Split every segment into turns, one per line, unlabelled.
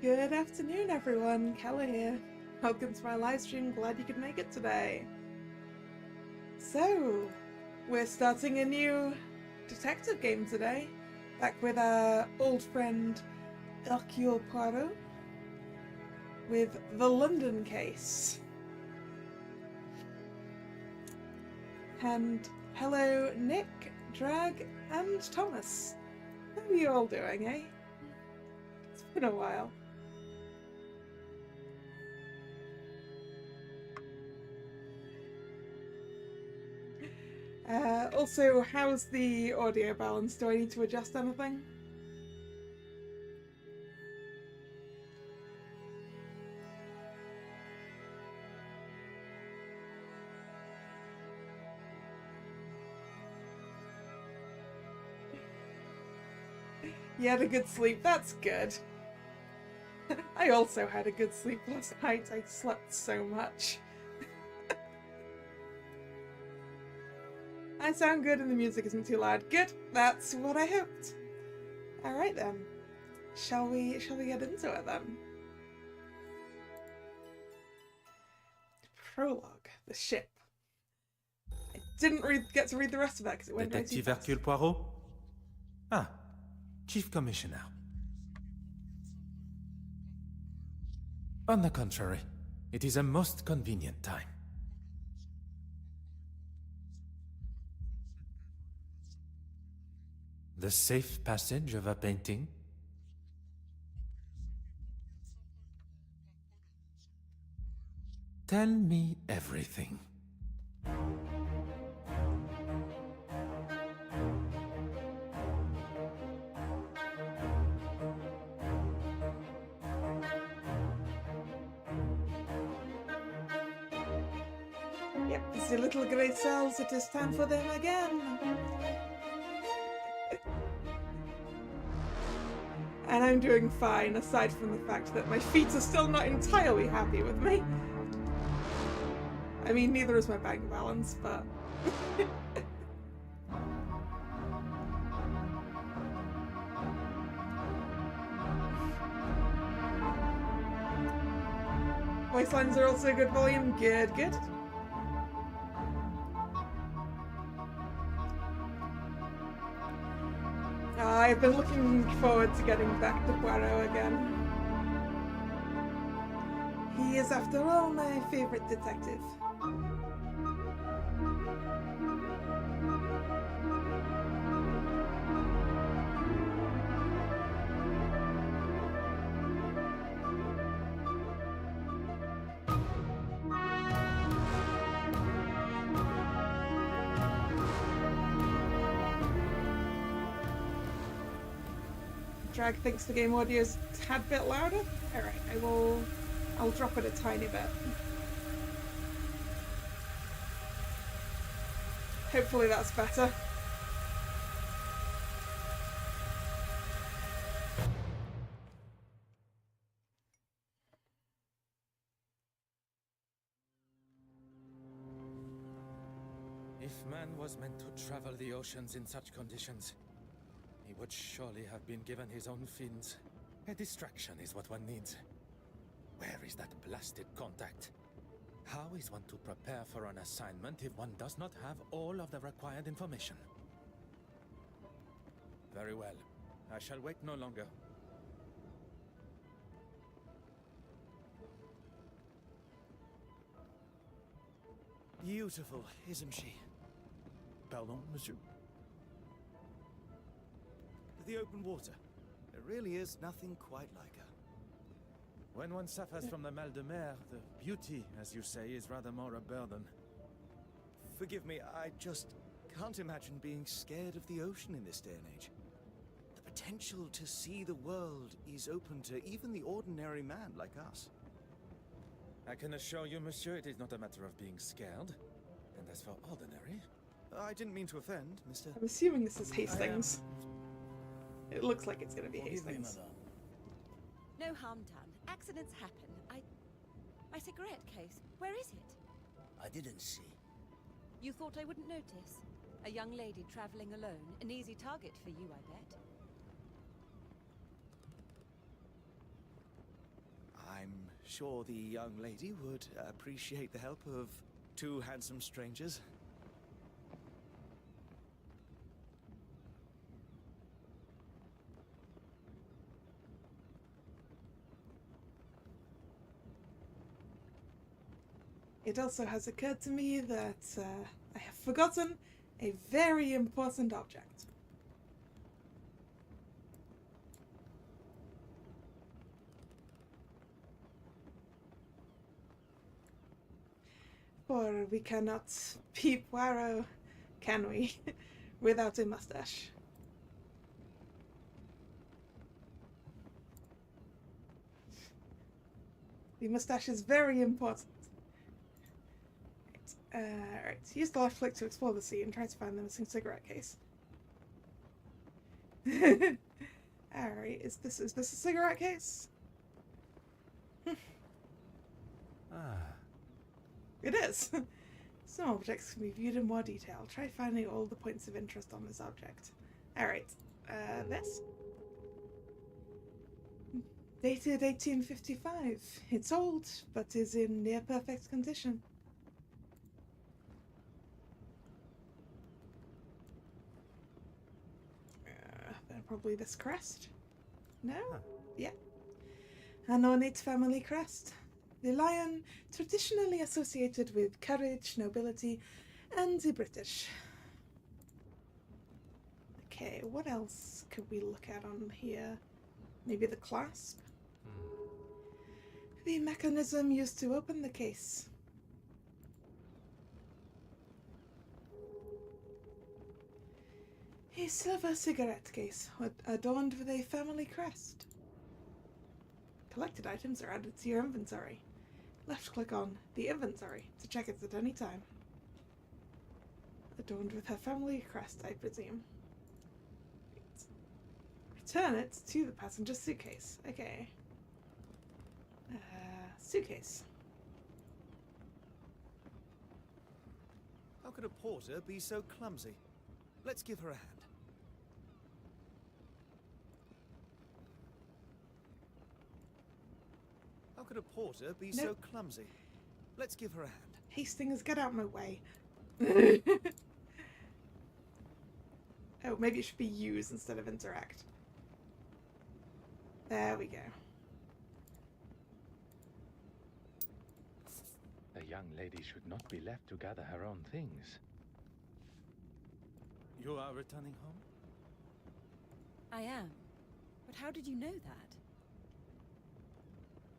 Good afternoon, everyone. Kalla here. Welcome to my live stream. Glad you could make it today. So, we're starting a new detective game today. Back with our old friend Hercule Poirot with the London case. And hello, Nick, Drag, and Thomas. How are you all doing, eh? It's been a while. Also, how's the audio balance? Do I need to adjust anything? You had a good sleep, that's good. I also had a good sleep last night. I slept so much. I sound good and the music isn't too loud. Good, that's what I hoped. Alright then. Shall we get into it then? Prologue, the ship. I didn't get to read the rest of that because it went way too
Detective
fast.
Hercule Poirot? Ah, Chief Commissioner. On the contrary, it is a most convenient time. The safe passage of a painting? Tell me everything.
Yep, the little grey cells, it is time for them again. And I'm doing fine, aside from the fact that my feet are still not entirely happy with me. I mean, neither is my bank balance, but... Voice lines are also good volume. Good, good. I've been looking forward to getting back to Poirot again. He is, after all, my favourite detective. Drag thinks the game audio is a tad bit louder. Alright, I'll drop it a tiny bit. Hopefully that's better.
If man was meant to travel the oceans in such conditions, he would surely have been given his own fins. A distraction is what one needs. Where is that blasted contact? How is one to prepare for an assignment if one does not have all of the required information? Very well. I shall wait no longer.
Beautiful, isn't she? Pardon, monsieur? The open water. There really is nothing quite like her.
When one suffers from the mal de mer, the beauty, as you say, is rather more a burden.
Forgive me, I just can't imagine being scared of the ocean in this day and age. The potential to see the world is open to even the ordinary man like us.
I can assure you, monsieur, it is not a matter of being scared. And as for ordinary...
I didn't mean to offend, Mr.
I'm assuming this is Hastings. It looks like it's gonna be Hastings.
No harm done. Accidents happen. My cigarette case. Where is it?
I didn't see.
You thought I wouldn't notice? A young lady traveling alone. An easy target for you, I bet.
sure the young lady would appreciate the help of two handsome strangers.
It also has occurred to me that I have forgotten a very important object. For we cannot be Poirot, can we, without a mustache? The mustache is very important. Right, use the left click to explore the sea and try to find the missing cigarette case. Alright, is this a cigarette case? It is! Some objects can be viewed in more detail. Try finding all the points of interest on this object. Alright, this? Dated 1855. It's old, but is in near perfect condition. Then probably this crest? No?
Huh.
Yeah. An ornate family crest. The lion, traditionally associated with courage, nobility, and the British. Okay, what else could we look at on here? Maybe the clasp? The mechanism used to open the case. A silver cigarette case adorned with a family crest. Collected items are added to your inventory. Left click on the inventory to check it at any time. Adorned with her family crest, I presume. Return it to the passenger suitcase. Okay. Suitcase.
How could a porter be so clumsy? Let's give her a hand. How could a porter be so clumsy? Let's give her a hand.
Hastings, get out of my way. Oh, maybe it should be use instead of interact. There we go.
A young lady should not be left to gather her own things.
You are returning home?
I am. But how did you know that?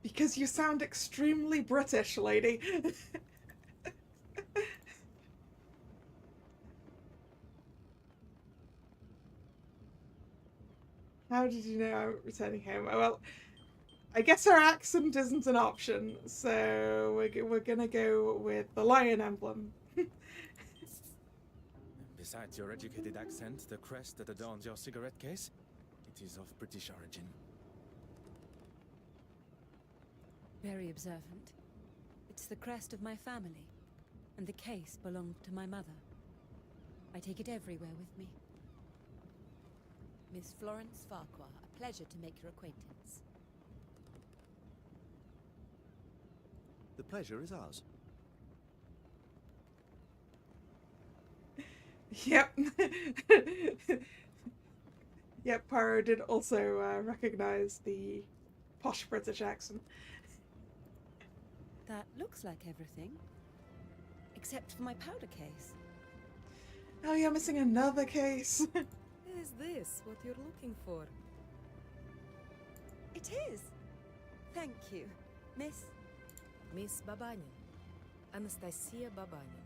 Because you sound extremely British, lady. How did you know I'm returning home? Well, I guess our accent isn't an option, so we're gonna go with the lion emblem.
Besides your educated accent, the crest that adorns your cigarette case, it is of British origin.
Very observant. It's the crest of my family, and the case belonged to my mother. I take it everywhere with me. Miss Florence Farquhar, a pleasure to make your acquaintance.
The pleasure is ours.
Yep. Yep, Poirot did also recognize the posh British accent.
That looks like everything. Except for my powder case.
Oh, you're missing another case.
Is this what you're looking for?
It is! Thank you, Miss...
Miss Babanin. Anastasia Babanin.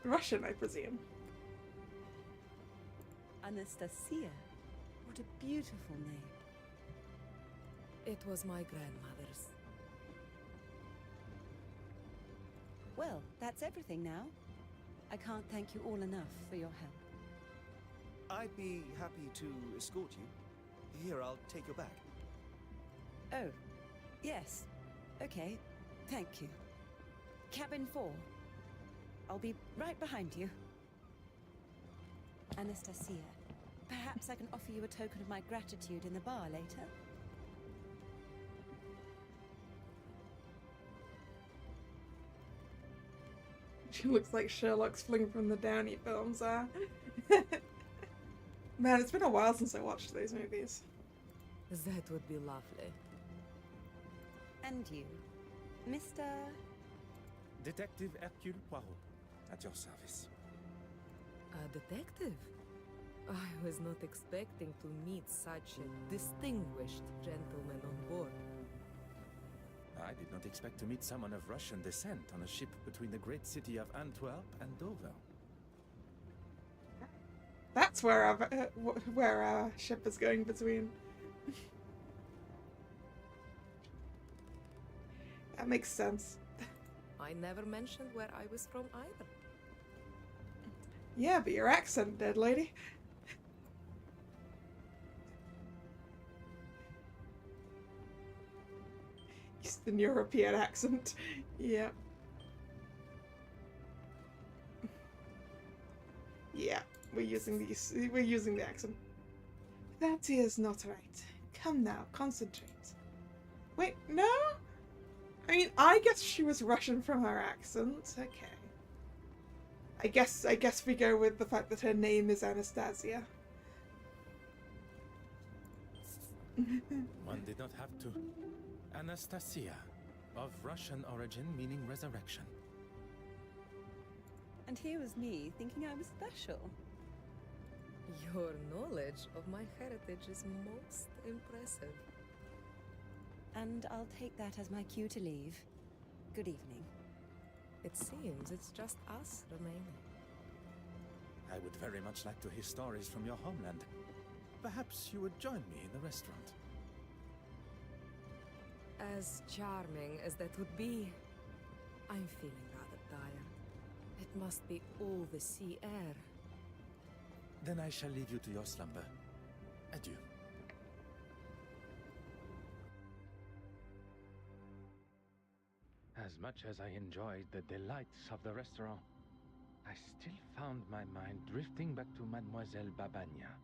Russian, I presume.
Anastasia. What a beautiful name.
It was my grandmother's.
Well, that's everything now. I can't thank you all enough for your help.
I'd be happy to escort you. Here, I'll take your bag.
Oh, yes. Okay, thank you. Cabin 4. I'll be right behind you. Anastasia, perhaps I can offer you a token of my gratitude in the bar later?
She looks like Sherlock's fling from the Downey films, Man, it's been a while since I watched those movies.
That would be lovely.
And you, Mr.
Detective Hercule Poirot, at your service.
A detective? I was not expecting to meet such a distinguished gentleman on board.
I did not expect to meet someone of Russian descent on a ship between the great city of Antwerp and Dover.
That's where our ship is going between. That makes sense.
I never mentioned where I was from either.
Yeah, but your accent did, lady. Eastern European accent. Yeah. Yeah, we're using the accent. That is not right. Come now, concentrate. Wait, no? I mean, I guess she was Russian from her accent. Okay. I guess we go with the fact that her name is Anastasia.
One did not have to. Anastasia, of Russian origin meaning resurrection.
And here was me thinking I was special.
Your knowledge of my heritage is most impressive.
And I'll take that as my cue to leave. Good evening.
It seems it's just us remaining.
I would very much like to hear stories from your homeland. Perhaps you would join me in the restaurant.
As charming as that would be, I'm feeling rather tired. It must be all the sea air.
Then I shall leave you to your slumber. Adieu.
As much as I enjoyed the delights of the restaurant, I still found my mind drifting back to Mademoiselle Babagna.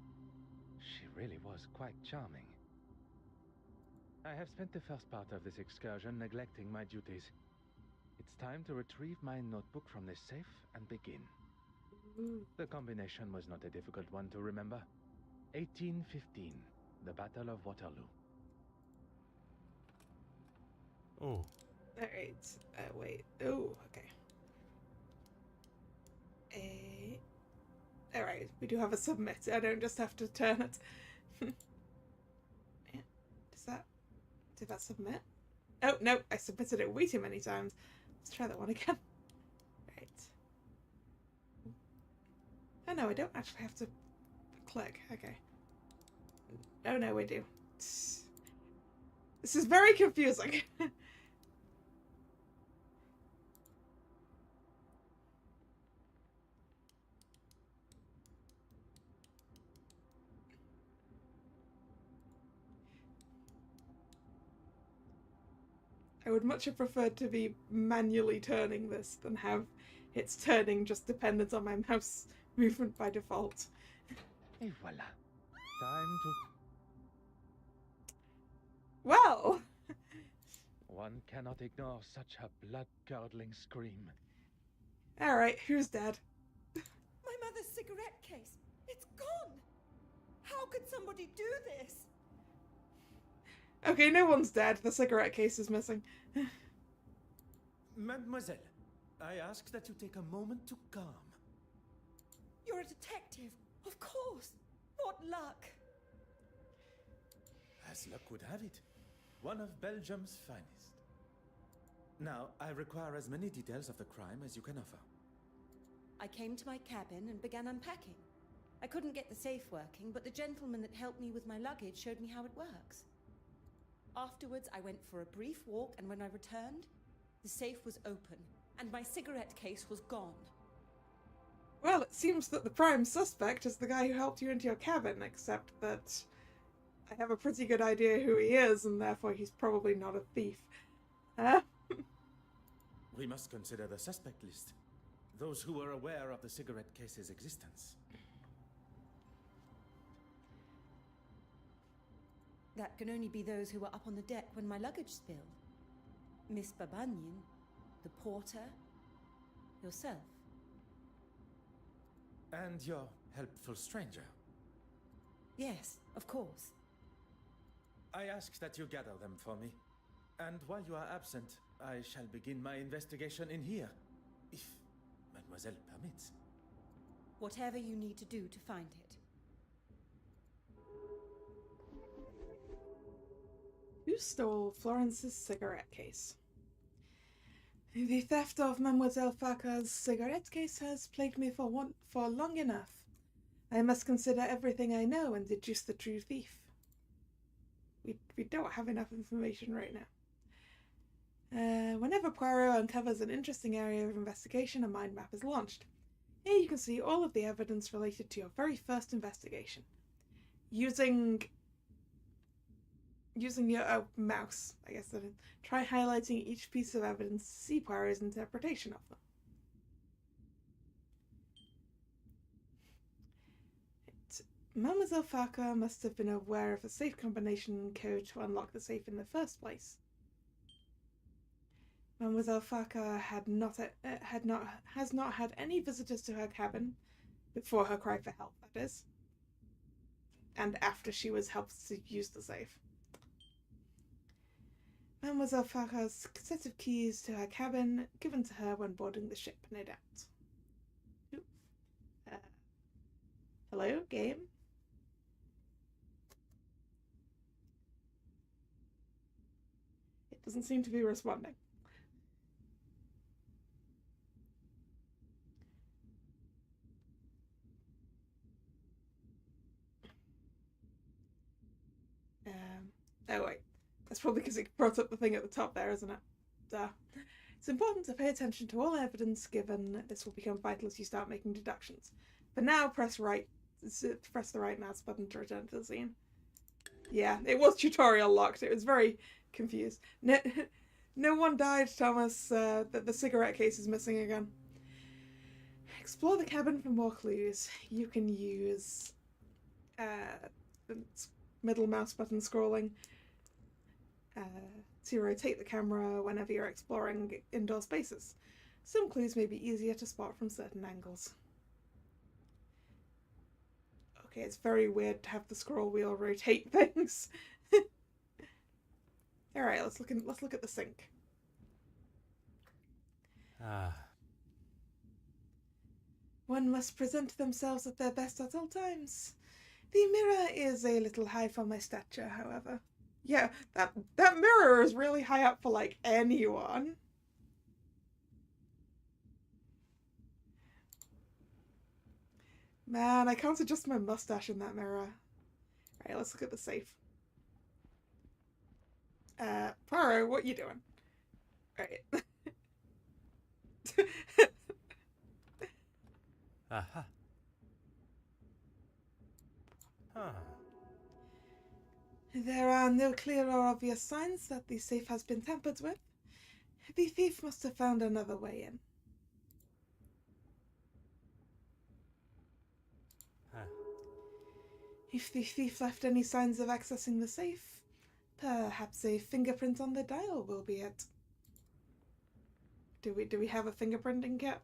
She really was quite charming. I have spent the first part of this excursion neglecting my duties. It's time to retrieve my notebook from the safe and begin. The combination was not a difficult one to remember. 1815, the Battle of Waterloo.
Oh.
Alright. Wait. Oh, okay. Alright, we do have a submit. I don't just have to turn it. Yeah. Did that submit? Oh, no, I submitted it way too many times. Let's try that one again. Right. Oh no, I don't actually have to click. Okay. Oh no, we do. This is very confusing. I would much have preferred to be manually turning this than have its turning just dependent on my mouse movement by default.
Et voilà. Time to...
Well!
One cannot ignore such a blood-curdling scream.
Alright, who's dead?
My mother's cigarette case! It's gone! How could somebody do this?
Okay, no one's dead. The cigarette case is missing.
Mademoiselle, I ask that you take a moment to calm.
You're a detective, of course. What luck.
As luck would have it, one of Belgium's finest. Now, I require as many details of the crime as you can offer.
I came to my cabin and began unpacking. I couldn't get the safe working, but the gentleman that helped me with my luggage showed me how it works. Afterwards, I went for a brief walk, and when I returned, the safe was open, and my cigarette case was gone.
Well, it seems that the prime suspect is the guy who helped you into your cabin, except that I have a pretty good idea who he is, and therefore he's probably not a thief.
We must consider the suspect list. Those who were aware of the cigarette case's existence.
That can only be those who were up on the deck when my luggage spilled. Miss Babagnan, the porter, yourself.
And your helpful stranger.
Yes, of course.
I ask that you gather them for me. And while you are absent, I shall begin my investigation in here, if Mademoiselle permits.
Whatever you need to do to find it.
Who stole Florence's cigarette case? The theft of Mademoiselle Farquhar's cigarette case has plagued me for long enough. I must consider everything I know and deduce the true thief. We don't have enough information right now. Whenever Poirot uncovers an interesting area of investigation, a mind map is launched. Here you can see all of the evidence related to your very first investigation. Using your mouse, I guess. Try highlighting each piece of evidence to see Poirot's interpretation of them. Mademoiselle Farquhar must have been aware of the safe combination code to unlock the safe in the first place. Mademoiselle Farquhar has not had any visitors to her cabin before her cry for help, that is, and after she was helped to use the safe. Mademoiselle Farquhar's set of keys to her cabin given to her when boarding the ship, no doubt. Hello, game? It doesn't seem to be responding. Oh wait, that's probably because it brought up the thing at the top there, isn't it? Duh. It's important to pay attention to all evidence given. This will become vital as you start making deductions. For now, press the right mouse button to return to the scene. Yeah, it was tutorial locked. It was very confused. No one died, Thomas. The cigarette case is missing again. Explore the cabin for more clues. You can use the middle mouse button scrolling to rotate the camera whenever you're exploring indoor spaces. Some clues may be easier to spot from certain angles. Okay, it's very weird to have the scroll wheel rotate things. Alright, let's look at the sink. One must present themselves at their best at all times. The mirror is a little high for my stature, however. Yeah, that mirror is really high up for, like, anyone. Man, I can't adjust my mustache in that mirror. Right, let's look at the safe. Poirot, what you doing? Right.
Aha.
There are no clear or obvious signs that the safe has been tampered with. The thief must have found another way in. If the thief left any signs of accessing the safe, perhaps a fingerprint on the dial will be it. Do we have a fingerprinting kit?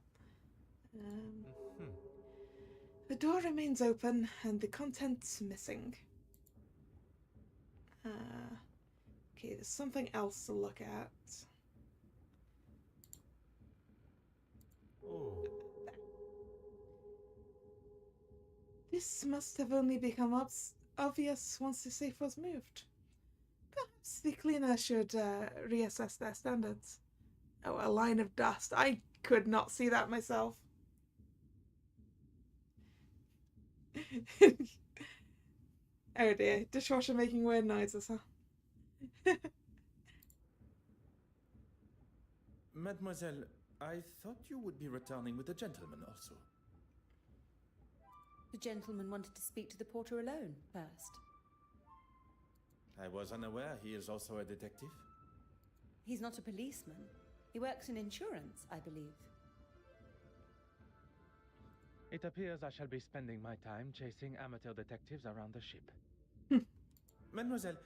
The door remains open and the contents missing. Okay, there's something else to look at. This must have only become obvious once the safe was moved. Perhaps the cleaner should reassess their standards. Oh, a line of dust. I could not see that myself. Oh dear, dishwasher making weird noises, huh?
Mademoiselle, I thought you would be returning with the gentleman also.
The gentleman wanted to speak to the porter alone first.
I was unaware he is also a detective.
He's not a policeman. He works in insurance, I believe.
It appears I shall be spending my time chasing amateur detectives around the ship.
Mademoiselle,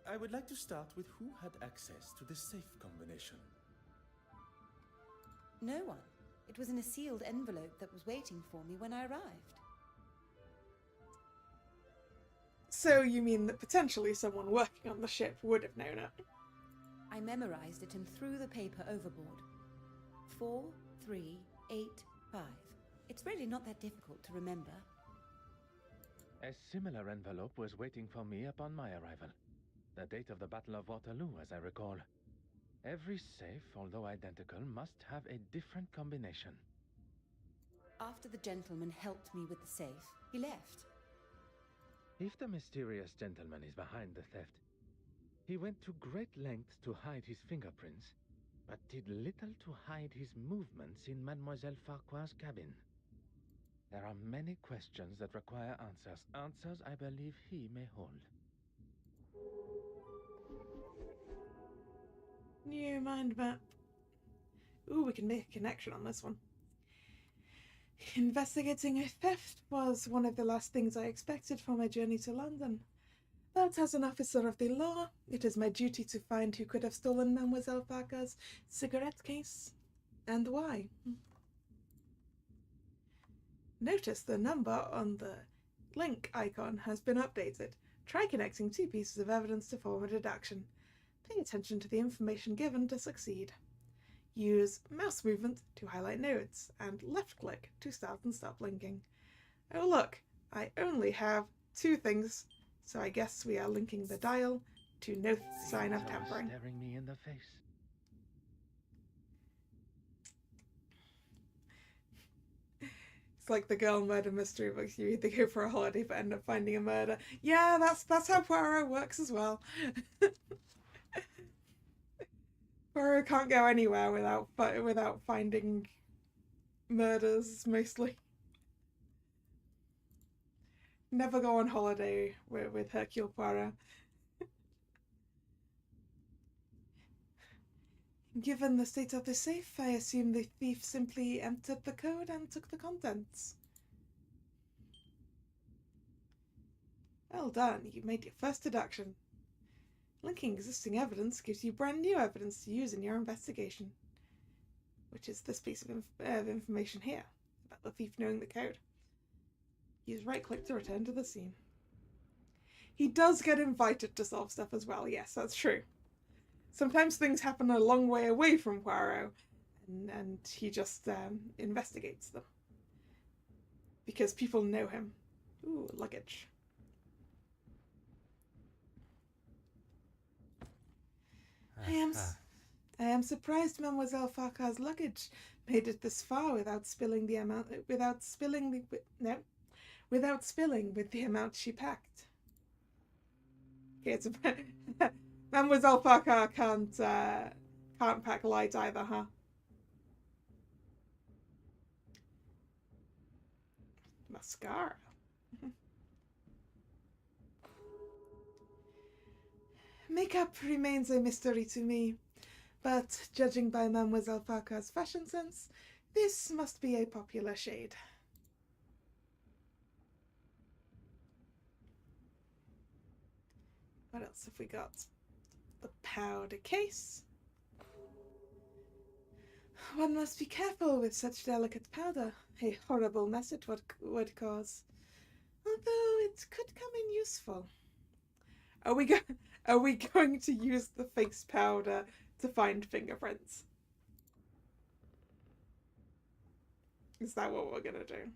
I would like to start with who had access to the safe combination.
No one. It was in a sealed envelope that was waiting for me when I arrived.
So you mean that potentially someone working on the ship would have known it?
I memorized it and threw the paper overboard. 4385. It's really not that difficult to remember.
A similar envelope was waiting for me upon my arrival. The date of the Battle of Waterloo, as I recall. Every safe, although identical, must have a different combination.
After the gentleman helped me with the safe, he left.
If the mysterious gentleman is behind the theft, he went to great lengths to hide his fingerprints, but did little to hide his movements in Mademoiselle Farquhar's cabin. There are many questions that require answers. Answers I believe he may hold.
New mind map. Ooh, we can make a connection on this one. Investigating a theft was one of the last things I expected for my journey to London. But as an officer of the law, it is my duty to find who could have stolen Mademoiselle Farquhar's cigarette case, and why. Notice the number on the link icon has been updated. Try connecting two pieces of evidence to form a deduction. Pay attention to the information given to succeed. Use mouse movement to highlight nodes, and left click to start and stop linking. Oh look, I only have two things, so I guess we are linking the dial to no sign of tampering.
Staring me in the face.
It's like the girl murder mystery books. You either go for a holiday but end up finding a murder. Yeah, that's how Poirot works as well. Poirot can't go anywhere without finding murders, mostly. Never go on holiday with Hercule Poirot. Given the state of the safe, I assume the thief simply entered the code and took the contents. Well done, you made your first deduction. Linking existing evidence gives you brand new evidence to use in your investigation. Which is this piece of information here, about the thief knowing the code. Use right-click to return to the scene. He does get invited to solve stuff as well, yes, that's true. Sometimes things happen a long way away from Poirot, and he just investigates them. Because people know him. Ooh, luggage. I am surprised Mademoiselle Farquhar's luggage made it this far without spilling with the amount she packed. Okay, it's Mademoiselle Farquhar can't pack light either, huh? Mascara. Makeup remains a mystery to me, but judging by Mademoiselle Farquhar's fashion sense, this must be a popular shade. What else have we got? The powder case. One must be careful with such delicate powder. A horrible mess it would cause. Although it could come in useful. Are we going to use the face powder to find fingerprints? Is that what we're gonna do?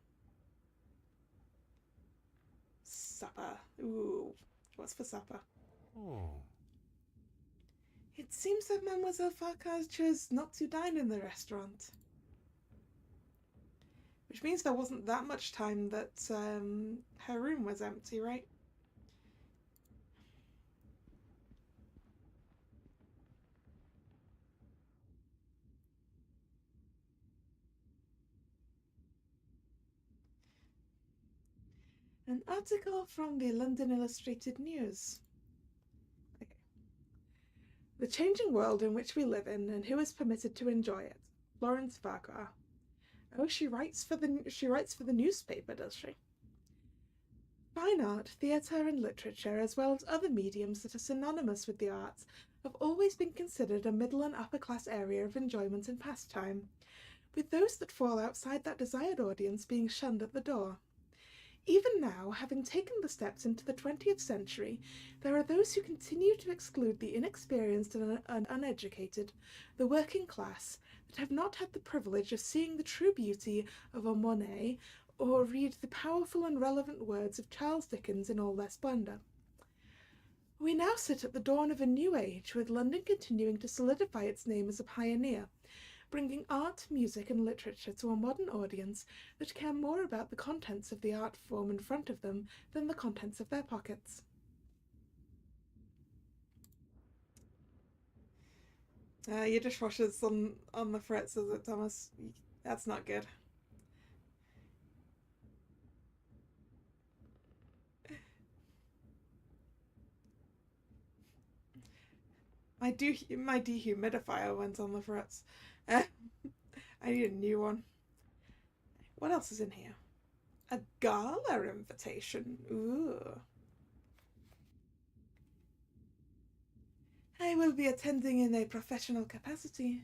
Supper. Ooh, what's for supper?
Oh.
It seems that Mademoiselle Farquhar chose not to dine in the restaurant. Which means there wasn't that much time that her room was empty, right? An article from the London Illustrated News. Okay. The changing world in which we live in, and who is permitted to enjoy it. Florence Farquhar. Oh, she writes for the newspaper, does she? Fine art, theatre and literature, as well as other mediums that are synonymous with the arts, have always been considered a middle and upper class area of enjoyment and pastime. with those that fall outside that desired audience being shunned at the door. Even now, having taken the steps into the 20th century, there are those who continue to exclude the inexperienced and uneducated, the working class, that have not had the privilege of seeing the true beauty of a Monet or read the powerful and relevant words of Charles Dickens in all their splendour. We now sit at the dawn of a new age, with London continuing to solidify its name as a pioneer, bringing art, music, and literature to a modern audience that care more about the contents of the art form in front of them than the contents of their pockets. Your dishwasher's on the fritz, is it, Thomas? That's not good. My dehumidifier went on the fritz. I need a new one. What else is in here? A gala invitation. Ooh. I will be attending in a professional capacity,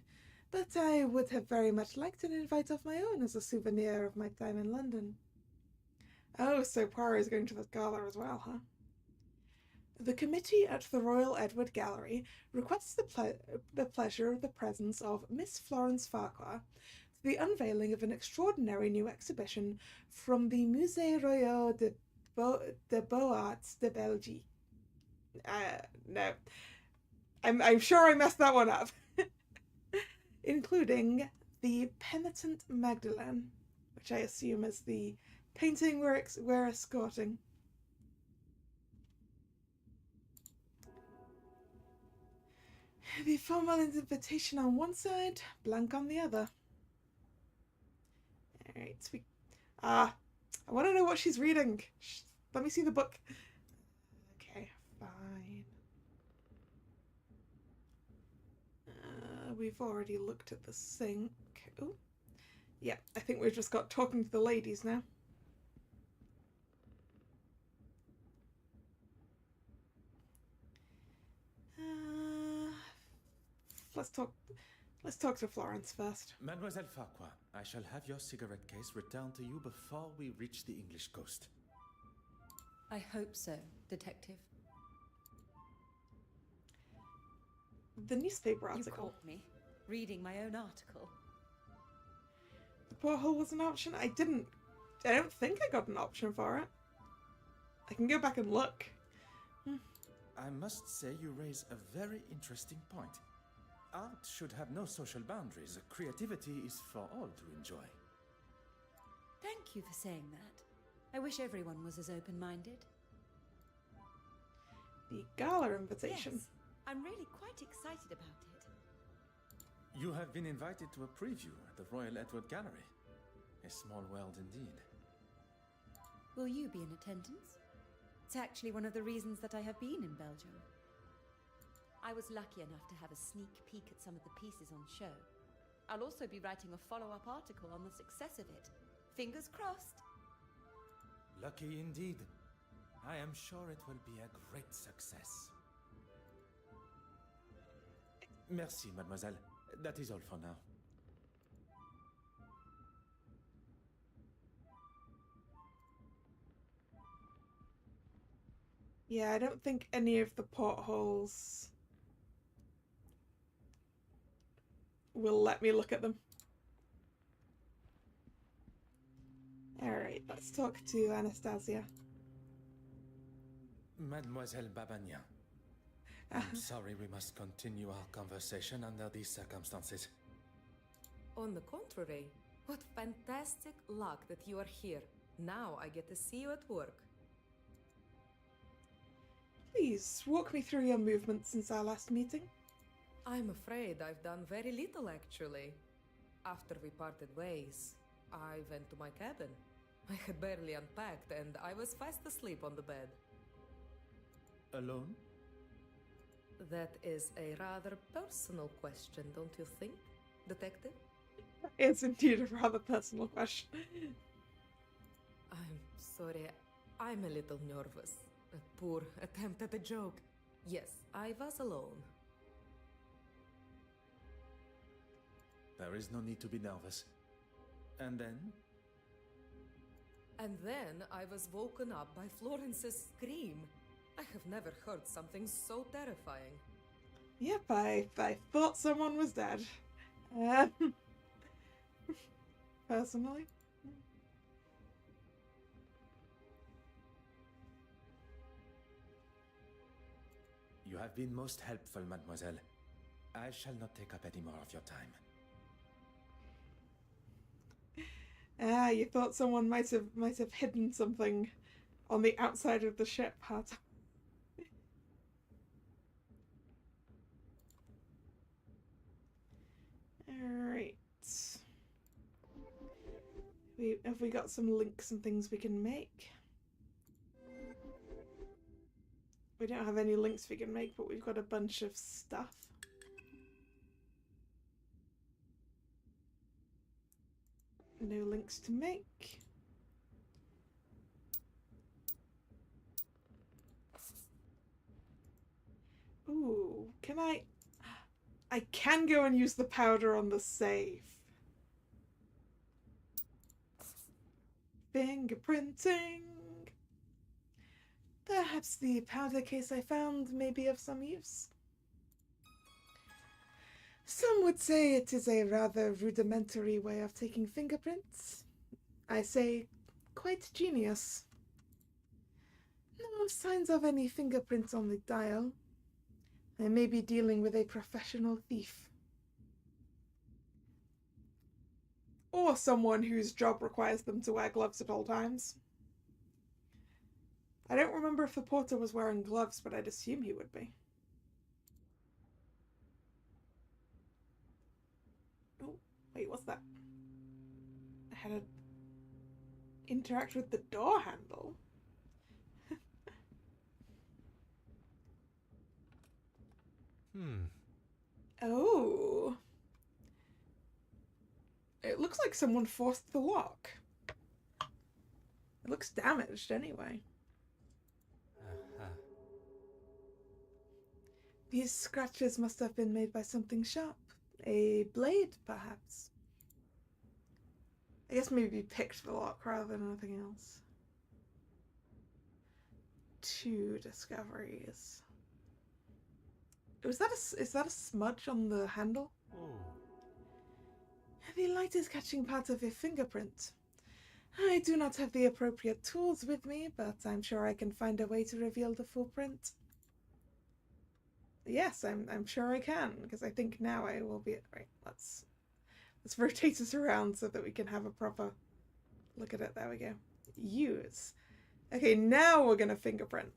but I would have very much liked an invite of my own as a souvenir of my time in London. Oh, so Poirot is going to this gala as well, huh? The committee at the Royal Edward Gallery requests the pleasure of the presence of Miss Florence Farquhar to the unveiling of an extraordinary new exhibition from the Musée Royal de Beaux-Arts de Belgique. No. I'm sure I messed that one up. Including the Penitent Magdalene, which I assume is the painting we're escorting. The formal invitation on one side, blank on the other. Alright, I want to know what she's reading. Let me see the book. Okay, fine. We've already looked at the sink. Oh, yeah, I think we've just got talking to the ladies now. Let's talk to Florence first.
Mademoiselle Farquhar, I shall have your cigarette case returned to you before we reach the English coast.
I hope so, Detective.
The newspaper article.
You caught me, reading my own article.
The porthole was an option? I don't think I got an option for it. I can go back and look.
I must say you raise a very interesting point. Art should have no social boundaries. Creativity is for all to enjoy.
Thank you for saying that. I wish everyone was as open-minded.
The gala invitation.
Yes, I'm really quite excited about it.
You have been invited to a preview at the Royal Edward Gallery. A small world indeed.
Will you be in attendance? It's actually one of the reasons that I have been in Belgium. I was lucky enough to have a sneak peek at some of the pieces on show. I'll also be writing a follow-up article on the success of it. Fingers crossed.
Lucky indeed. I am sure it will be a great success. Merci, mademoiselle. That is all for now.
Yeah, I don't think any of the portholes will let me look at them. Alright, let's talk to Anastasia.
Mademoiselle Babagna, I'm sorry we must continue our conversation under these circumstances.
On the contrary, what fantastic luck that you are here. Now I get to see you at work.
Please, walk me through your movements since our last meeting.
I'm afraid I've done very little, actually. After we parted ways, I went to my cabin. I had barely unpacked and I was fast asleep on the bed.
Alone?
That is a rather personal question, don't you think, Detective?
It's indeed a rather personal question.
I'm sorry, I'm a little nervous. A poor attempt at a joke. Yes, I was alone.
There is no need to be nervous. And then?
And then I was woken up by Florence's scream. I have never heard something so terrifying.
Yep, I thought someone was dead. Um, personally.
You have been most helpful, mademoiselle. I shall not take up any more of your time.
Ah, you thought someone might have hidden something on the outside of the ship, huh? Alright. Have we got some links and things we can make? We don't have any links we can make, but we've got a bunch of stuff. No links to make. Ooh, can I can go and use the powder on the safe. Fingerprinting. Perhaps the powder case I found may be of some use. Some would say it is a rather rudimentary way of taking fingerprints. I say, quite genius. No signs of any fingerprints on the dial. I may be dealing with a professional thief. Or someone whose job requires them to wear gloves at all times. I don't remember if the porter was wearing gloves, but I'd assume he would be. Oh, wait, what's that? I had to interact with the door handle. Oh. It looks like someone forced the lock. It looks damaged anyway. These scratches must have been made by something sharp. A blade, perhaps. I guess maybe picked the lock rather than anything else. 2 discoveries. Is that a smudge on the handle?
Oh.
The light is catching part of a fingerprint. I do not have the appropriate tools with me, but I'm sure I can find a way to reveal the full print. Yes, I'm sure I can, because I think now I will be... Right, let's rotate it around so that we can have a proper look at it. There we go. Use. Okay, now we're gonna fingerprint.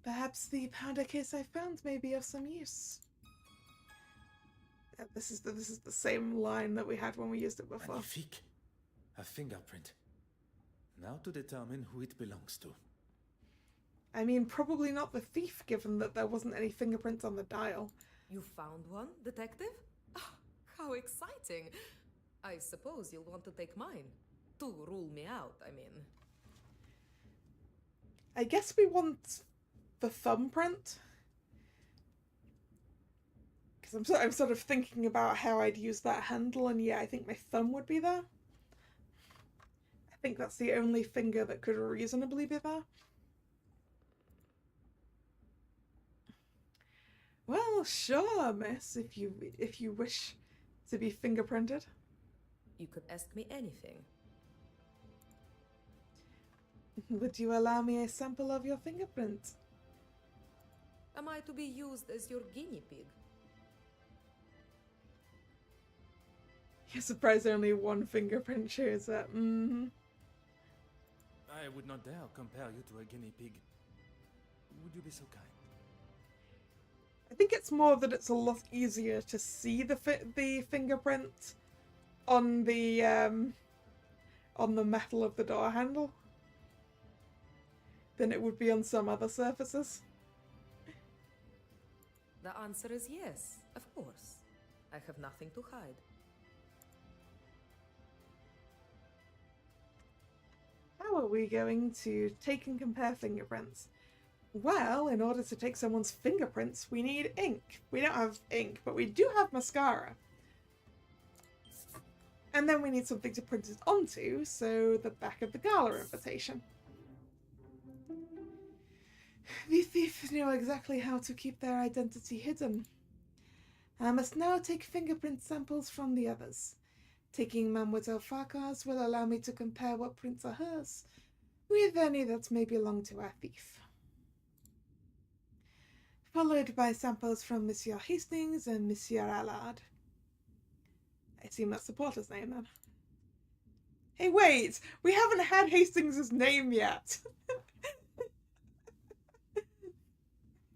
Perhaps the powder case I found may be of some use. This is the same line that we had when we used it before.
Magnifique. A fingerprint. Now to determine who it belongs to.
I mean, probably not the thief, given that there wasn't any fingerprints on the dial.
You found one, detective? Ah, how exciting! I suppose you'll want to take mine. To rule me out, I mean.
I guess we want the thumbprint. Because I'm sort of thinking about how I'd use that handle, and yeah, I think my thumb would be there. I think that's the only finger that could reasonably be there. Well, sure, miss, if you wish to be fingerprinted.
You could ask me anything.
Would you allow me a sample of your fingerprint?
Am I to be used as your guinea pig?
You're surprised only one fingerprint shows up.
I would not dare compare you to a guinea pig. Would you be so kind?
I think it's more that it's a lot easier to see the fingerprint on the metal of the door handle than it would be on some other surfaces.
The answer is yes, of course. I have nothing to hide.
How are we going to take and compare fingerprints? Well, in order to take someone's fingerprints, we need ink. We don't have ink, but we do have mascara. And then we need something to print it onto, so the back of the gala invitation. The thief knew exactly how to keep their identity hidden. I must now take fingerprint samples from the others. Taking Mademoiselle Farquhar's will allow me to compare what prints are hers with any that may belong to our thief. Followed by samples from Monsieur Hastings and Monsieur Allard. I assume that's the porter's name then. Hey, wait! We haven't had Hastings' name yet!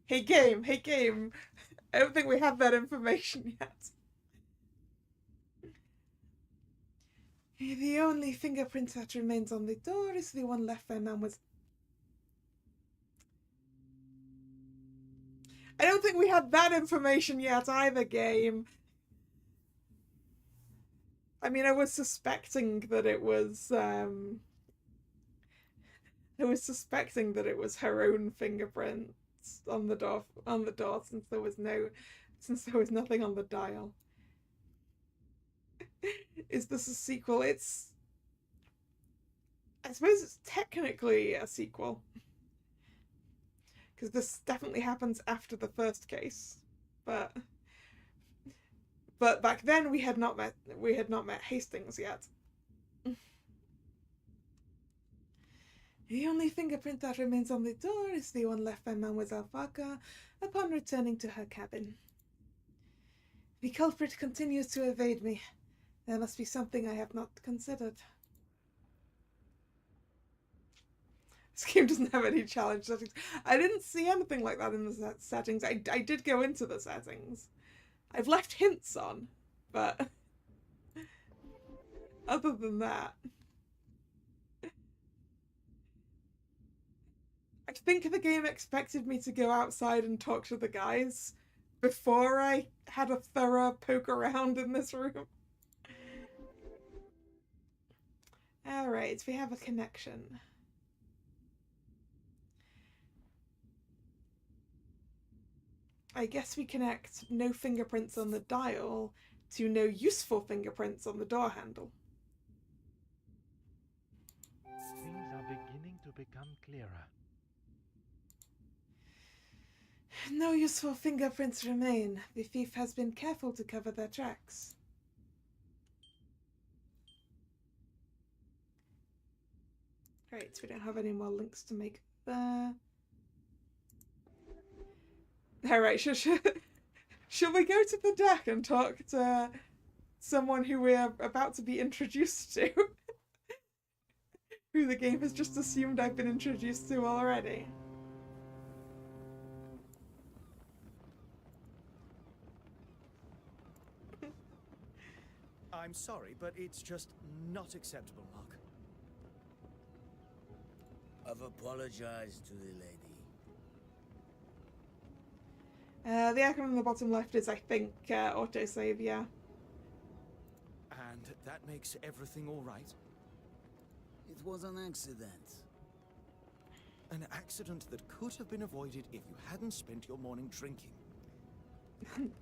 Hey game! I don't think we have that information yet. The only fingerprint that remains on the door is the one left by Mademoiselle. I don't think we had that information yet either, game. I mean, I was suspecting that it was her own fingerprints on the door since there was nothing on the dial. Is this a sequel? I suppose it's technically a sequel. Because this definitely happens after the first case. But back then we had not met Hastings yet. The only fingerprint that remains on the door is the one left by Mademoiselle Farquhar upon returning to her cabin. The culprit continues to evade me. There must be something I have not considered. This game doesn't have any challenge settings. I didn't see anything like that in the settings. I did go into the settings. I've left hints on, but other than that, I think the game expected me to go outside and talk to the guys before I had a thorough poke around in this room. Alright, we have a connection. I guess we connect no fingerprints on the dial to no useful fingerprints on the door handle.
Things are beginning to become clearer.
No useful fingerprints remain. The thief has been careful to cover their tracks. Great, we don't have any more links to make there. Alright, should we go to the deck and talk to someone who we're about to be introduced to? Who the game has just assumed I've been introduced to already.
I'm sorry, but it's just not acceptable, Mark.
I've apologized to the lady.
The icon on the bottom left is, I think, autosave, yeah.
And that makes everything all right?
It was an accident.
An accident that could have been avoided if you hadn't spent your morning drinking.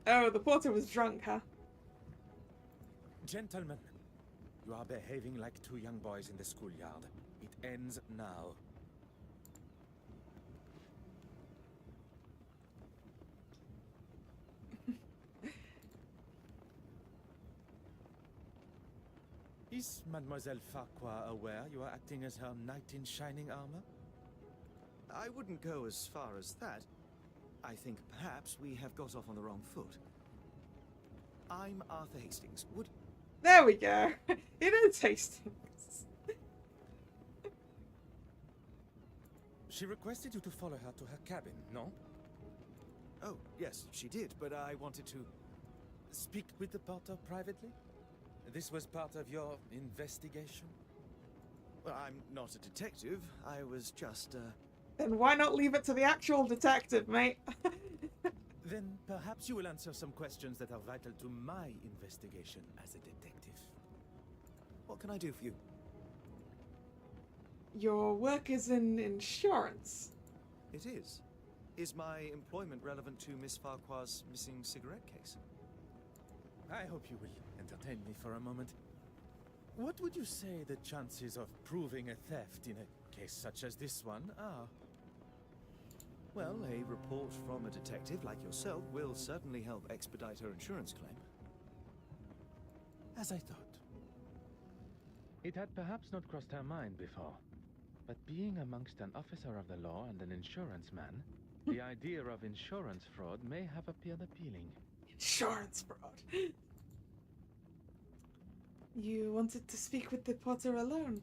Oh, the porter was drunk, huh?
Gentlemen, you are behaving like two young boys in the schoolyard. It ends now. Is Mademoiselle Farquhar aware you are acting as her knight in shining armor?
I wouldn't go as far as that. I think perhaps we have got off on the wrong foot. I'm Arthur Hastings.
There we go. It is Hastings.
She requested you to follow her to her cabin, no?
Oh, yes, she did, but I wanted to...
Speak with the porter privately? This was part of your investigation?
Well, I'm not a detective. I was just,
Then why not leave it to the actual detective, mate?
Then perhaps you will answer some questions that are vital to my investigation as a detective.
What can I do for you?
Your work is in insurance.
It is. Is my employment relevant to Miss Farquhar's missing cigarette case?
I hope you will entertain me for a moment. What would you say the chances of proving a theft in a case such as this one are?
Well, a report from a detective like yourself will certainly help expedite her insurance claim.
As I thought.
It had perhaps not crossed her mind before, but being amongst an officer of the law and an insurance man, the idea of insurance fraud may have appeared appealing.
Insurance fraud. You wanted to speak with the porter alone?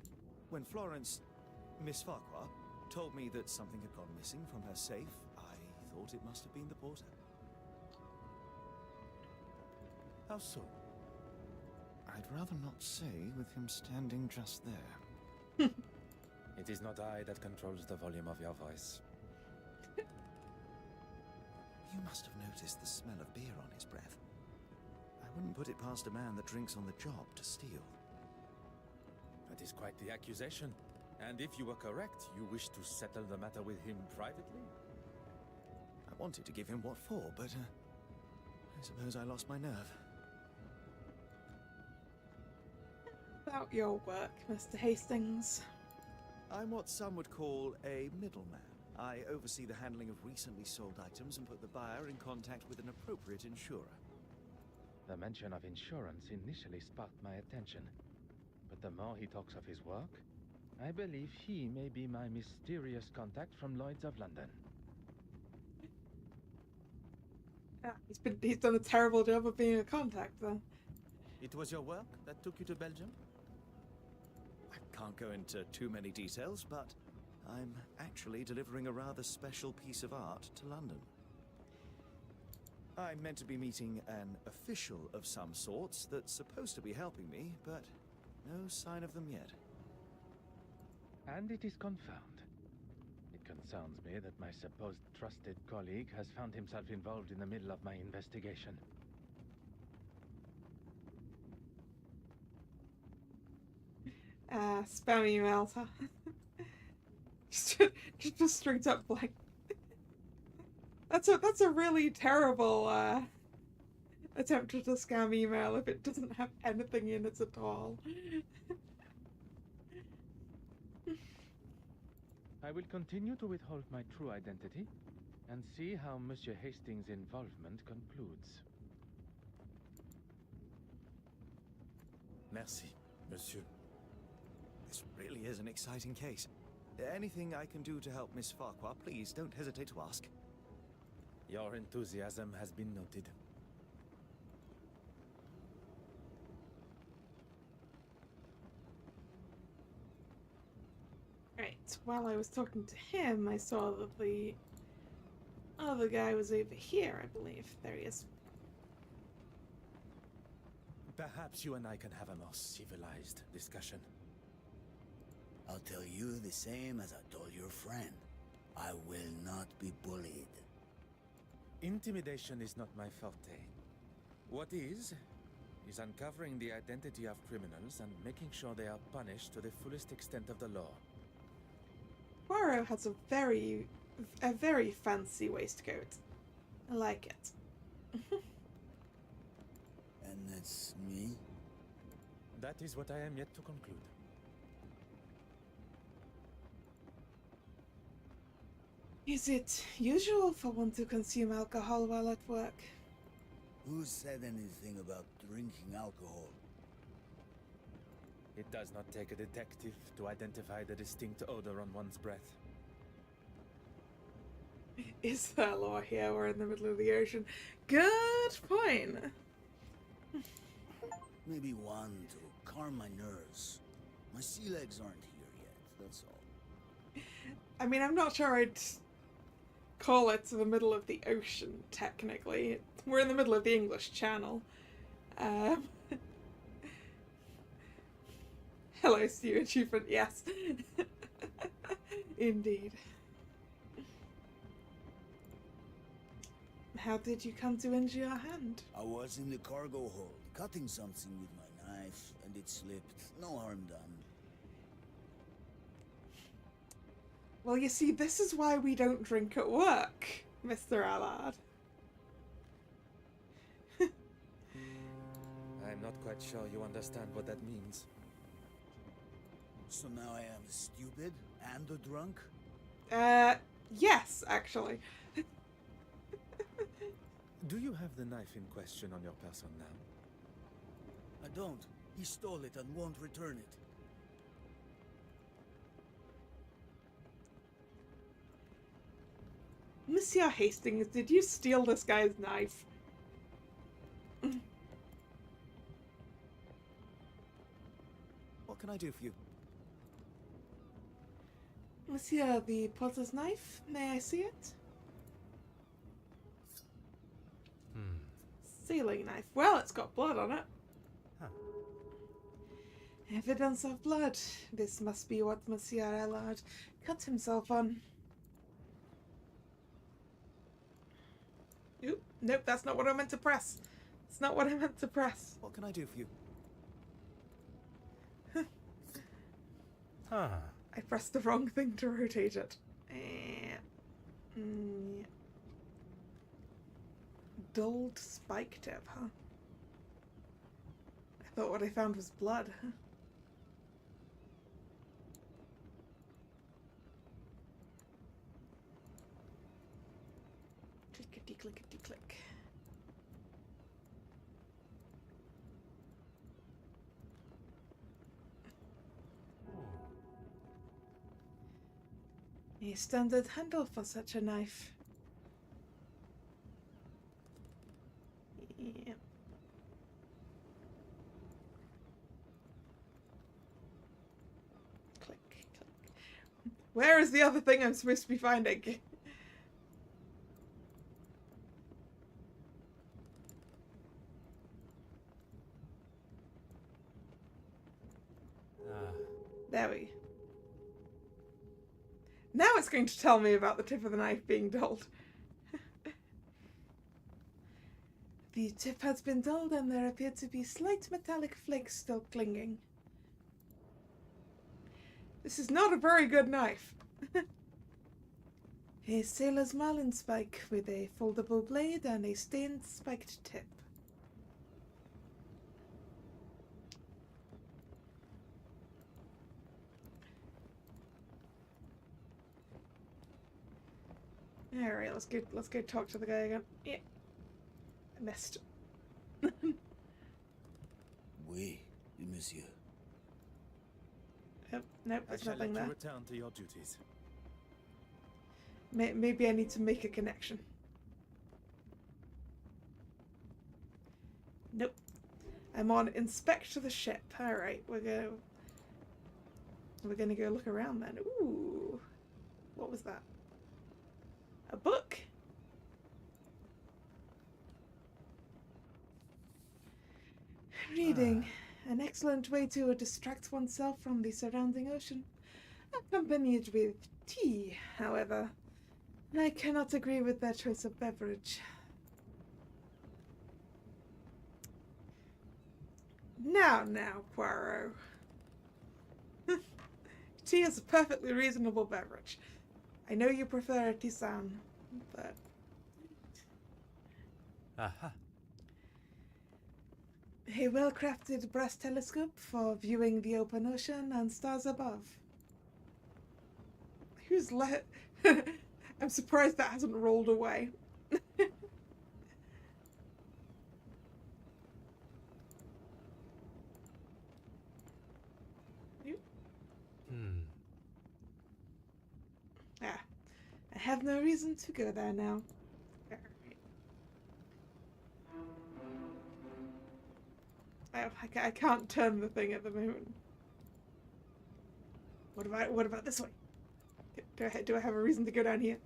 When Florence, Miss Farquhar, told me that something had gone missing from her safe, I thought it must have been the porter.
How so?
I'd rather not say with him standing just there.
It is not I that controls the volume of your voice.
You must have noticed the smell of beer on his breath. I wouldn't put it past a man that drinks on the job to steal.
That is quite the accusation. And if you were correct, you wish to settle the matter with him privately?
I wanted to give him what for, but I suppose I lost my nerve.
About your work, Mr. Hastings.
I'm what some would call a middleman. I oversee the handling of recently sold items and put the buyer in contact with an appropriate insurer.
The mention of insurance initially sparked my attention, but the more he talks of his work, I believe he may be my mysterious contact from Lloyd's of London.
Yeah, he's done a terrible job of being a contact, then.
It was your work that took you to Belgium?
I can't go into too many details, but I'm actually delivering a rather special piece of art to London. I'm meant to be meeting an official of some sorts that's supposed to be helping me, but no sign of them yet.
And it is confirmed. It concerns me that my supposed trusted colleague has found himself involved in the middle of my investigation.
Spam emails, huh? just straight up like that's a really terrible attempt at a scam email if it doesn't have anything in it at all.
I will continue to withhold my true identity and see how Monsieur Hastings' involvement concludes.
Merci, monsieur.
This really is an exciting case. Anything I can do to help Miss Farquhar, please don't hesitate to ask.
Your enthusiasm has been noted.
Right, while I was talking to him, I saw that the other guy was over here, I believe. There he is.
Perhaps you and I can have a more civilized discussion.
I'll tell you the same as I told your friend. I will not be bullied.
Intimidation is not my forte. What is uncovering the identity of criminals and making sure they are punished to the fullest extent of the law.
Poirot has a very fancy waistcoat. I like it.
And that's me?
That is what I am yet to conclude.
Is it usual for one to consume alcohol while at work?
Who said anything about drinking alcohol?
It does not take a detective to identify the distinct odor on one's breath.
Is there law here? We're in the middle of the ocean. Good point.
Maybe one to calm my nerves. My sea legs aren't here yet, that's all.
I mean, I'm not sure I'd call it the middle of the ocean, technically. We're in the middle of the English Channel. Hello, Stu Achievement, yes. Indeed. How did you come to injure your hand?
I was in the cargo hold, cutting something with my knife, and it slipped. No harm done.
Well, you see, this is why we don't drink at work, Mr. Allard.
I'm not quite sure you understand what that means.
So now I am stupid and a drunk?
Yes, actually.
Do you have the knife in question on your person now?
I don't. He stole it and won't return it.
Monsieur Hastings, did you steal this guy's knife?
What can I do for you?
Monsieur, the potter's knife? May I see it? Sealing knife. Well, it's got blood on it.
Huh.
Evidence of blood. This must be what Monsieur Allard cut himself on. Oop, nope, that's not what I meant to press. It's not what I meant to press.
What can I do for you?
Ah,
I pressed the wrong thing to rotate it. Yeah. Dulled spike tip, huh? I thought what I found was blood. Clickety clickety click. A standard handle for such a knife. Yeah. Click, click. Where is the other thing I'm supposed to be finding? There we. Now it's going to tell me about the tip of the knife being dulled. The tip has been dulled and there appear to be slight metallic flakes still clinging. This is not a very good knife. A sailor's marlin spike with a foldable blade and a stained spiked tip. Alright, let's go talk to the guy again. Yeah. I missed.
Oui, monsieur.
Nope,
I
there's
shall
nothing
let
there.
you return to your duties.
Maybe I need to make a connection. Nope. I'm on inspect the ship. Alright, we're gonna go look around then. Ooh. What was that? A book? Reading. An excellent way to distract oneself from the surrounding ocean. Accompanied with tea, however. I cannot agree with their choice of beverage. Now, Poirot. Tea is a perfectly reasonable beverage. I know you prefer a tisane, but...
aha.
A well-crafted brass telescope for viewing the open ocean and stars above. Who's let... I'm surprised that hasn't rolled away. Ah, I have no reason to go there now. I can't turn the thing at the moment. What about this way? Do I have a reason to go down here?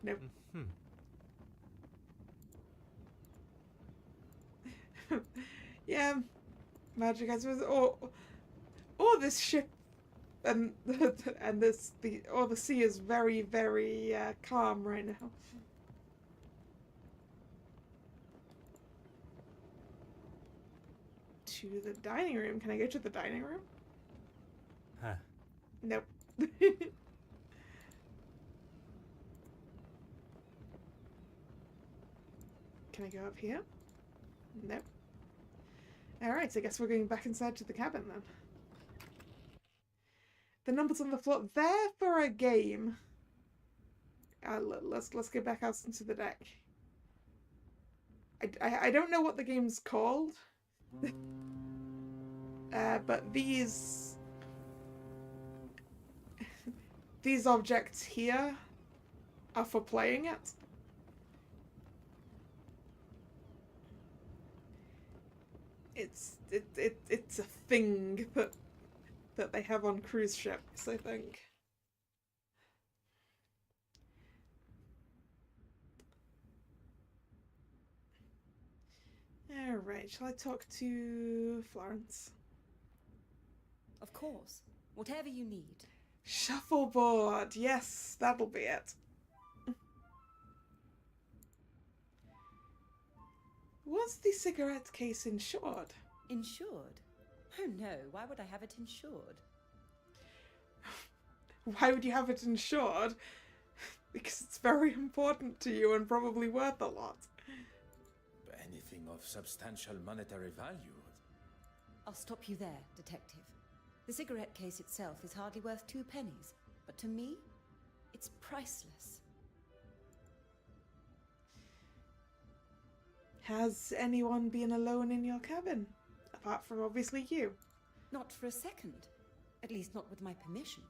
Nope. Yeah, magic. I suppose. Or this ship, and the sea is very, very calm right now. To the dining room. Can I go to the dining room?
Huh.
Nope. Can I go up here? Nope. Alright, I guess we're going back inside to the cabin then. The numbers on the floor, they're for a game. Let's get back out into the deck. I don't know what the game's called. But these objects here are for playing it. It's a thing that they have on cruise ships, I think. Alright, shall I talk to Florence?
Of course. Whatever you need.
Shuffleboard! Yes, that'll be it. Was the cigarette case insured?
Insured? Oh no, why would I have it insured?
Why would you have it insured? Because it's very important to you and probably worth a lot.
Anything of substantial monetary value.
I'll stop you there, Detective. The cigarette case itself is hardly worth 2 pennies, but to me, it's priceless.
Has anyone been alone in your cabin? Apart from obviously you.
Not for a second. At least not with my permission.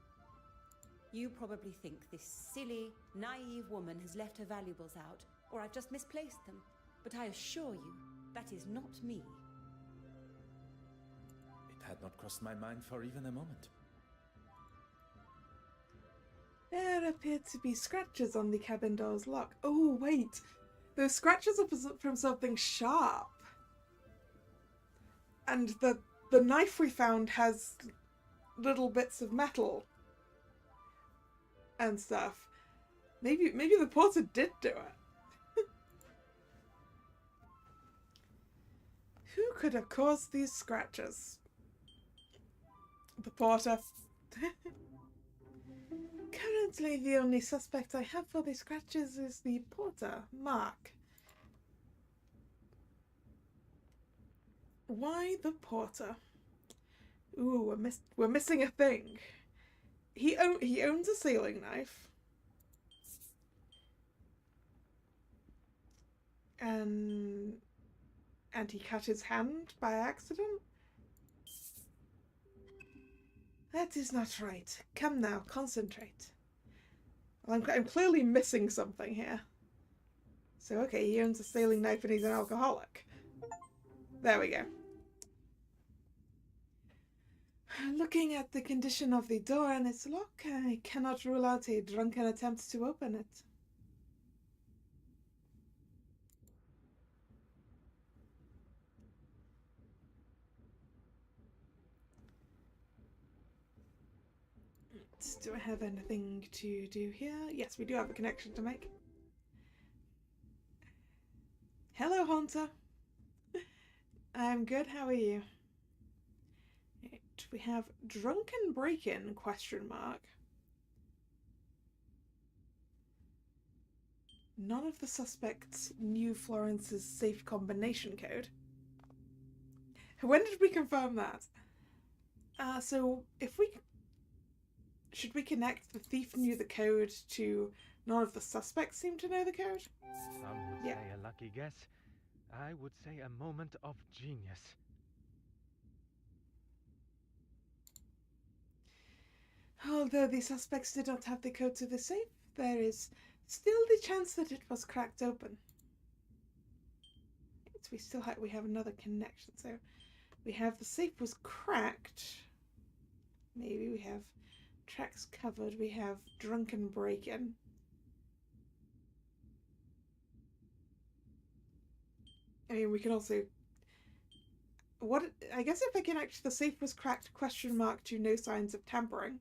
You probably think this silly, naive woman has left her valuables out, or I've just misplaced them. But I assure you, that is not me.
It had not crossed my mind for even a moment.
There appeared to be scratches on the cabin door's lock. Oh, wait. Those scratches are from something sharp. And the knife we found has little bits of metal and stuff. Maybe the porter did do it. Who could have caused these scratches? The porter. Currently, the only suspect I have for the scratches is the porter, Mark. Why the porter? Ooh, we're missing a thing. He owns a sailing knife. And he cut his hand by accident? That is not right. Come now, concentrate. Well, I'm clearly missing something here. So, okay, he owns a sailing knife and he's an alcoholic. There we go. Looking at the condition of the door and its lock, I cannot rule out a drunken attempt to open it. Do I have anything to do here? Yes, we do have a connection to make. Hello, Haunter. I'm good, how are you? Right, we have drunken break-in, question mark. None of the suspects knew Florence's safe combination code. When did we confirm that? So if we... Should we connect the thief knew the code to none of the suspects seem to know the code?
Some would say a lucky guess. I would say a moment of genius.
Although the suspects did not have the code to the safe, there is still the chance that it was cracked open. We have another connection. So we have the safe was cracked. Maybe we have tracks covered. We have drunken break-in. I mean, we can also... I guess if I connect the safe was cracked question mark to no signs of tampering.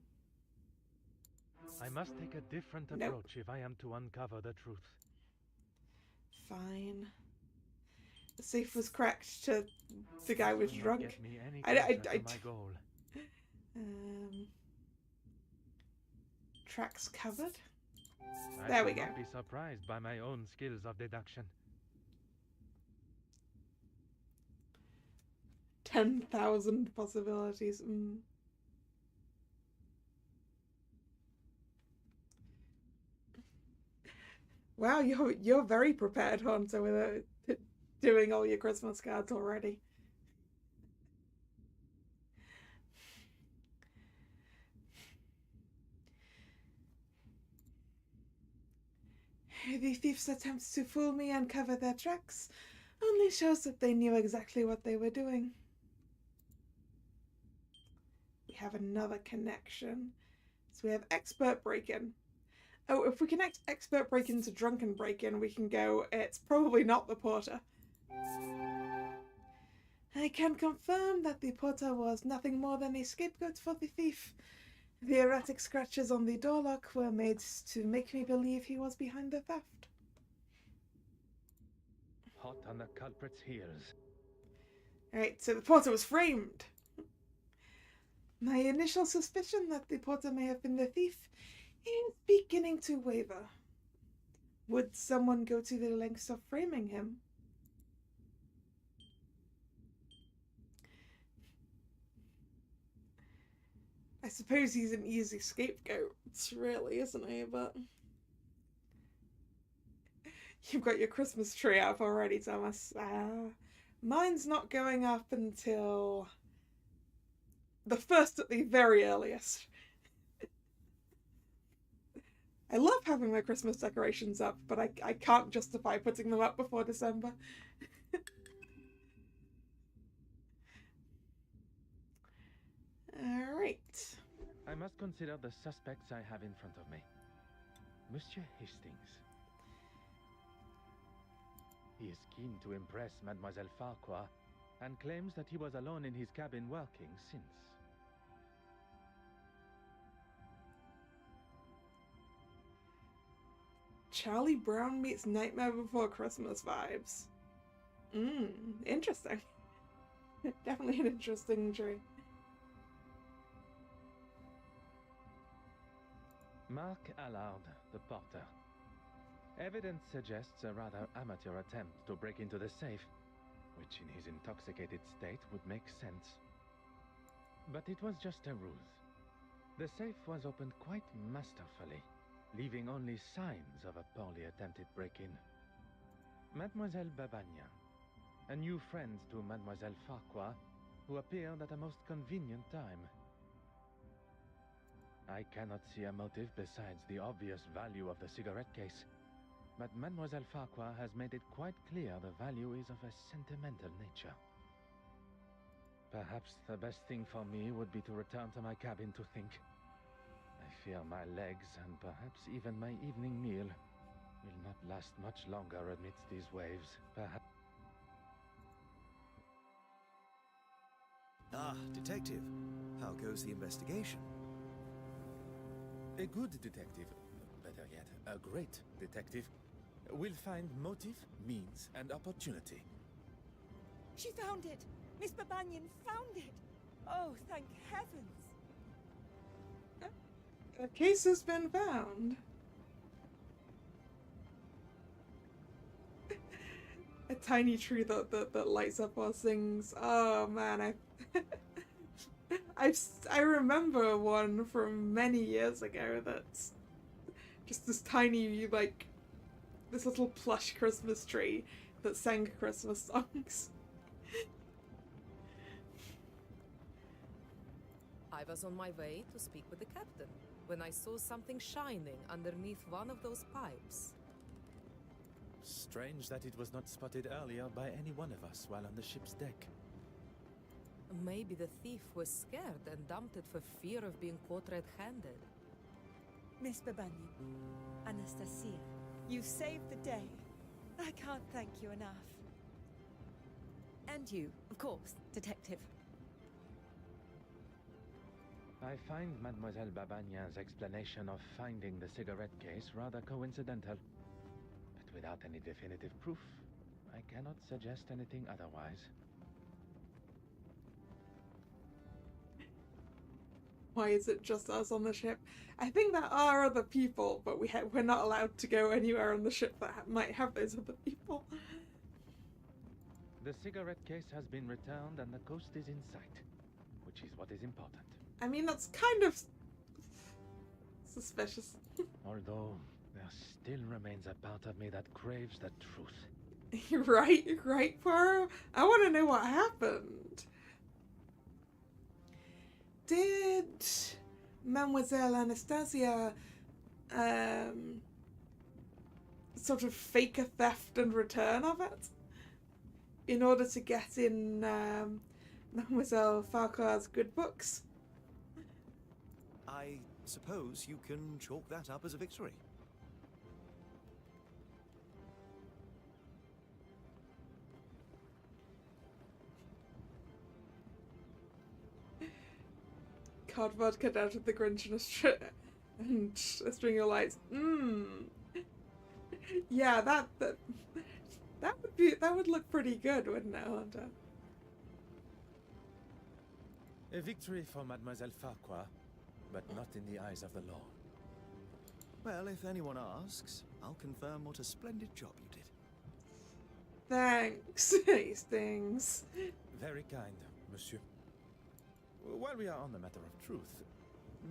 I must take a different approach if I am to uncover the truth.
Fine. The safe was cracked to the guy was drunk.
Get me any closer to my goal.
tracks covered.
I
There we
should
go.
not be surprised by my own skills of deduction.
10,000 possibilities. Wow, you're very prepared, Hunter, with doing all your Christmas cards already. The thief's attempts to fool me and cover their tracks only shows that they knew exactly what they were doing. We have another connection. So we have expert break-in. Oh, if we connect expert break-in to drunken break-in, we can go, it's probably not the porter. I can confirm that the porter was nothing more than a scapegoat for the thief. The erratic scratches on the door lock were made to make me believe he was behind the theft.
Hot on the culprit's heels.
Alright, so the porter was framed. My initial suspicion that the porter may have been the thief is beginning to waver. Would someone go to the lengths of framing him? I suppose he's an easy scapegoat, really, isn't he? But you've got your Christmas tree up already, Thomas. Mine's not going up until the 1st at the very earliest. I love having my Christmas decorations up, but I can't justify putting them up before December. Alright.
I must consider the suspects I have in front of me. Monsieur Hastings. He is keen to impress Mademoiselle Farquhar and claims that he was alone in his cabin working since.
Charlie Brown meets Nightmare Before Christmas vibes. Interesting. Definitely an interesting tree.
Mark Allard, the porter. Evidence suggests a rather amateur attempt to break into the safe, which in his intoxicated state would make sense. But it was just a ruse. The safe was opened quite masterfully, leaving only signs of a poorly attempted break-in. Mademoiselle Babagna, a new friend to Mademoiselle Farquhar, who appeared at a most convenient time. I cannot see a motive besides the obvious value of the cigarette case, but Mademoiselle Farquhar has made it quite clear the value is of a sentimental nature. Perhaps the best thing for me would be to return to my cabin to think. I fear my legs and perhaps even my evening meal will not last much longer amidst these waves. Perhaps.
Ah, detective. How goes the investigation?
A good detective, better yet, a great detective, will find motive, means, and opportunity.
She found it! Miss Babanian found it! Oh, thank heavens!
The case has been found. A tiny tree that lights up while sings. Oh man, I remember one from many years ago that's just this tiny, like, this little plush Christmas tree that sang Christmas songs.
I was on my way to speak with the captain when I saw something shining underneath one of those pipes.
Strange that it was not spotted earlier by any one of us while on the ship's deck.
Maybe the thief was scared and dumped it for fear of being caught red-handed.
Miss Babanian, Anastasia, you saved the day. I can't thank you enough. And you, of course, detective.
I find Mademoiselle Babagna's explanation of finding the cigarette case rather coincidental. But without any definitive proof, I cannot suggest anything otherwise.
Why is it just us on the ship? I think there are other people, but we're not allowed to go anywhere on the ship that might have those other people.
The cigarette case has been returned and the coast is in sight, which is what is important.
I mean, that's kind of suspicious.
Although, there still remains a part of me that craves the truth.
Right, Poirot? I want to know what happened. Did Mademoiselle Anastasia sort of fake a theft and return of it in order to get in Mademoiselle Farquhar's good books?
I suppose you can chalk that up as a victory.
Cod vodka down to the Grinch and a string of lights. Yeah, that would look pretty good, wouldn't it, Hunter?
A victory for Mademoiselle Farquhar, but not in the eyes of the law.
Well, if anyone asks, I'll confirm what a splendid job you did.
Thanks, Hastings.
Very kind, monsieur. While we are on the matter of truth,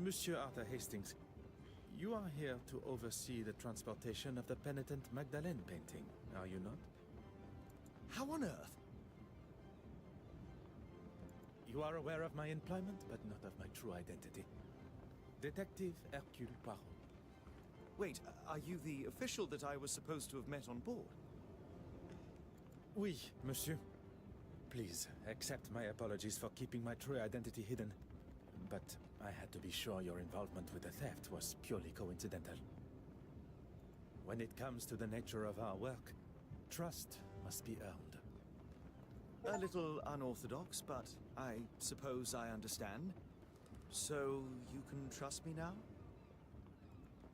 Monsieur Arthur Hastings, you are here to oversee the transportation of the penitent Magdalene painting, are you not?
How on earth?
You are aware of my employment, but not of my true identity. Detective Hercule Poirot.
Wait, are you the official that I was supposed to have met on board?
Oui, monsieur. Please, accept my apologies for keeping my true identity hidden. But I had to be sure your involvement with the theft was purely coincidental. When it comes to the nature of our work, trust must be earned.
A little unorthodox, but I suppose I understand. So you can trust me now?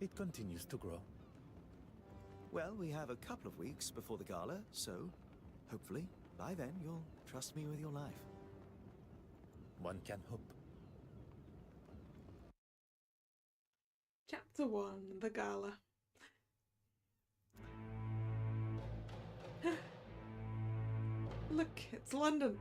It continues to grow.
Well, we have a couple of weeks before the gala, so hopefully by then you'll trust me with your life.
One can hope.
Chapter 1, The Gala. Look, it's London.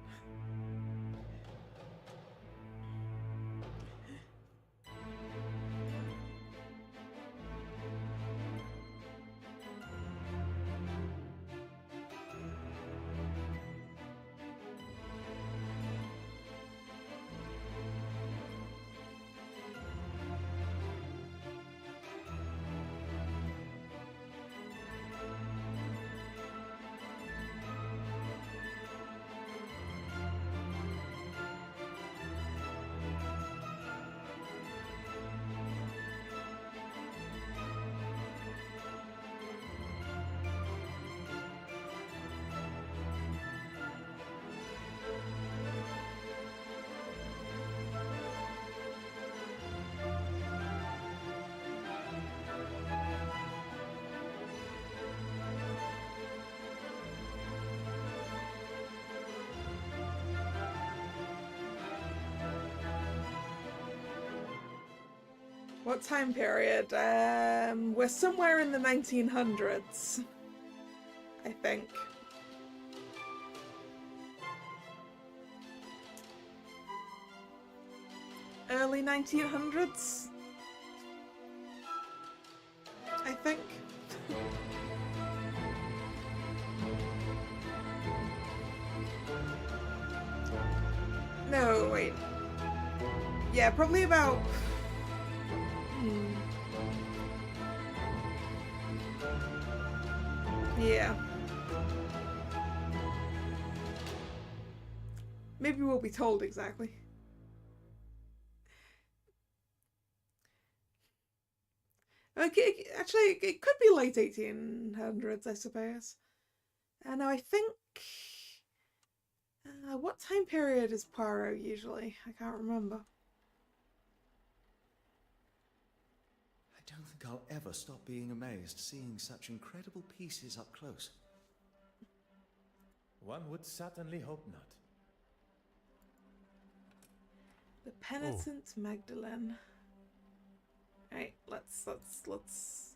What time period? We're somewhere in the 1900s, I think. Early 1900s, I think. No, wait. Yeah, probably about... Yeah. Maybe we'll be told exactly. Okay, actually, it could be late 1800s, I suppose. Now I think... what time period is Poirot usually? I can't remember.
I don't think I'll ever stop being amazed seeing such incredible pieces up close.
One would certainly hope not.
The penitent Magdalene. Alright, let's notes.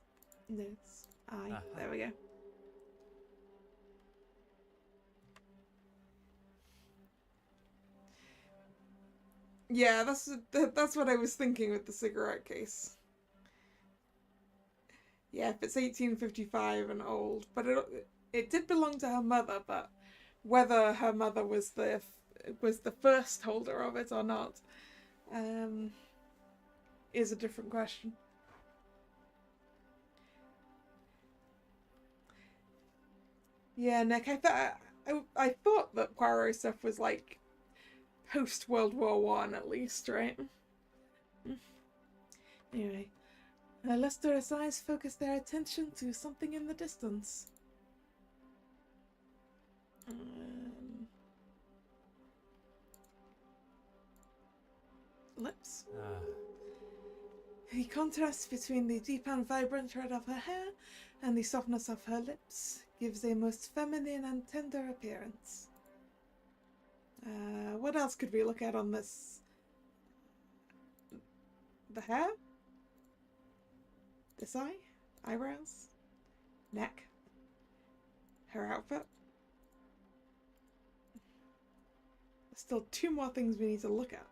There we go. Yeah, that's what I was thinking with the cigarette case. Yeah, if it's 1855 and old, but it did belong to her mother, but whether her mother was the first holder of it or not, is a different question. Yeah, Nick, I thought that Poirot stuff was like post World War One at least, right? Anyway, Lester's eyes focus their attention to something in the distance. Lips. The contrast between the deep and vibrant red of her hair and the softness of her lips gives a most feminine and tender appearance. What else could we look at on this? The hair? This eye? Eyebrows? Neck? Her outfit? There's still two more things we need to look at.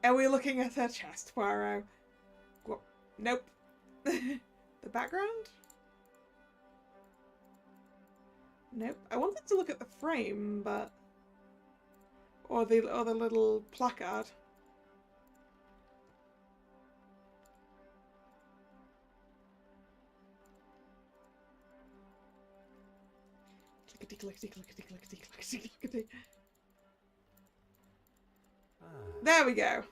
Are we looking at her chest, Poirot? Nope. The background? Nope. I wanted to look at the frame, but... Or the little placard. Clickety, clickety, clickety, clickety, clickety, clickety. There we go.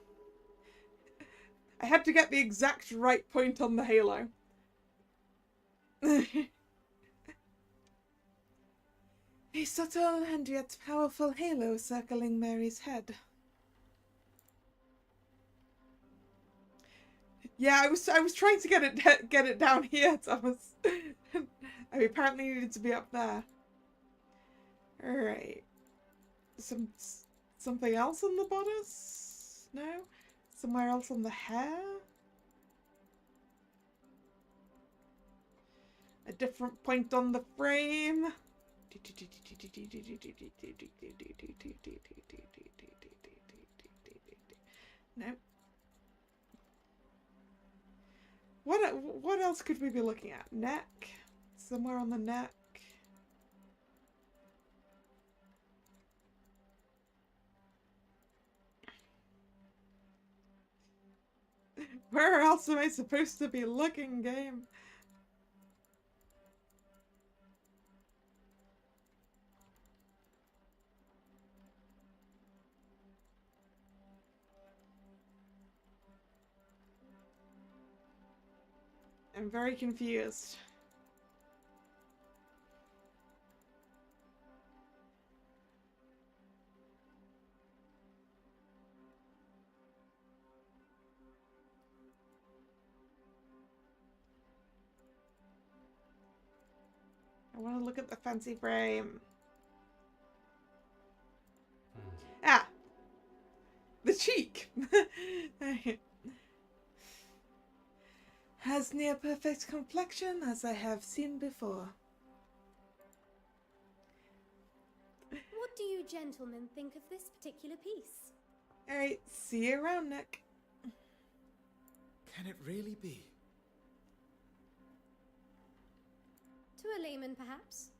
I had to get the exact right point on the halo. A subtle and yet powerful halo circling Mary's head. Yeah, I was trying to get it down here, Thomas. I apparently needed to be up there. Alright. Something else on the bodice? No? Somewhere else on the hair? A different point on the frame? No. What else could we be looking at? Neck? Somewhere on the neck? Where else am I supposed to be looking, game? I'm very confused. I want to look at the fancy frame. Ah! The cheek! Has near perfect complexion as I have seen before.
What do you gentlemen think of this particular piece?
Alright, see you around, Nick.
Can it really be?
To a layman, perhaps.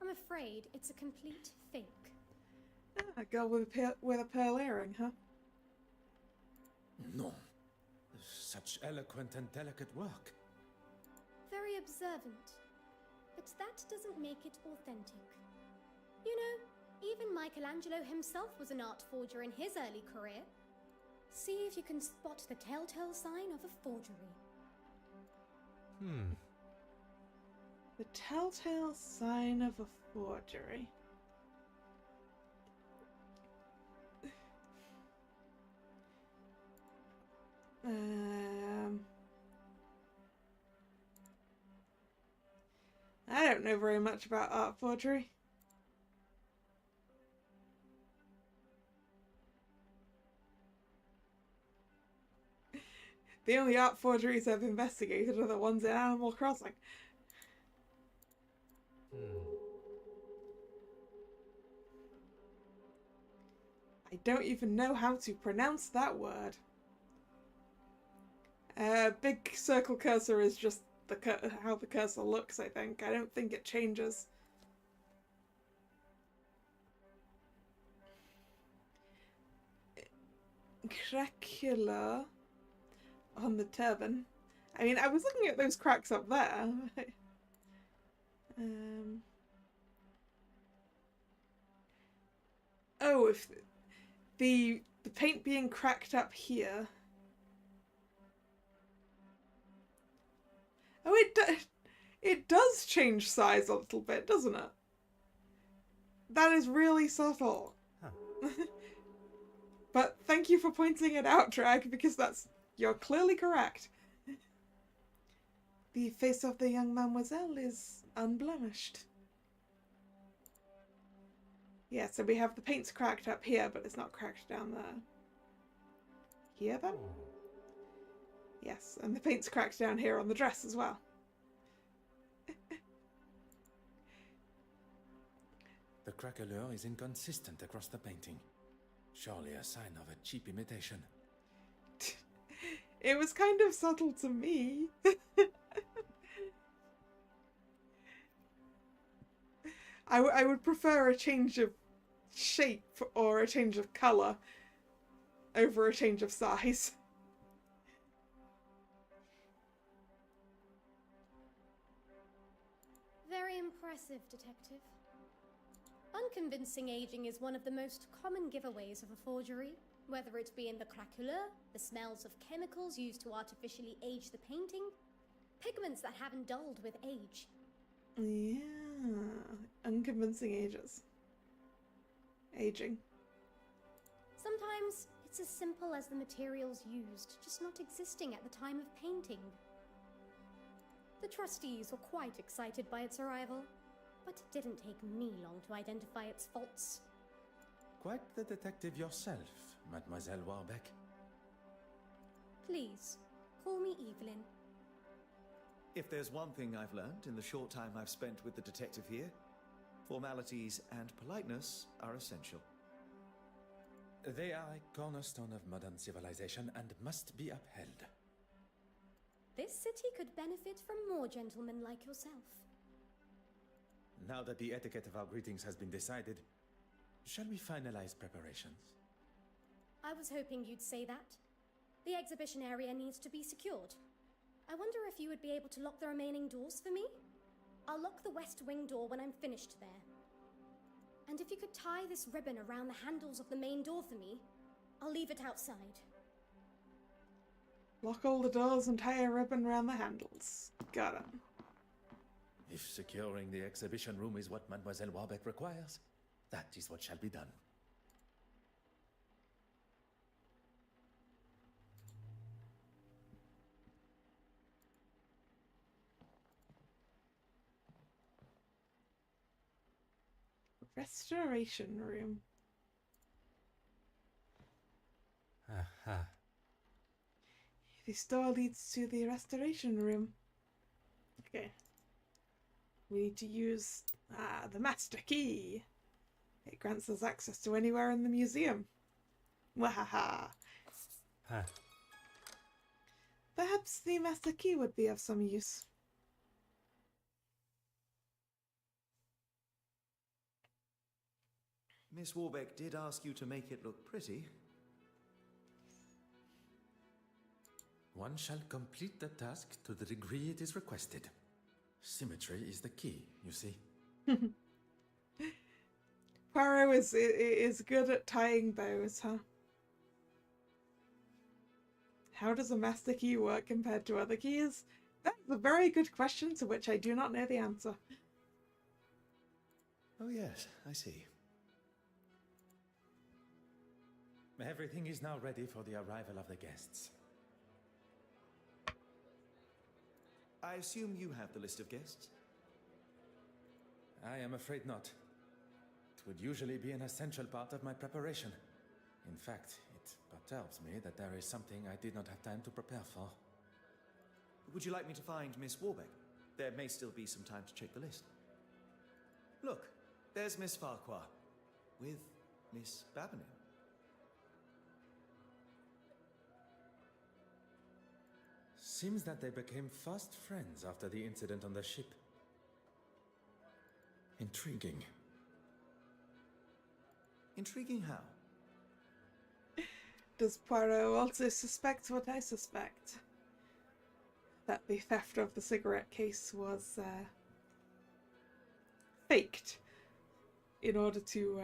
I'm afraid it's a complete fake.
Ah, a girl with a pearl earring, huh?
No. Such eloquent and delicate work.
Very observant. But that doesn't make it authentic. You know, even Michelangelo himself was an art forger in his early career. See if you can spot the telltale sign of a forgery.
The telltale sign of a forgery. I don't know very much about art forgery. The only art forgeries I've investigated are the ones in Animal Crossing. I don't even know how to pronounce that word. Big circle cursor is just how the cursor looks, I think. I don't think it changes. Crackula on the turban. I mean, I was looking at those cracks up there. Oh, if the paint being cracked up here. Oh, it does change size a little bit, doesn't it? That is really subtle. Huh. But thank you for pointing it out, Drag, because you're clearly correct. The face of the young mademoiselle is unblemished. Yeah, so we have the paint's cracked up here, but it's not cracked down there. Here, then? Yes, and the paint's cracked down here on the dress as well.
The craquelure is inconsistent across the painting. Surely a sign of a cheap imitation.
It was kind of subtle to me. I would prefer a change of shape or a change of colour over a change of size.
Very impressive, Detective. Unconvincing aging is one of the most common giveaways of a forgery, whether it be in the craquelure, the smells of chemicals used to artificially age the painting, pigments that haven't dulled with age.
Yeah, unconvincing aging.
Sometimes it's as simple as the materials used just not existing at the time of painting. The trustees were quite excited by its arrival, but it didn't take me long to identify its faults.
Quite the detective yourself, Mademoiselle Warbeck.
Please, call me Evelyn.
If there's one thing I've learned in the short time I've spent with the detective here, formalities and politeness are essential.
They are a cornerstone of modern civilization and must be upheld.
This city could benefit from more gentlemen like yourself.
Now that the etiquette of our greetings has been decided, shall we finalize preparations?
I was hoping you'd say that. The exhibition area needs to be secured. I wonder if you would be able to lock the remaining doors for me? I'll lock the west wing door when I'm finished there. And if you could tie this ribbon around the handles of the main door for me, I'll leave it outside.
Lock all the doors and tie a ribbon around the handles. Got it.
If securing the exhibition room is what Mademoiselle Warbeck requires, that is what shall be done.
Restoration room.
Aha.
The door leads to the restoration room. Okay. We need to use the master key. It grants us access to anywhere in the museum. Wahaha.
Huh.
Perhaps the master key would be of some use.
Miss Warbeck did ask you to make it look pretty.
One shall complete the task to the degree it is requested. Symmetry is the key, you see.
Poirot is good at tying bows, huh? How does a master key work compared to other keys? That's a very good question to which I do not know the answer.
Oh yes, I see.
Everything is now ready for the arrival of the guests.
I assume you have the list of guests?
I am afraid not. It would usually be an essential part of my preparation. In fact, it perturbs me that there is something I did not have time to prepare for.
Would you like me to find Miss Warbeck? There may still be some time to check the list. Look, there's Miss Farquhar with Miss Babonin.
Seems that they became fast friends after the incident on the ship. Intriguing.
Intriguing how?
Does Poirot also suspect what I suspect? That the theft of the cigarette case was faked in order to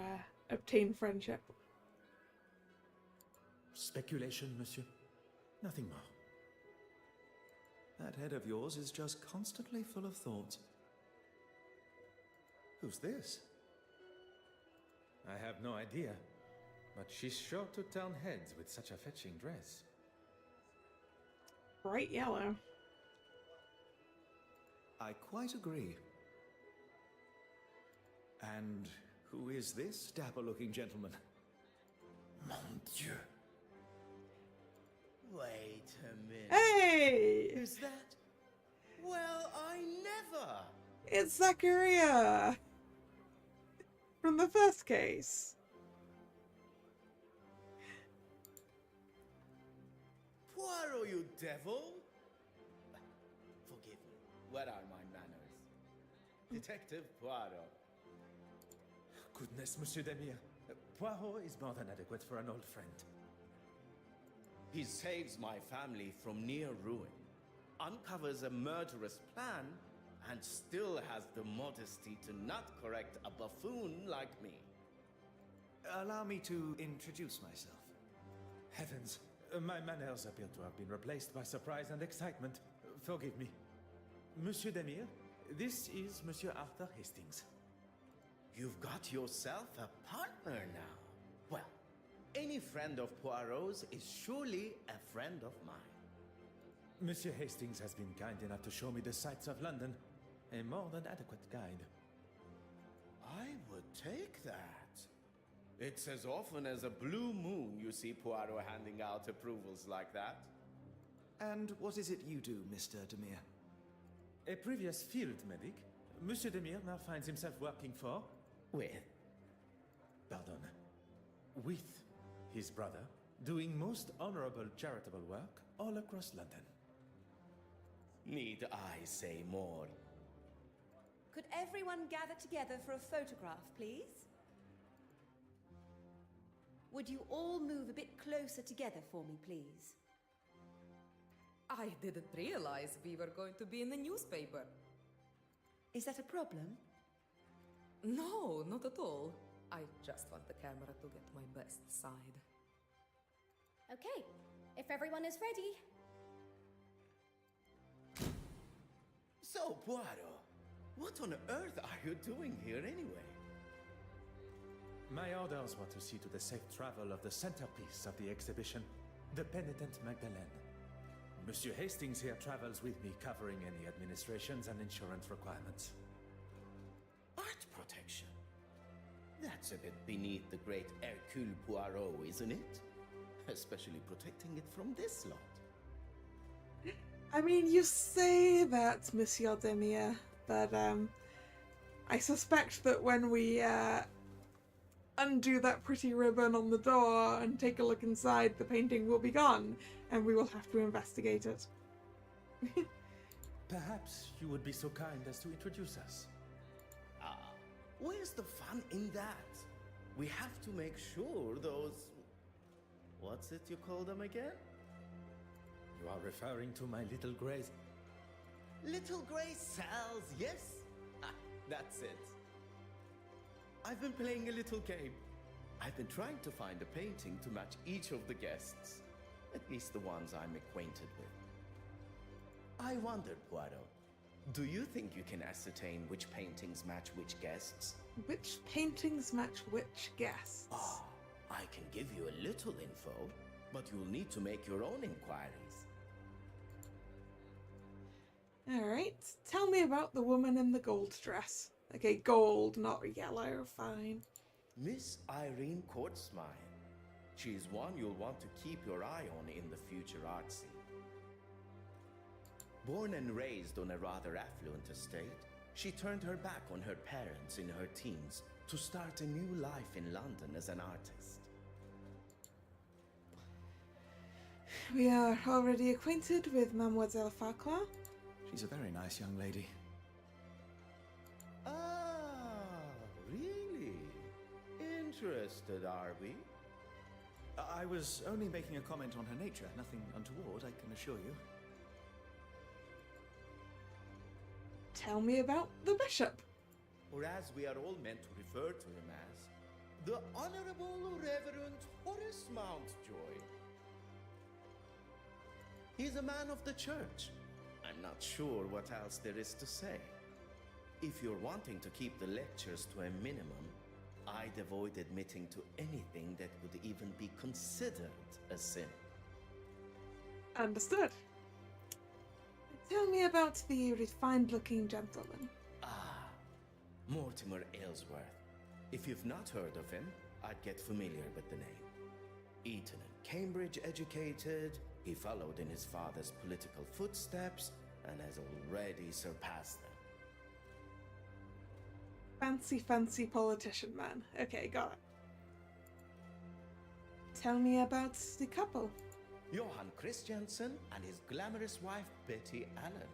obtain friendship.
Speculation, monsieur. Nothing more.
That head of yours is just constantly full of thoughts. Who's this?
I have no idea, but she's sure to turn heads with such a fetching dress.
Bright yellow.
I quite agree. And who is this dapper-looking gentleman?
Mon Dieu. Wait a minute.
Hey!
Is that? Well, I never.
It's Zachariah! From the first case.
Poirot, you devil! Forgive me. What are my manners? Detective Poirot.
Goodness, Monsieur Demire. Poirot is more than adequate for an old friend.
He saves my family from near ruin, uncovers a murderous plan, and still has the modesty to not correct a buffoon like me.
Allow me to introduce myself.
Heavens, my manners appear to have been replaced by surprise and excitement. Forgive me. Monsieur Demire, this is Monsieur Arthur Hastings.
You've got yourself a partner now. Well, any friend of Poirot's is surely a friend of mine.
Monsieur Hastings has been kind enough to show me the sights of London. A more than adequate guide.
I would take that. It's as often as a blue moon you see Poirot handing out approvals like that.
And what is it you do, Mr. Demire?
A previous field medic, Monsieur Demire now finds himself working for... with his brother, doing most honorable charitable work all across London.
Need I say more?
Could everyone gather together for a photograph, please? Would you all move a bit closer together for me, please?
I didn't realize we were going to be in the newspaper.
Is that a problem?
No, not at all. I just want the camera to get my best side.
Okay, if everyone is ready.
So, Poirot, what on earth are you doing here anyway?
My orders were to see to the safe travel of the centerpiece of the exhibition, the penitent Magdalene. Monsieur Hastings here travels with me, covering any administrations and insurance requirements.
Art protection? That's a bit beneath the great Hercule Poirot, isn't it? Especially protecting it from this lot.
I mean, you say that, Monsieur Demire, but I suspect that when we undo that pretty ribbon on the door and take a look inside, the painting will be gone, and we will have to investigate it.
Perhaps you would be so kind as to introduce us.
Where's the fun in that? We have to make sure those... What's it you call them again?
You are referring to my little grays.
Little grey cells, yes? That's it. I've been playing a little game. I've been trying to find a painting to match each of the guests. At least the ones I'm acquainted with. I wondered, Poirot, do you think you can ascertain which paintings match which guests?
Which paintings match which guests?
I can give you a little info, but you'll need to make your own inquiries.
Alright, tell me about the woman in the gold dress. Okay, gold, not yellow. Fine.
Miss Irene Courtsmire. She's one you'll want to keep your eye on in the future art scene. Born and raised on a rather affluent estate, she turned her back on her parents in her teens to start a new life in London as an artist.
We are already acquainted with Mademoiselle Farquhar.
She's a very nice young lady.
Ah, really? Interested, are we?
I was only making a comment on her nature, nothing untoward, I can assure you.
Tell me about the bishop.
Or as we are all meant to refer to him as, the Honorable Reverend Horace Mountjoy. He's a man of the church. I'm not sure what else there is to say. If you're wanting to keep the lectures to a minimum, I'd avoid admitting to anything that would even be considered a sin.
Understood. Tell me about the refined-looking gentleman.
Ah, Mortimer Aylesworth. If you've not heard of him, I'd get familiar with the name. Eton and Cambridge educated, he followed in his father's political footsteps and has already surpassed them.
Fancy politician man. Okay, got it. Tell me about the couple.
Johan Christiansen and his glamorous wife, Betty Allen.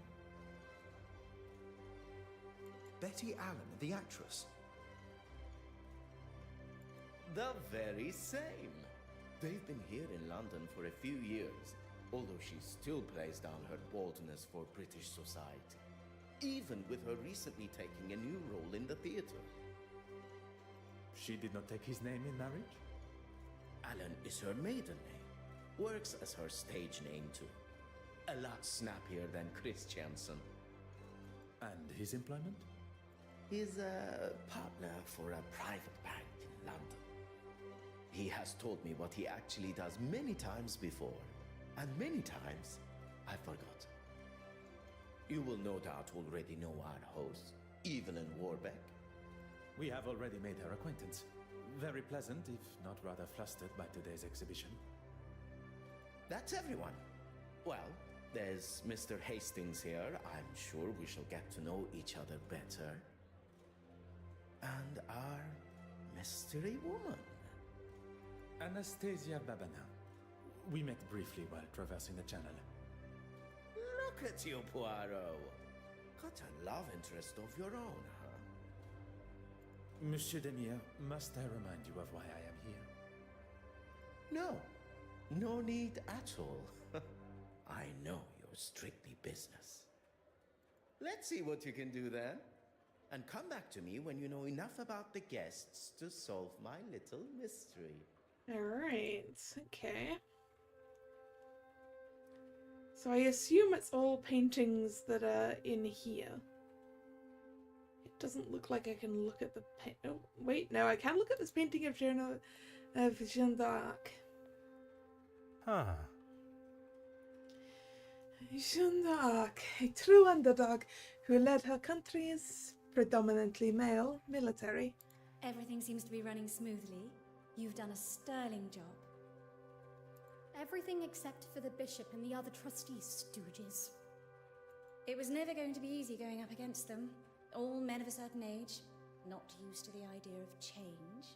Betty Allen, the actress.
The very same. They've been here in London for a few years, although she still plays down her baldness for British society, even with her recently taking a new role in the theatre.
She did not take his name in marriage?
Allen is her maiden name. Works as her stage name too. A lot snappier than Christiansen.
And his employment?
He's a partner for a private bank in London. He has told me what he actually does many times before, and many times I forgot. You will no doubt already know our host, Evelyn Warbeck.
We have already made her acquaintance. Very pleasant, if not rather flustered by today's exhibition.
That's everyone. Well, there's Mr. Hastings here. I'm sure we shall get to know each other better. And our mystery woman.
Anastasia Babana. We met briefly while traversing the channel.
Look at you, Poirot. Got a love interest of your own, huh?
Monsieur Demire, must I remind you of why I am here?
No. No need at all. I know you're strictly business. Let's see what you can do then. And come back to me when you know enough about the guests to solve my little mystery.
Alright, okay. So I assume it's all paintings that are in here. It doesn't look like I can look at the oh, wait, no, I can look at this painting of Jeanne d'Arc.
Ah,
Jeanne d'Arc, a true underdog who led her country's predominantly male military.
Everything seems to be running smoothly. You've done a sterling job.
Everything except for the bishop and the other trustees, stooges.
It was never going to be easy going up against them. All men of a certain age, not used to the idea of change.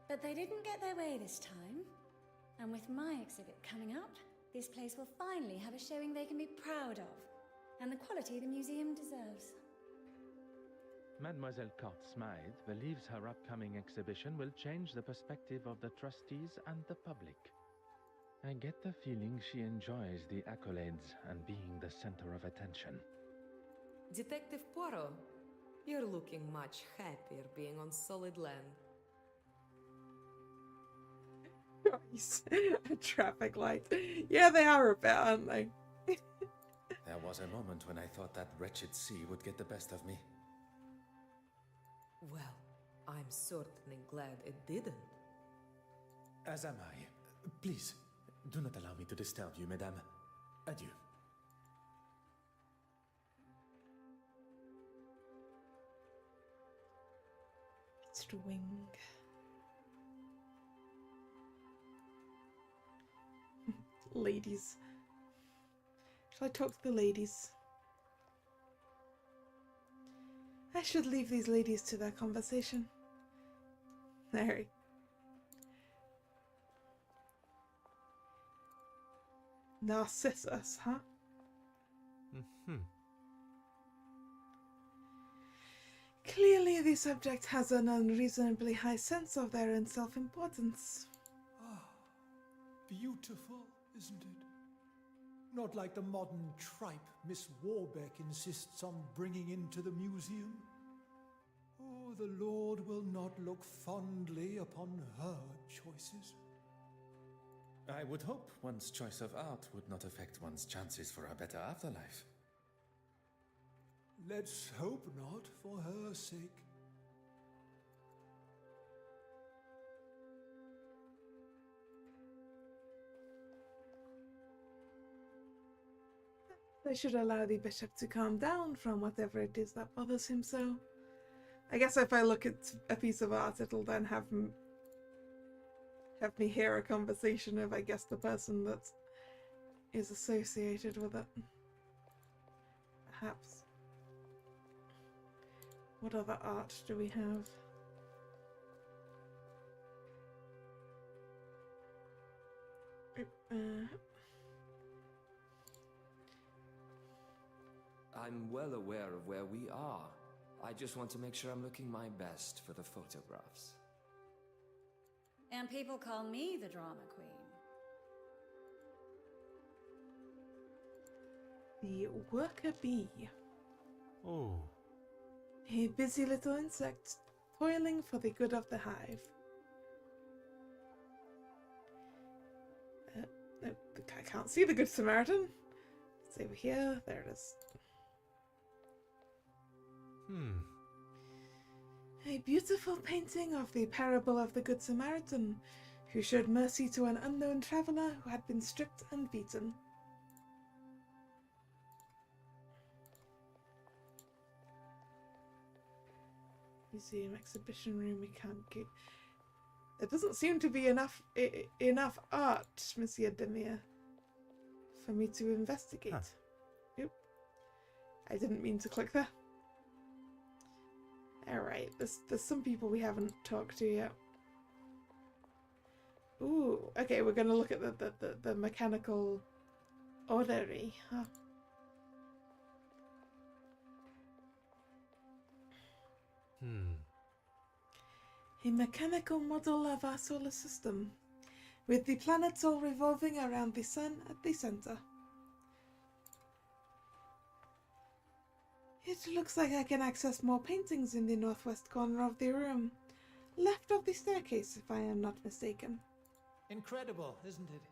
But they didn't get their way this time. And with my exhibit coming up, this place will finally have a showing they can be proud of, and the quality the museum deserves.
Mademoiselle Court-Smythe believes her upcoming exhibition will change the perspective of the trustees and the public. I get the feeling she enjoys the accolades and being the center of attention.
Detective Poirot, you're looking much happier being on solid land.
Nice. A traffic light. Yeah, they are a bit, aren't they?
There was a moment when I thought that wretched sea would get the best of me.
Well, I'm certainly glad it didn't.
As am I. Please, do not allow me to disturb you, madame. Adieu.
Attached wing. Ladies. Shall I talk to the ladies? I should leave these ladies to their conversation. There. Narcissus, huh? Clearly the subject has an unreasonably high sense of their own self-importance.
Ah, beautiful, isn't it? Not like the modern tripe Miss Warbeck insists on bringing into the museum. Oh, the Lord will not look fondly upon her choices.
I would hope one's choice of art would not affect one's chances for a better afterlife.
Let's hope not, for her sake.
I should allow the bishop to calm down from whatever it is that bothers him so. I guess if I look at a piece of art, it'll then have me hear a conversation of, I guess, the person that is associated with it. Perhaps. What other art do we have?
I'm well aware of where we are. I just want to make sure I'm looking my best for the photographs.
And people call me the drama queen.
The worker bee.
Oh.
A busy little insect, toiling for the good of the hive. I can't see the Good Samaritan. It's over here. There it is. A beautiful painting of the parable of the Good Samaritan, who showed mercy to an unknown traveller who had been stripped and beaten. Museum exhibition room. We can't get. There doesn't seem to be enough art, Monsieur Demir, for me to investigate. Oop. I didn't mean to click there. Alright, there's some people we haven't talked to yet. Ooh, okay, we're gonna look at the mechanical orrery, huh? A mechanical model of our solar system, with the planets all revolving around the sun at the center. It looks like I can access more paintings in the northwest corner of the room, left of the staircase if I am not mistaken.
Incredible, isn't it?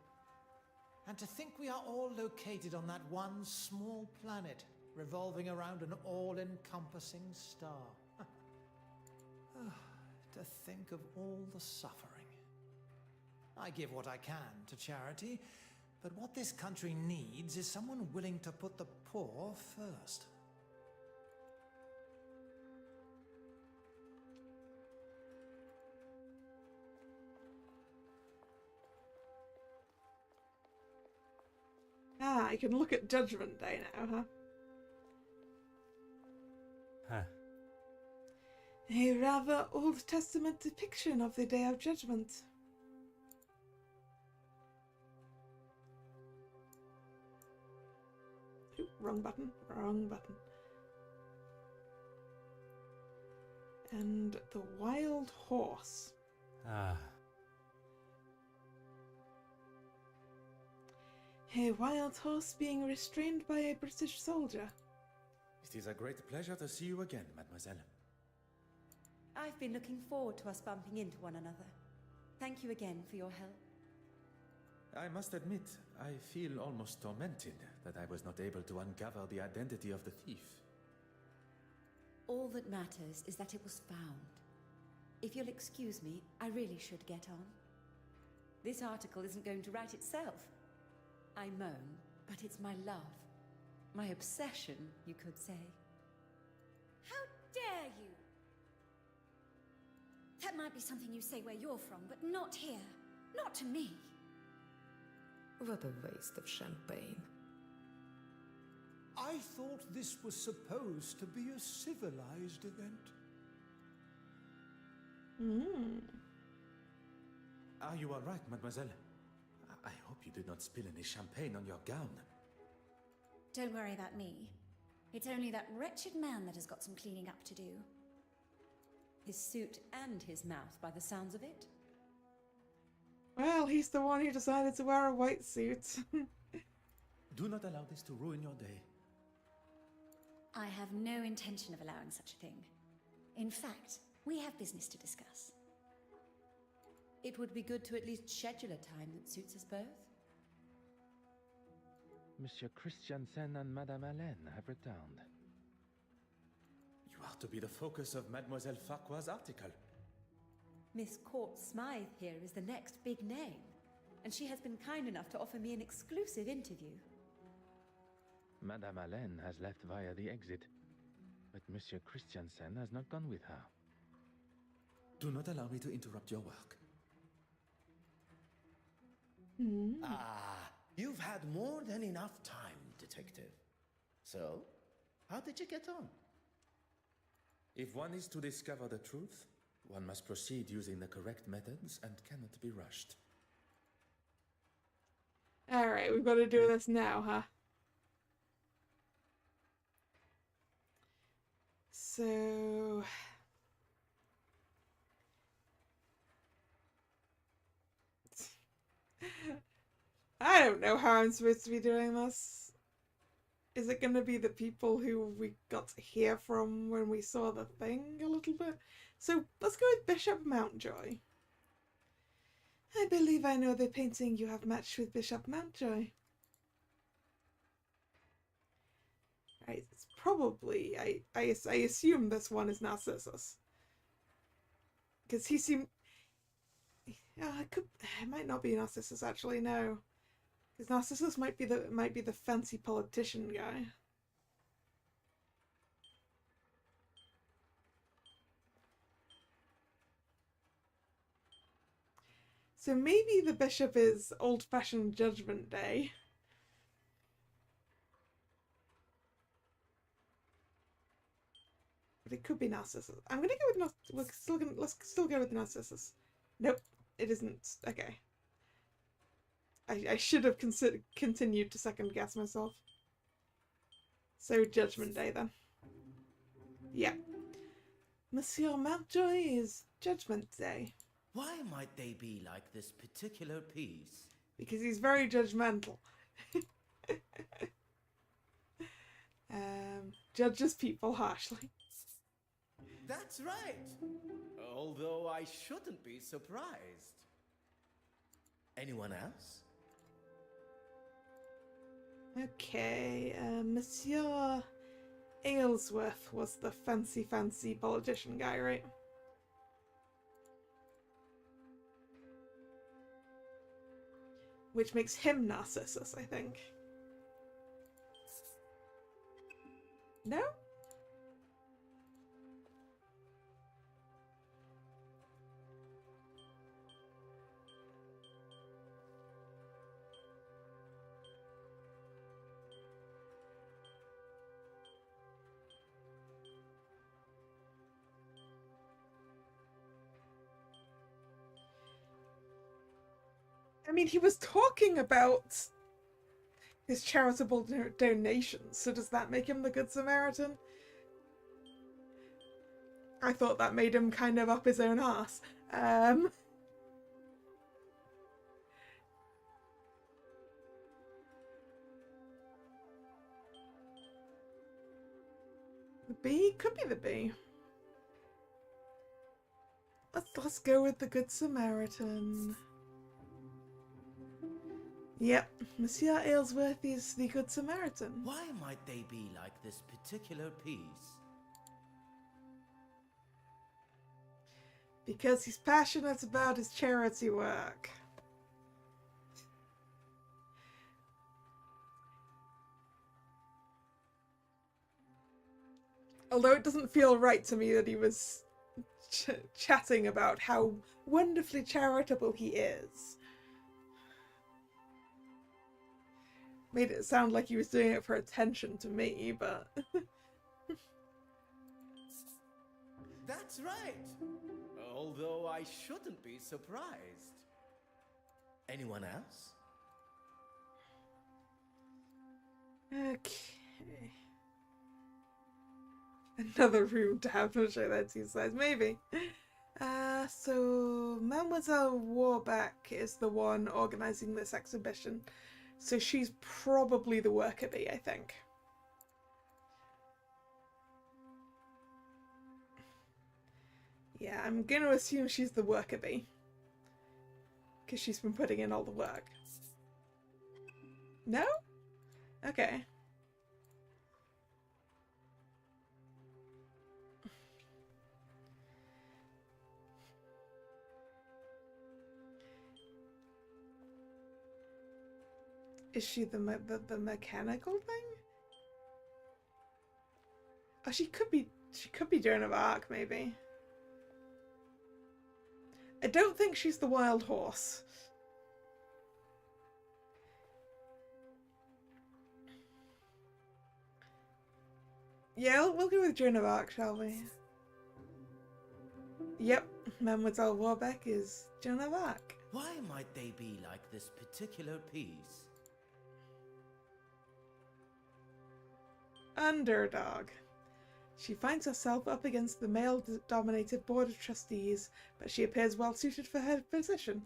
And to think we are all located on that one small planet, revolving around an all-encompassing star. To think of all the suffering. I give what I can to charity, but what this country needs is someone willing to put the poor first.
Ah, I can look at Judgment Day now, huh? A rather Old Testament depiction of the Day of Judgment. Ooh, wrong button, wrong button. And the wild horse. A wild horse being restrained by a British soldier.
It is a great pleasure to see you again, mademoiselle.
I've been looking forward to us bumping into one another. Thank you again for your help.
I must admit, I feel almost tormented that I was not able to uncover the identity of the thief.
All that matters is that it was found. If you'll excuse me, I really should get on. This article isn't going to write itself. I moan, but it's my love. My obsession, you could say.
How dare you! That might be something you say where you're from, but not here. Not to me.
What a waste of champagne.
I thought this was supposed to be a civilized event.
Are you all right, mademoiselle? I hope you did not spill any champagne on your gown.
Don't worry about me. It's only that wretched man that has got some cleaning up to do.
His suit and his mouth, by the sounds of it.
Well, he's the one who decided to wear a white suit.
Do not allow this to ruin your day.
I have no intention of allowing such a thing. In fact, we have business to discuss.
It would be good to at least schedule a time that suits us both.
Monsieur Christiansen and Madame Hélène have returned.
You are to be the focus of Mademoiselle Farquhar's article.
Miss Court Smythe here is the next big name, and she has been kind enough to offer me an exclusive interview.
Madame Hélène has left via the exit, but Monsieur Christiansen has not gone with her.
Do not allow me to interrupt your work.
Ah, you've had more than enough time, detective. So, how did you get on?
If one is to discover the truth, one must proceed using the correct methods and cannot be rushed.
Alright, we've got to do this now, huh? So... I don't know how I'm supposed to be doing this. Is it going to be the people who we got to hear from when we saw the thing a little bit? So let's go with Bishop Mountjoy. I believe I know the painting you have matched with Bishop Mountjoy. Right, it's probably, I assume this one is Narcissus. Because he seemed... Yeah, it might not be Narcissus actually, no. Because Narcissus might be the fancy politician guy. So maybe the bishop is old-fashioned Judgment Day. But it could be Narcissus. I'm gonna go with let's still go with Narcissus. Nope, it isn't. Okay. I should have continued to second guess myself. So Judgment Day then. Yeah. Monsieur Mountjoy is Judgment Day.
Why might they be like this particular piece?
Because he's very judgmental. Judges people harshly.
That's right. Although I shouldn't be surprised. Anyone else?
Okay, Monsieur Aylesworth was the fancy politician guy, right? Which makes him Narcissus, I think. No? I mean, he was talking about his charitable donations, so does that make him the Good Samaritan? I thought that made him kind of up his own arse. The B? Could be the B. Let's go with the Good Samaritan. Yep, Monsieur Aylesworth is the Good Samaritan.
Why might they be like this particular piece?
Because he's passionate about his charity work. Although it doesn't feel right to me that he was chatting about how wonderfully charitable he is. Made it sound like he was doing it for attention to me, but...
That's right. Although I shouldn't be surprised. Anyone else?
Okay. Another room to have to show that two sides, maybe. So Mademoiselle Warbeck is the one organising this exhibition. So she's probably the worker bee, I think. Yeah, I'm going to assume she's the worker bee. Because she's been putting in all the work. No? Okay. Is she the mechanical thing? Oh, she could be Joan of Arc, maybe. I don't think she's the wild horse. Yeah, we'll go with Joan of Arc, shall we? Yep, Mademoiselle Warbeck is Joan of Arc.
Why might they be like this particular piece?
Underdog. She finds herself up against the male-dominated board of trustees, but she appears well-suited for her position.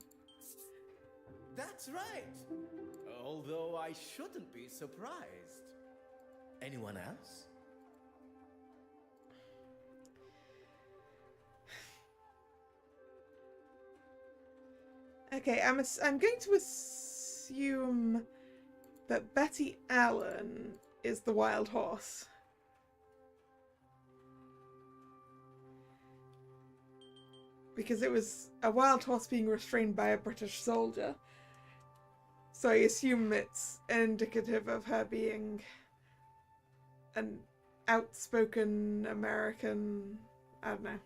That's right. Although I shouldn't be surprised. Anyone else?
Okay, I'm going to assume that Betty Allen is the wild horse. Because it was a wild horse being restrained by a British soldier. So I assume it's indicative of her being an outspoken American... I don't know.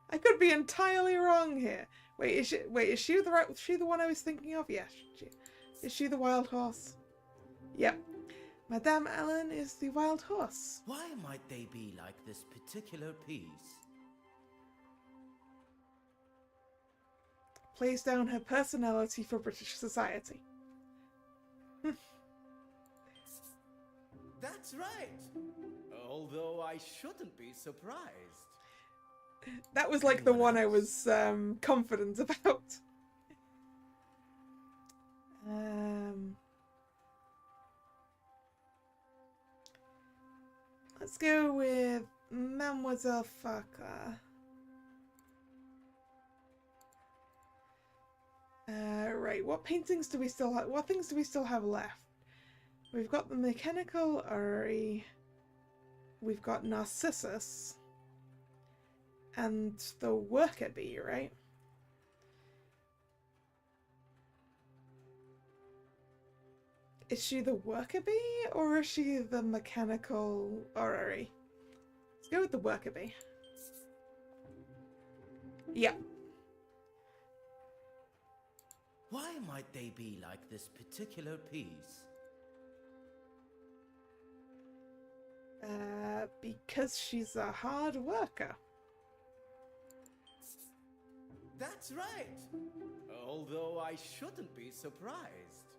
I could be entirely wrong here. Wait, is she the one I was thinking of? Yes. Is she the wild horse? Yep. Madame Allen is the wild horse.
Why might they be like this particular piece?
Plays down her personality for British society.
That's right. Although I shouldn't be surprised.
That was like the one I was confident about. Let's go with Mademoiselle Farquhar. Right, what paintings do we still have? What things do we still have left? We've got the mechanical Uri. We've got Narcissus. And the worker bee, right? Is she the worker bee or is she the mechanical Uri? Let's go with the worker bee. Yeah.
Why might they be like this particular piece?
Because she's a hard worker.
That's right. Although I shouldn't be surprised.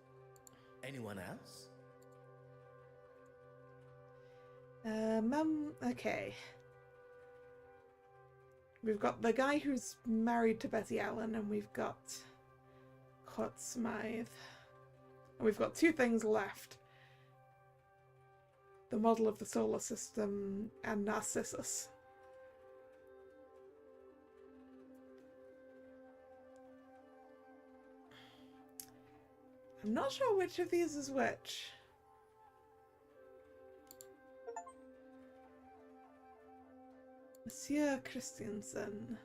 Anyone else?
Okay. We've got the guy who's married to Betty Allen, and we've got Clot Smythe. And we've got two things left. The model of the solar system and Narcissus. I'm not sure which of these is which. Monsieur Christiansen.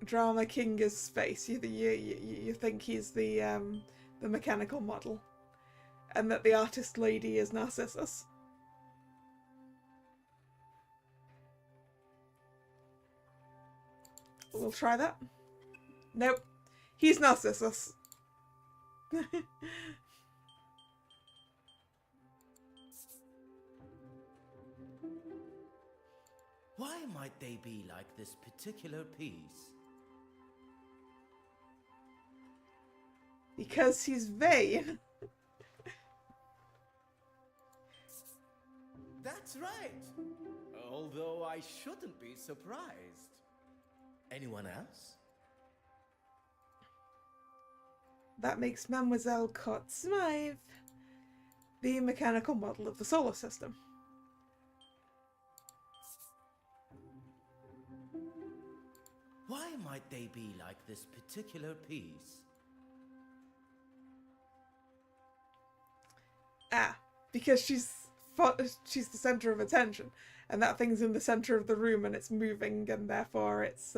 Drama King is space. You think he's the mechanical model. and that the artist lady is Narcissus. We'll try that. Nope. He's Narcissus.
Why might they be like this particular piece?
Because he's vain.
That's right. Although I shouldn't be surprised. Anyone else?
That makes Mademoiselle Cotte Smythe the mechanical model of the solar system.
Why might they be like this particular piece?
Ah, because she's the center of attention, and that thing's in the center of the room and it's moving, and therefore it's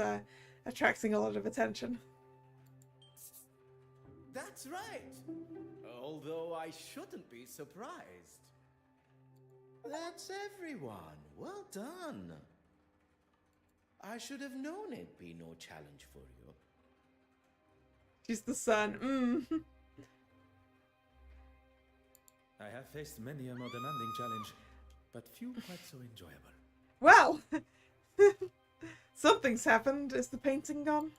attracting a lot of attention.
That's right. Although I shouldn't be surprised. That's everyone. Well done. I should have known it'd be no challenge for you.
She's the sun.
I have faced many a more demanding challenge, but few quite so enjoyable.
Well, something's happened. Is the painting gone?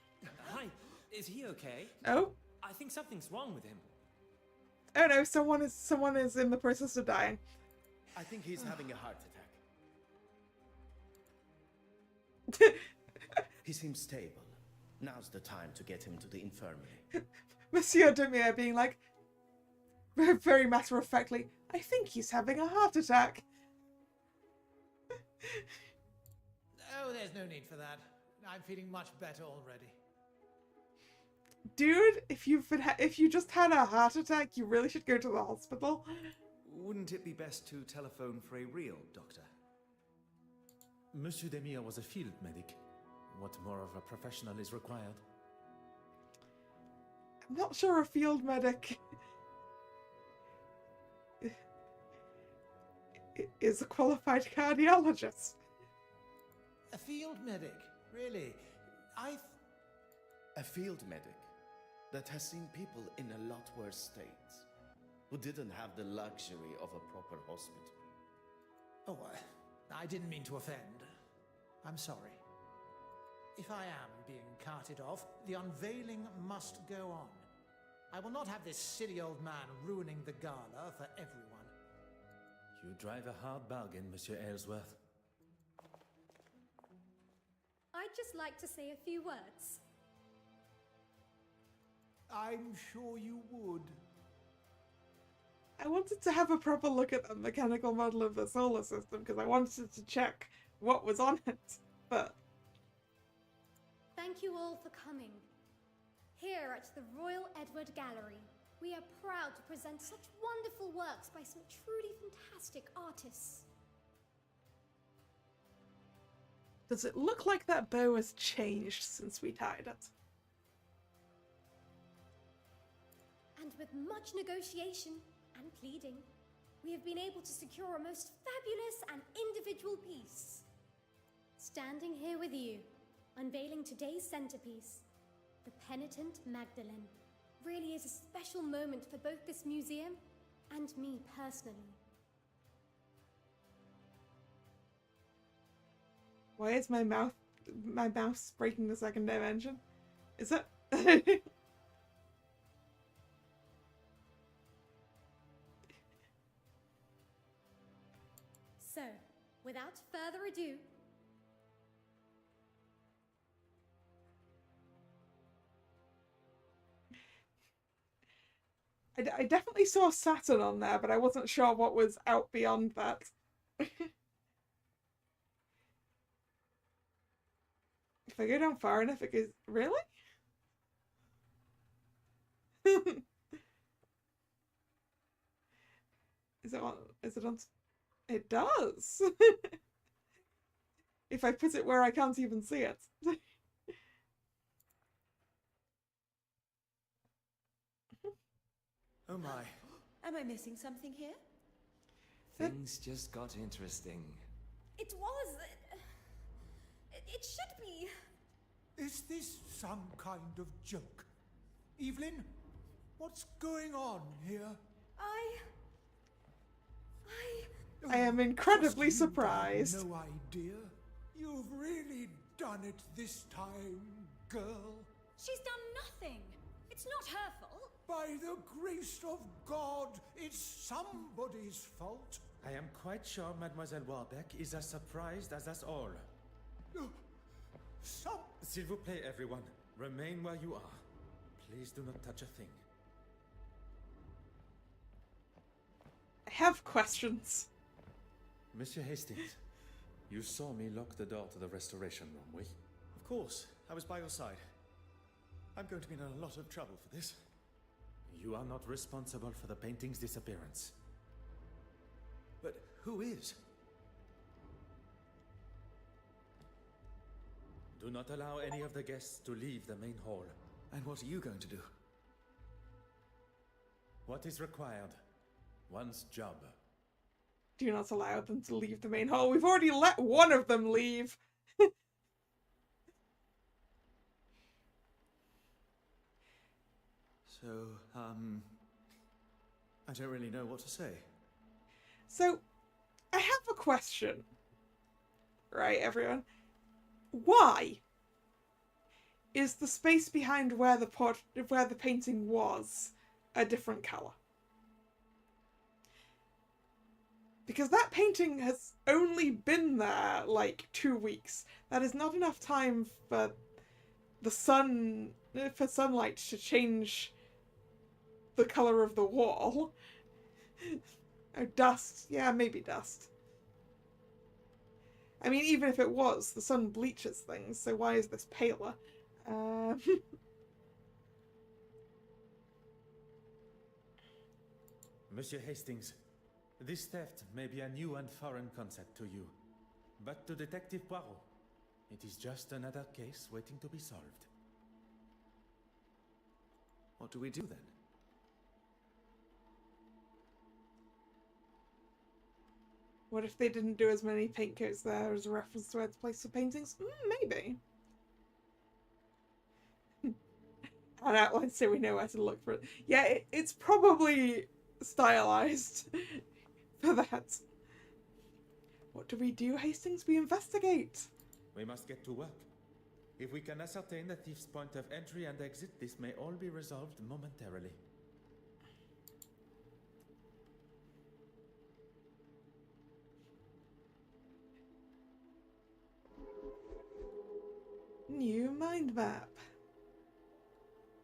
Hi, is he okay?
Oh.
I think something's wrong with him.
Oh no, someone is in the process of dying.
I think he's having a heart attack. He seems stable. Now's the time to get him to the infirmary.
Monsieur Demire being like, very matter-of-factly, I think he's having a heart attack.
Oh, there's no need for that. I'm feeling much better already.
Dude, if you just had a heart attack, you really should go to the hospital.
Wouldn't it be best to telephone for a real doctor?
Monsieur Demire was a field medic. What more of a professional is required?
I'm not sure a field medic is a qualified cardiologist.
A field medic? Really?
A field medic that has seen people in a lot worse states, who didn't have the luxury of a proper hospital.
Oh, I didn't mean to offend. I'm sorry. If I am being carted off, the unveiling must go on. I will not have this silly old man ruining the gala for everyone.
You drive a hard bargain, Monsieur Aylesworth.
I'd just like to say a few words.
I'm sure you would.
I wanted to have a proper look at the mechanical model of the solar system because I wanted to check what was on it, but...
Thank you all for coming. Here at the Royal Edward Gallery, we are proud to present such wonderful works by some truly fantastic artists.
Does it look like that bow has changed since we tied it?
And with much negotiation and pleading, we have been able to secure a most fabulous and individual piece. Standing here with you, unveiling today's centerpiece, the Penitent Magdalene, really is a special moment for both this museum and me personally.
Why is my mouse breaking the second dimension? Is it?
So, without further ado,
I definitely saw Saturn on there, but I wasn't sure what was out beyond that. If I go down far enough, it goes... Really? Is it on... It does! If I put it where I can't even see it.
Oh my.
Am I missing something here?
Things just got interesting.
It was. It should be.
Is this some kind of joke? Evelyn, what's going on here?
I am incredibly surprised.
No idea. You've really done it this time, girl.
She's done nothing. It's not her fault.
By the grace of God, it's somebody's fault.
I am quite sure Mademoiselle Warbeck is as surprised as us all. S'il vous plaît, everyone. Remain where you are. Please do not touch a thing.
I have questions.
Monsieur Hastings, you saw me lock the door to the restoration room, oui?
Of course, I was by your side. I'm going to be in a lot of trouble for this.
You are not responsible for the painting's disappearance.
But who is?
Do not allow any of the guests to leave the main hall.
And what are you going to do?
What is required? One's job.
Do not allow them to leave the main hall. We've already let one of them leave.
So, I don't really know what to say.
So, I have a question. Right, everyone? Why is the space behind where the painting was a different colour? Because that painting has only been there like 2 weeks. That is not enough time for the sunlight to change the colour of the wall. Oh, dust. Yeah, maybe dust. I mean, even if it was, the sun bleaches things, so why is this paler?
Monsieur Hastings, this theft may be a new and foreign concept to you, but to Detective Poirot, it is just another case waiting to be solved.
What do we do then?
What if they didn't do as many paint coats there as a reference to where to place the paintings? Maybe. And outline so we know where to look for it. Yeah, it's probably stylized for that. What do we do, Hastings? We investigate.
We must get to work. If we can ascertain the thief's point of entry and exit, this may all be resolved momentarily.
New mind map.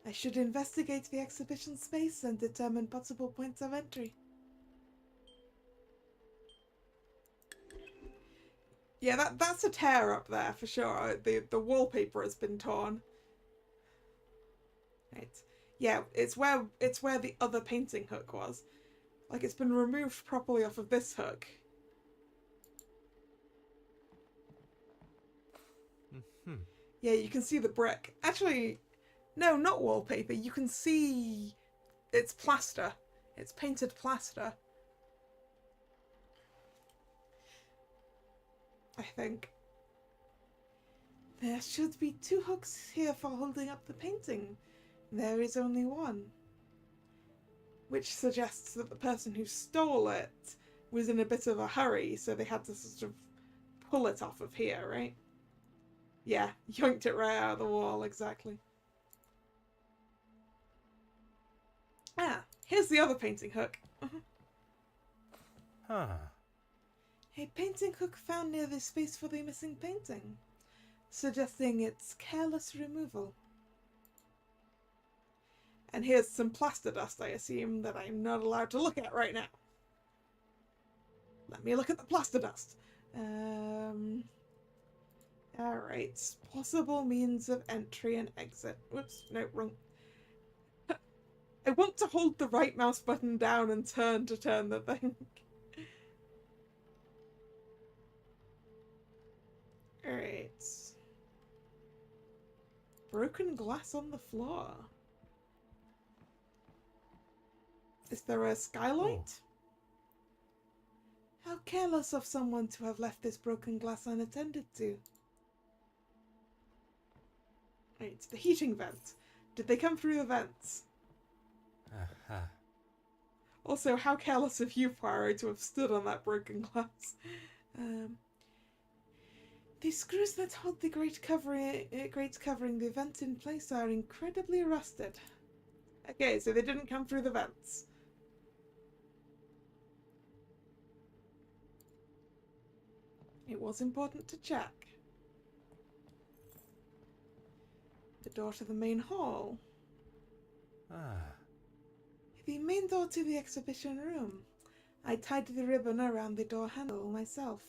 I should investigate the exhibition space and determine possible points of entry. Yeah, that's a tear up there for sure. The wallpaper has been torn. Right. Yeah, it's where the other painting hook was. Like, it's been removed properly off of this hook. Yeah, you can see the brick. Actually, no, not wallpaper. You can see it's plaster. It's painted plaster. I think. There should be 2 hooks here for holding up the painting. There is only one. Which suggests that the person who stole it was in a bit of a hurry, so they had to sort of pull it off of here, right? Yeah, yoinked it right out of the wall, exactly. Ah, here's the other painting hook. A painting hook found near the space for the missing painting, suggesting its careless removal. And here's some plaster dust, I assume, that I'm not allowed to look at right now. Let me look at the plaster dust. Alright, possible means of entry and exit. Whoops, no, wrong. I want to hold the right mouse button down and turn to turn the thing. Alright. Broken glass on the floor. Is there a skylight? How careless of someone to have left this broken glass unattended to. Right, the heating vent. Did they come through the vents?
Aha.
Also, how careless of you, Poirot, to have stood on that broken glass. The screws that hold the grates covering the vent in place are incredibly rusted. Okay, so they didn't come through the vents. It was important to check. The door to the main hall.
Ah.
The main door to the exhibition room. I tied the ribbon around the door handle myself.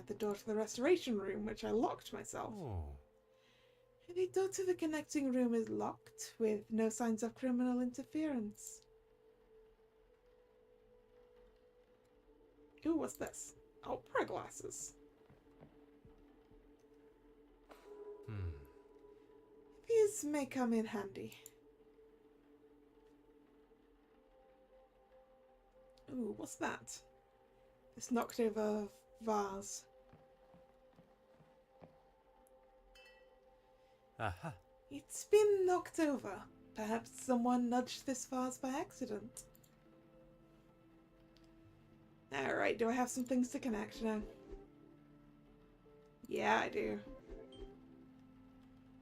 The door to the restoration room, which I locked myself.
Oh.
The door to the connecting room is locked, with no signs of criminal interference. Ooh, what's this? Opera glasses. These may come in handy. Ooh, what's that? This knocked over vase.
Aha.
It's been knocked over. Perhaps someone nudged this vase by accident. Alright, do I have some things to connect now? Yeah, I do.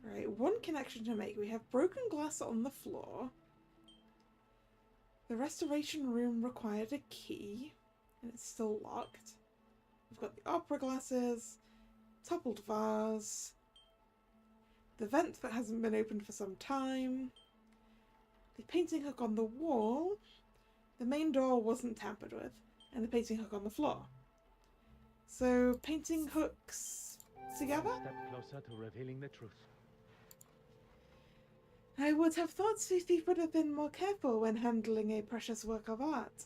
Right, one connection to make. We have broken glass on the floor. The restoration room required a key, and it's still locked. We've got the opera glasses, toppled vase, the vent that hasn't been opened for some time, the painting hook on the wall, the main door wasn't tampered with, and the painting hook on the floor. So, painting hooks together?
Step closer to revealing the truth.
I would have thought the thief would have been more careful when handling a precious work of art.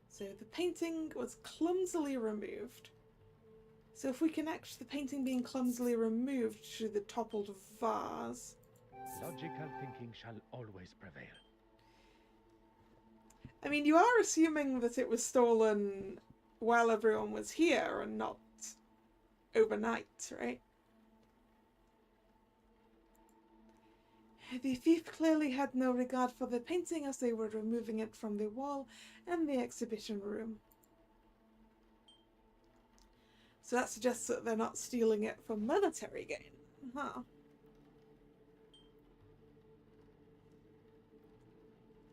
So the painting was clumsily removed. So if we connect the painting being clumsily removed to the toppled vase...
Logical thinking shall always prevail.
I mean, you are assuming that it was stolen while everyone was here and not overnight, right? The thief clearly had no regard for the painting as they were removing it from the wall and the exhibition room. So that suggests that they're not stealing it for monetary gain. Huh.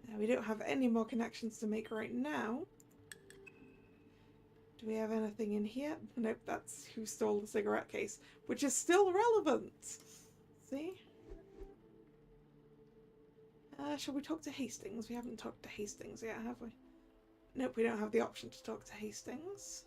Now, we don't have any more connections to make right now. Do we have anything in here? Nope, that's who stole the cigarette case, which is still relevant. See? Shall we talk to Hastings? We haven't talked to Hastings yet, have we? Nope, we don't have the option to talk to Hastings.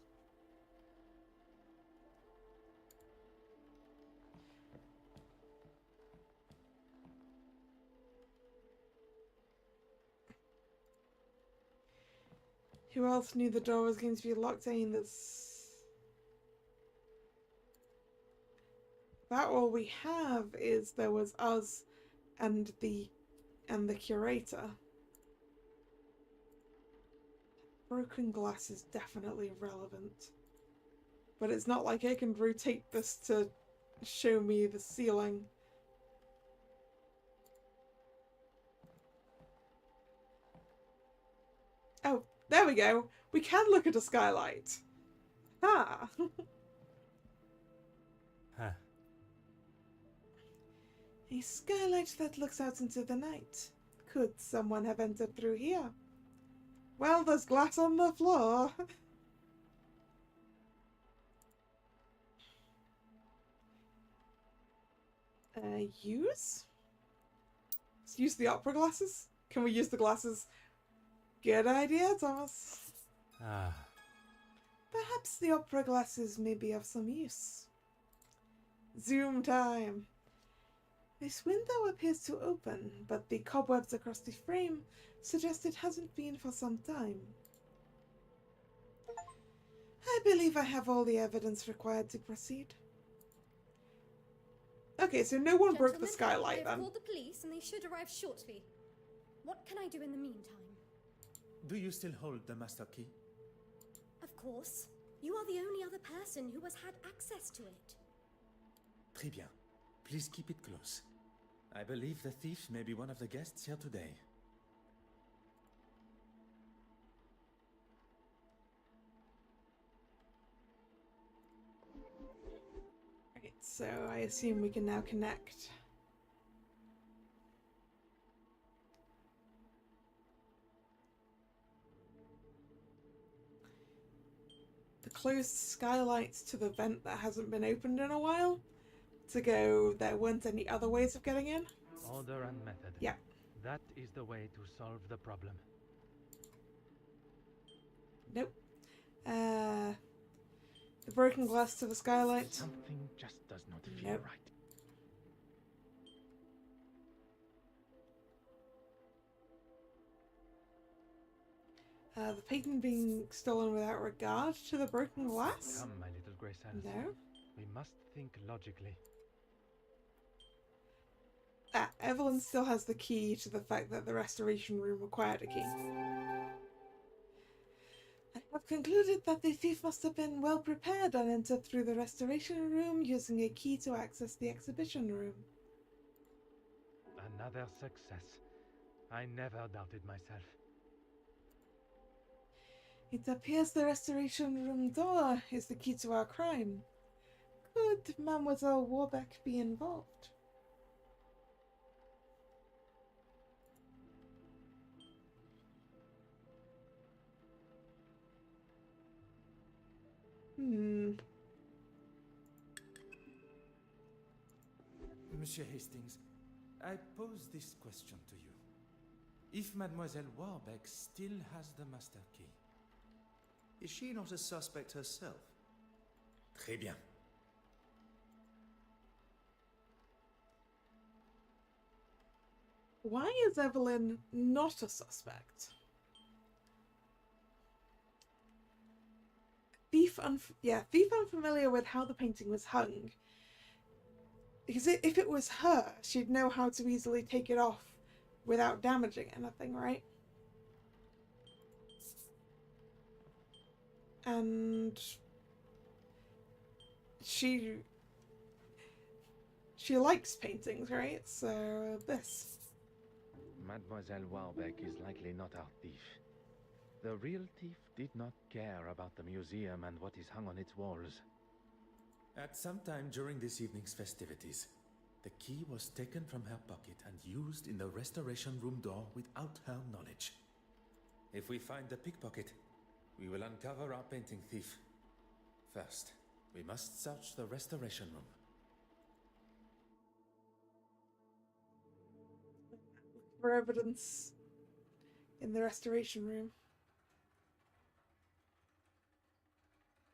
Who else knew the door was going to be locked? I mean, there's... About all we have is there was us and the curator. Broken glass is definitely relevant. But it's not like I can rotate this to show me the ceiling. Oh, there we go. We can look at a skylight. Ah.
Huh.
A skylight that looks out into the night. Could someone have entered through here? Well, there's glass on the floor. Use? Let's use the opera glasses? Can we use the glasses? Good idea, Thomas.
Ah.
Perhaps the opera glasses may be of some use. Zoom time. This window appears to open, but the cobwebs across the frame suggest it hasn't been for some time. I believe I have all the evidence required to proceed. Okay, so no one broke the skylight then.
I've called the police and they should arrive shortly. What can I do in the meantime?
Do you still hold the master key?
Of course. You are the only other person who has had access to it.
Très bien. Please keep it close. I believe the thief may be one of the guests here today.
Right, so I assume we can now connect. The closed skylights to the vent that hasn't been opened in a while. To go, there weren't any other ways of getting in.
Order and method.
Yeah.
That is the way to solve the problem.
Nope. The broken glass to the skylight.
Something just does not feel
Nope.
right.
The painting being stolen without regard to the broken glass?
Come, my little grey cells.
No.
We must think logically.
Evelyn still has the key to the fact that the restoration room required a key. I have concluded that the thief must have been well prepared and entered through the restoration room using a key to access the exhibition room.
Another success. I never doubted myself.
It appears the restoration room door is the key to our crime. Could Mademoiselle Warbeck be involved?
Monsieur Hastings, I pose this question to you. If Mademoiselle Warbeck still has the master key,
Is she not a suspect herself?
très bien.
Why is Evelyn not a suspect? Thief unfamiliar with how the painting was hung. Because if it was her, she'd know how to easily take it off without damaging anything, right? And she likes paintings, right? So this.
Mademoiselle Warbeck is likely not our thief. The real thief did not care about the museum and what is hung on its walls.
At some time during this evening's festivities, the key was taken from her pocket and used in the restoration room door without her knowledge. If we find the pickpocket, we will uncover our painting thief. First, we must search the restoration room.
For evidence in the restoration room.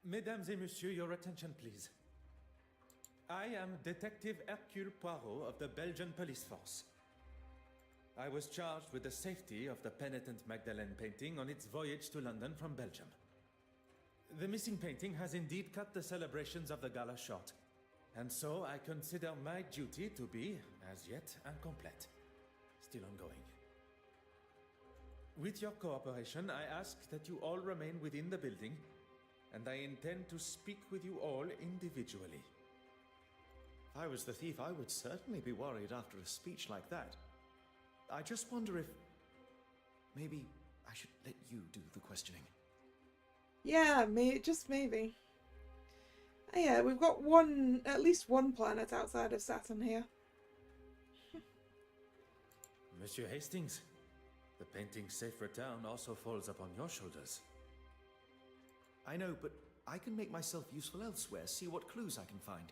Mesdames et messieurs, your attention please. I am Detective Hercule Poirot of the Belgian Police Force. I was charged with the safety of the penitent Magdalene painting on its voyage to London from Belgium. The missing painting has indeed cut the celebrations of the gala short, and so I consider my duty to be, as yet, incomplete. Still ongoing. With your cooperation, I ask that you all remain within the building, and I intend to speak with you all individually.
If I was the thief, I would certainly be worried after a speech like that. I just wonder if maybe I should let you do the questioning.
Yeah, just maybe. Oh, yeah, we've got at least one planet outside of Saturn here.
Monsieur Hastings, the painting's safe return also falls upon your shoulders.
I know, but I can make myself useful elsewhere, see what clues I can find.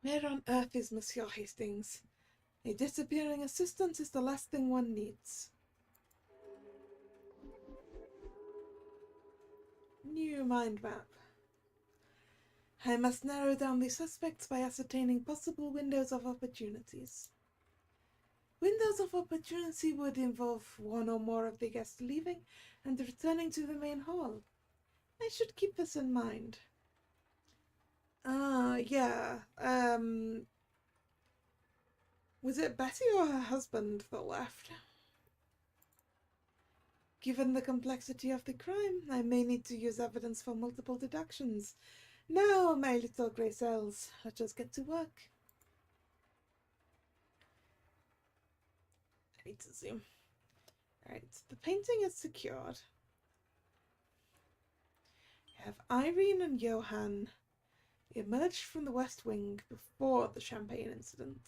Where on earth is Monsieur Hastings? A disappearing assistant is the last thing one needs. New mind map. I must narrow down the suspects by ascertaining possible windows of opportunities. Windows of opportunity would involve one or more of the guests leaving and returning to the main hall. I should keep this in mind. Yeah. Was it Betty or her husband that left? Given the complexity of the crime, I may need to use evidence for multiple deductions. Now, my little grey cells, let us get to work. I need to zoom. Alright, the painting is secured. We have Irene and Johann emerged from the West Wing before the champagne incident.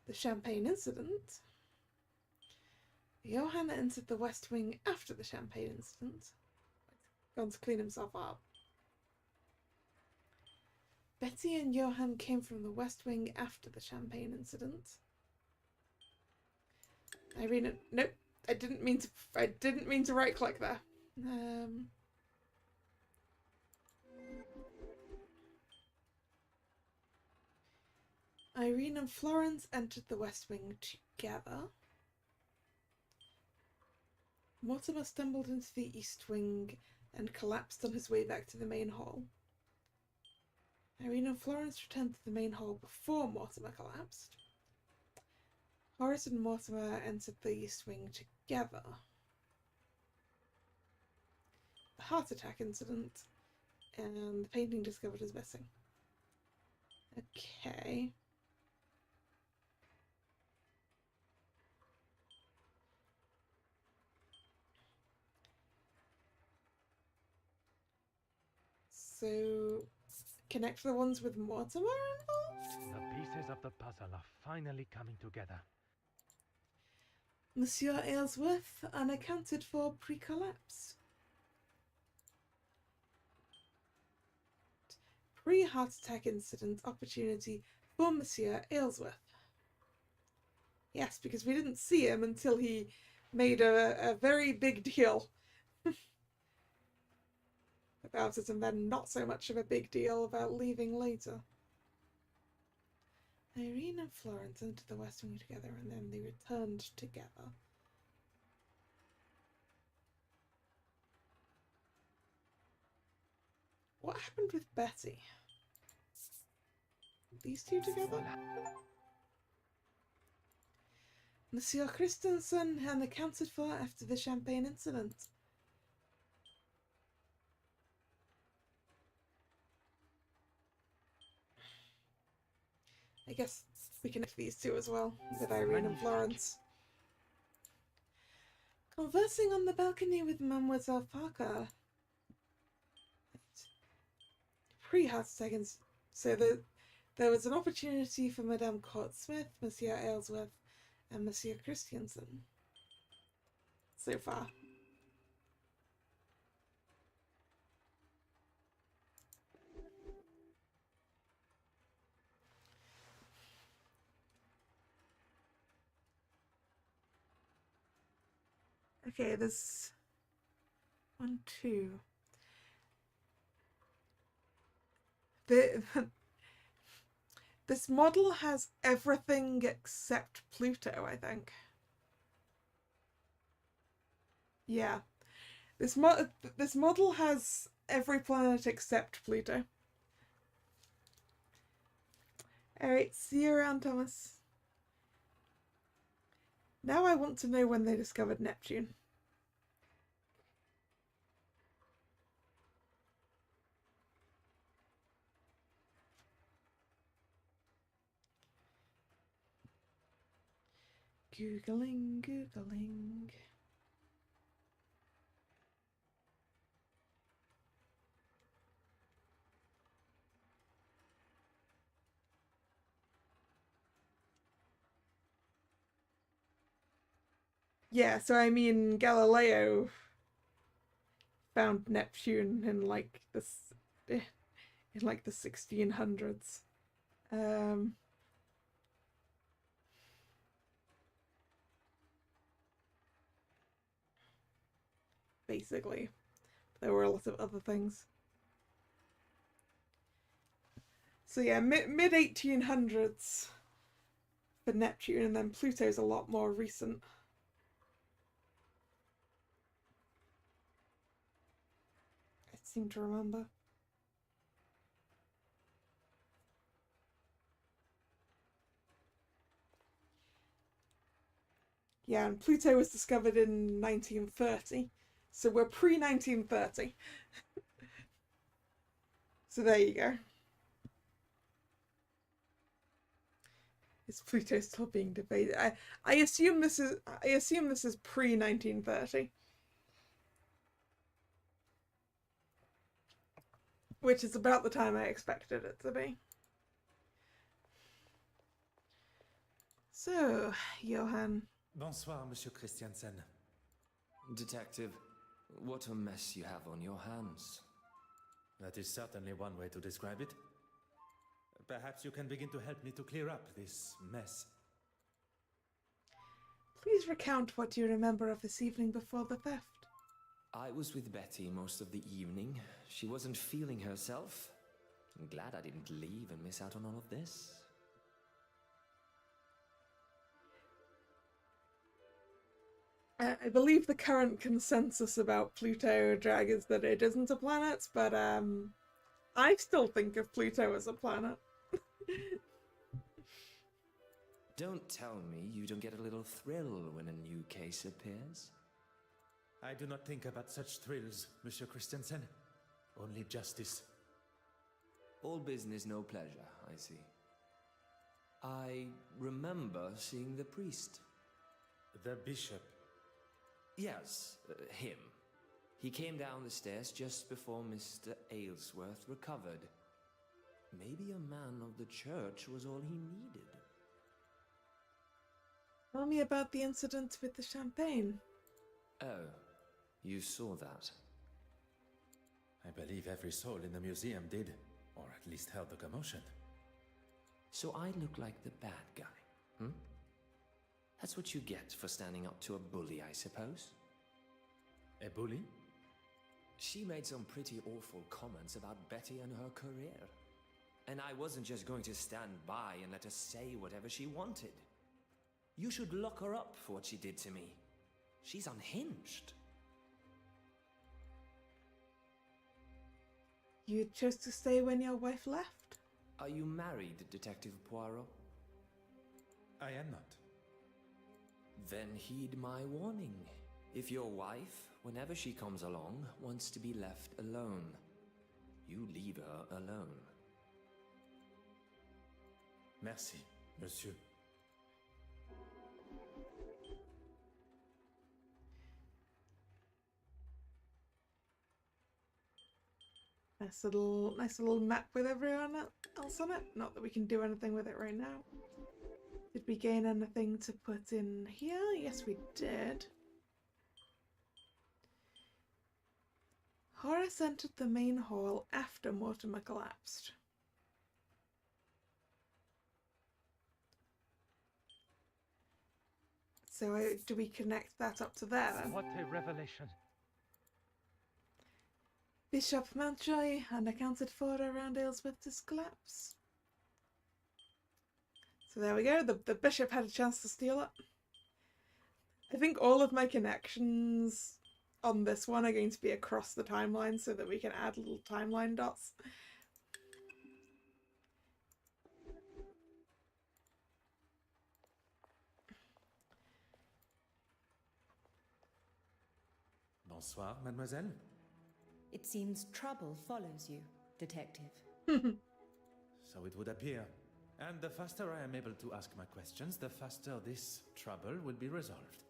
The champagne incident? Johann entered the West Wing after the champagne incident. Gone to clean himself up. Betty and Johann came from the West Wing after the champagne incident. Irene, nope, I didn't mean to right click there. Irene and Florence entered the West Wing together. Mortimer stumbled into the East Wing and collapsed on his way back to the main hall. Irene and Florence returned to the main hall before Mortimer collapsed. Horace and Mortimer entered the East Wing together. The heart attack incident and the painting discovered is missing. Okay. So, connect the ones with Mortimer involved?
The pieces of the puzzle are finally coming together.
Monsieur Aylesworth, unaccounted for pre-collapse. Pre-heart attack incident opportunity for Monsieur Aylesworth. Yes, because we didn't see him until he made a very big deal about it, and then not so much of a big deal about leaving later. Irene and Florence entered the West Wing together, and then they returned together. What happened with Betty? These two together? Monsieur Christensen unaccounted for after the champagne incident. I guess we connect these two as well, with Irene and Florence. Conversing on the balcony with Mademoiselle Parker. Pre-heart seconds. So there was an opportunity for Madame Court-Smith, Monsieur Aylesworth, and Monsieur Christiansen. So far. Okay, there's 1, 2. This model has everything except Pluto, I think. Yeah. This model has every planet except Pluto. Alright, see you around, Thomas. Now I want to know when they discovered Neptune. Googling. Yeah, so I mean, Galileo found Neptune in like the 1600s. Basically, there were a lot of other things. So yeah, mid 1800s for Neptune, and then Pluto's a lot more recent. I seem to remember. Yeah, and Pluto was discovered in 1930, so we're pre-1930. So there you go. Is Pluto still being debated? I assume this is pre-1930. Which is about the time I expected it to be. So, Johan.
Bonsoir, Monsieur Christiansen.
Detective, what a mess you have on your hands.
That is certainly one way to describe it. Perhaps you can begin to help me to clear up this mess.
Please recount what you remember of this evening before the theft.
I was with Betty most of the evening. She wasn't feeling herself. I'm glad I didn't leave and miss out on all of this.
I believe the current consensus about Pluto drag is that it isn't a planet, but I still think of Pluto as a planet.
Don't tell me you don't get a little thrill when a new case appears.
I do not think about such thrills, Monsieur Christiansen. Only justice.
All business, no pleasure, I see. I remember seeing the priest.
The bishop.
Yes, him. He came down the stairs just before Mr. Aylesworth recovered. Maybe a man of the church was all he needed.
Tell me about the incident with the champagne.
Oh, you saw that.
I believe every soul in the museum did, or at least held the commotion.
So I look like the bad guy, hmm? That's what you get for standing up to a bully, I suppose.
A bully?
She made some pretty awful comments about Betty and her career. And I wasn't just going to stand by and let her say whatever she wanted. You should lock her up for what she did to me. She's unhinged.
You chose to stay when your wife left?
Are you married, Detective Poirot?
I am not.
Then heed my warning. If your wife, whenever she comes along, wants to be left alone, you leave her alone.
Merci, monsieur.
Nice little map with everyone else on it. Not that we can do anything with it right now. Did we gain anything to put in here? Yes, we did. Horace entered the main hall after Mortimer collapsed. So do we connect that up to there then?
What a revelation.
Bishop Mountjoy unaccounted for around Aylesworth's collapse. So there we go, the bishop had a chance to steal it. I think all of my connections on this one are going to be across the timeline so that we can add little timeline dots.
Bonsoir, mademoiselle.
It seems trouble follows you, Detective.
So it would appear. And the faster I am able to ask my questions, the faster this trouble will be resolved.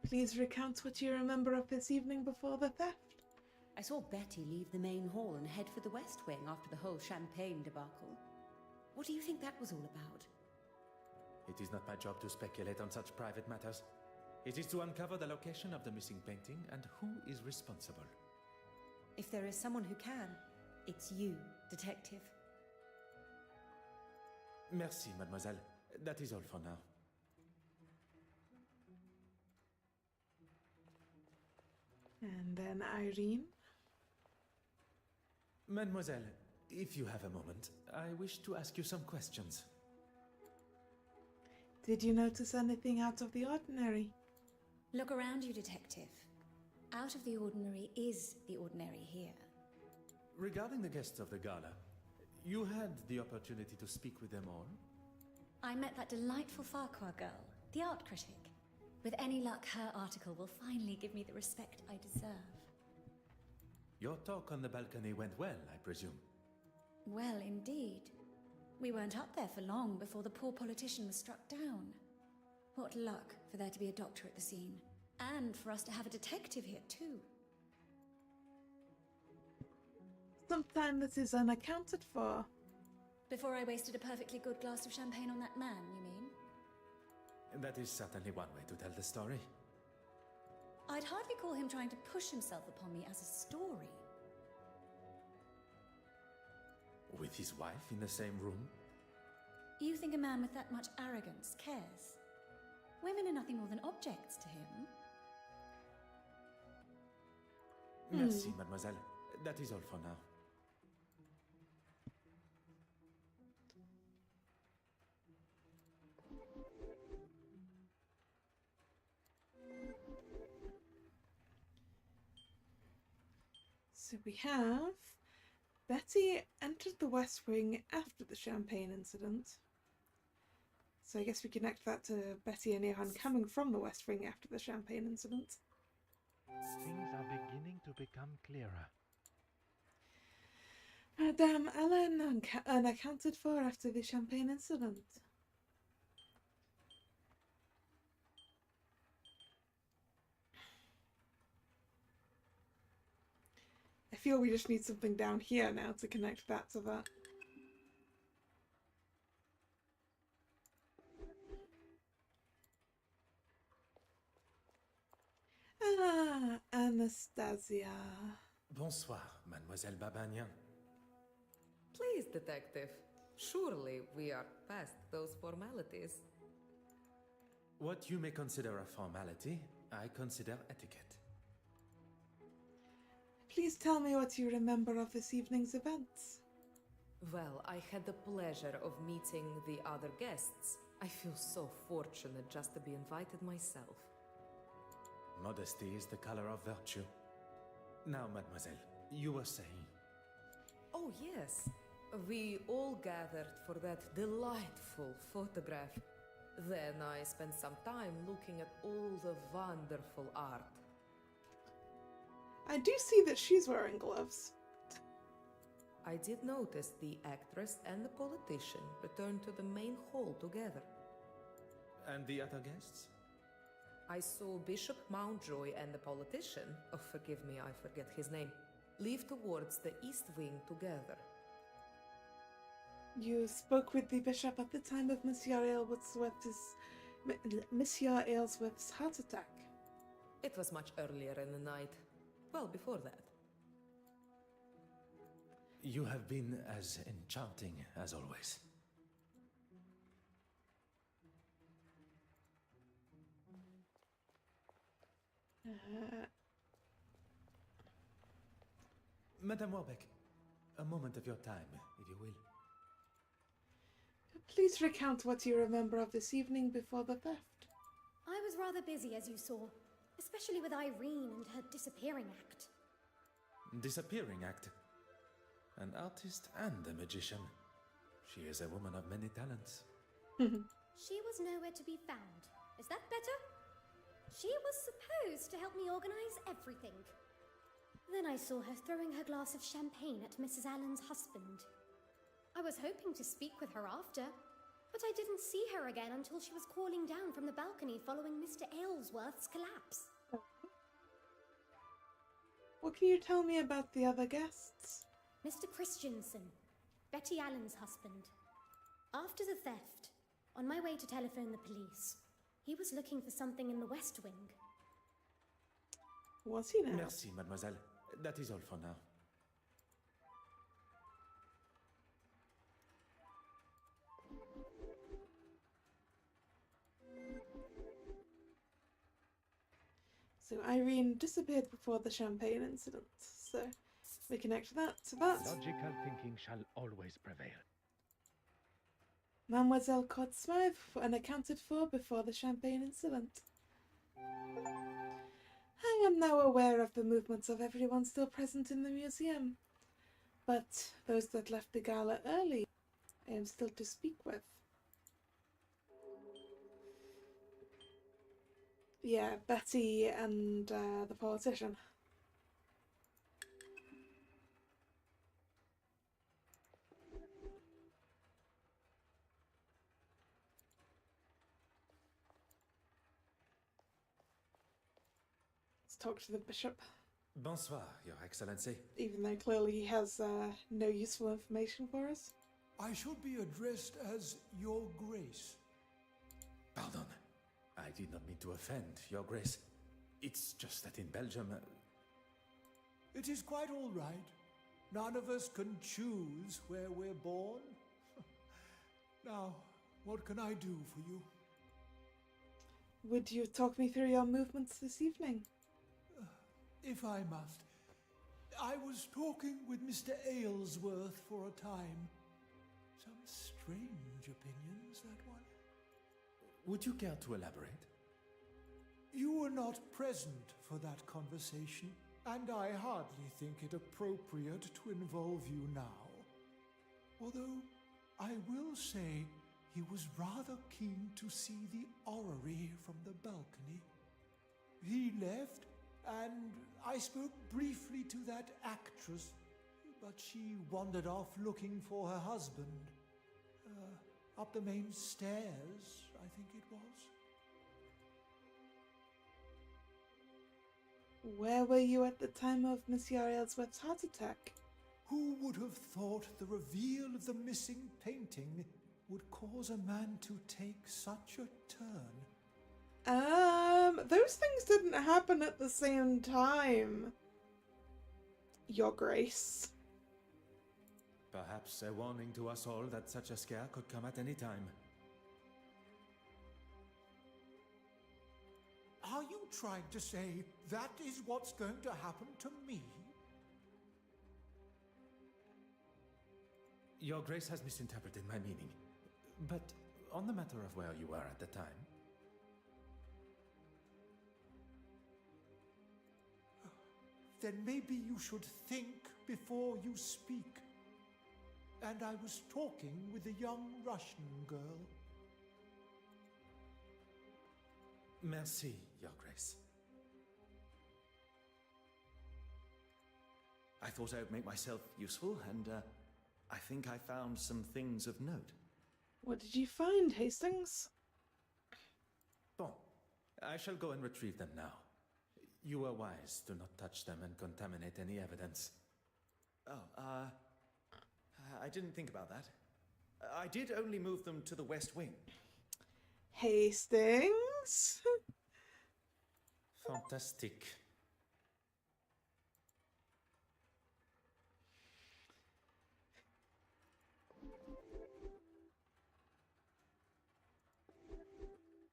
Please recount what you remember of this evening before the theft.
I saw Betty leave the main hall and head for the West Wing after the whole champagne debacle. What do you think that was all about?
It is not my job to speculate on such private matters. It is to uncover the location of the missing painting and who is responsible.
If there is someone who can, it's you, Detective.
Merci, mademoiselle. That is all for now.
And then Irene.
Mademoiselle, If you have a moment, I wish to ask you some questions.
Did you notice anything out of the ordinary?
Look around you, Detective. Out of the ordinary is the ordinary here.
Regarding the guests of the gala, you had the opportunity to speak with them all?
I met that delightful Farquhar girl, the art critic. With any luck, her article will finally give me the respect I deserve.
Your talk on the balcony went well, I presume.
Well, indeed. We weren't up there for long before the poor politician was struck down. What luck for there to be a doctor at the scene. And for us to have a detective here, too.
Sometimes this is unaccounted for.
Before I wasted a perfectly good glass of champagne on that man, you mean?
That is certainly one way to tell the story.
I'd hardly call him trying to push himself upon me as a story.
With his wife in the same room?
You think a man with that much arrogance cares? Women are nothing more than objects to him.
Merci, mademoiselle. That is all for now.
So we have Betty entered the West Wing after the champagne incident. So I guess we connect that to Betty and Johan coming from the West Wing after the champagne incident.
Things are beginning to become clearer.
Madame Ellen unaccounted for after the champagne incident. I feel we just need something down here now to connect that to that. Ah, Anastasia.
Bonsoir, Mademoiselle Babagnan.
Please, Detective. Surely we are past those formalities.
What you may consider a formality, I consider etiquette.
Please tell me what you remember of this evening's events.
Well, I had the pleasure of meeting the other guests. I feel so fortunate just to be invited myself.
Modesty is the color of virtue. Now, mademoiselle, you were saying...
Oh, yes. We all gathered for that delightful photograph. Then I spent some time looking at all the wonderful art.
I do see that she's wearing gloves.
I did notice the actress and the politician returned to the main hall together.
And the other guests?
I saw Bishop Mountjoy and the politician, oh forgive me, I forget his name, leave towards the East Wing together.
You spoke with the bishop at the time of Monsieur Aylesworth's heart attack.
It was much earlier in the night. Well, before that.
You have been as enchanting as always. Madame Warbeck, a moment of your time, if you will.
Please recount what you remember of this evening before the theft.
I was rather busy, as you saw, especially with Irene and her disappearing act.
Disappearing act? An artist and a magician. She is a woman of many talents.
She was nowhere to be found. Is that better? She was supposed to help me organize everything. Then I saw her throwing her glass of champagne at Mrs. Allen's husband. I was hoping to speak with her after, but I didn't see her again until she was calling down from the balcony following Mr. Aylesworth's collapse.
What can you tell me about the other guests?
Mr. Christensen, Betty Allen's husband. After the theft, on my way to telephone the police, he was looking for something in the West Wing.
Was he now?
Merci, mademoiselle. That is all for now.
So Irene disappeared before the champagne incident, so We connect that to that.
Logical thinking shall always prevail.
Mademoiselle caught Smythe unaccounted for before the champagne incident. I am now aware of the movements of everyone still present in the museum, but those that left the gala early, I am still to speak with. Yeah, Betty and the politician. Let's talk to the bishop.
Bonsoir, Your Excellency.
Even though clearly he has no useful information for us.
I should be addressed as Your Grace.
Pardon. I did not mean to offend, Your Grace. It's just that in Belgium...
It is quite all right. None of us can choose where we're born. Now, what can I do for you?
Would you talk me through your movements this evening?
If I must. I was talking with Mr. Aylesworth for a time. Some strange opinions, that one.
Would you care to elaborate?
You were not present for that conversation, and I hardly think it appropriate to involve you now. Although, I will say he was rather keen to see the orrery from the balcony. He left, and I spoke briefly to that actress, but she wandered off looking for her husband. Up the main stairs, I think it was.
Where were you at the time of Monsieur Aylesworth's heart attack?
Who would have thought the reveal of the missing painting would cause a man to take such a turn?
Those things didn't happen at the same time, Your Grace.
Perhaps a warning to us all that such a scare could come at any time.
Are you trying to say that is what's going to happen to me?
Your Grace has misinterpreted my meaning. But on the matter of where you were at the time...
Then maybe you should think before you speak. And I was talking with a young Russian girl.
Merci, Your Grace.
I thought I would make myself useful, and I think I found some things of note.
What did you find, Hastings?
Bon, I shall go and retrieve them now. You were wise to not touch them and contaminate any evidence.
Oh, I didn't think about that. I did only move them to the West Wing.
Hastings?
Fantastic.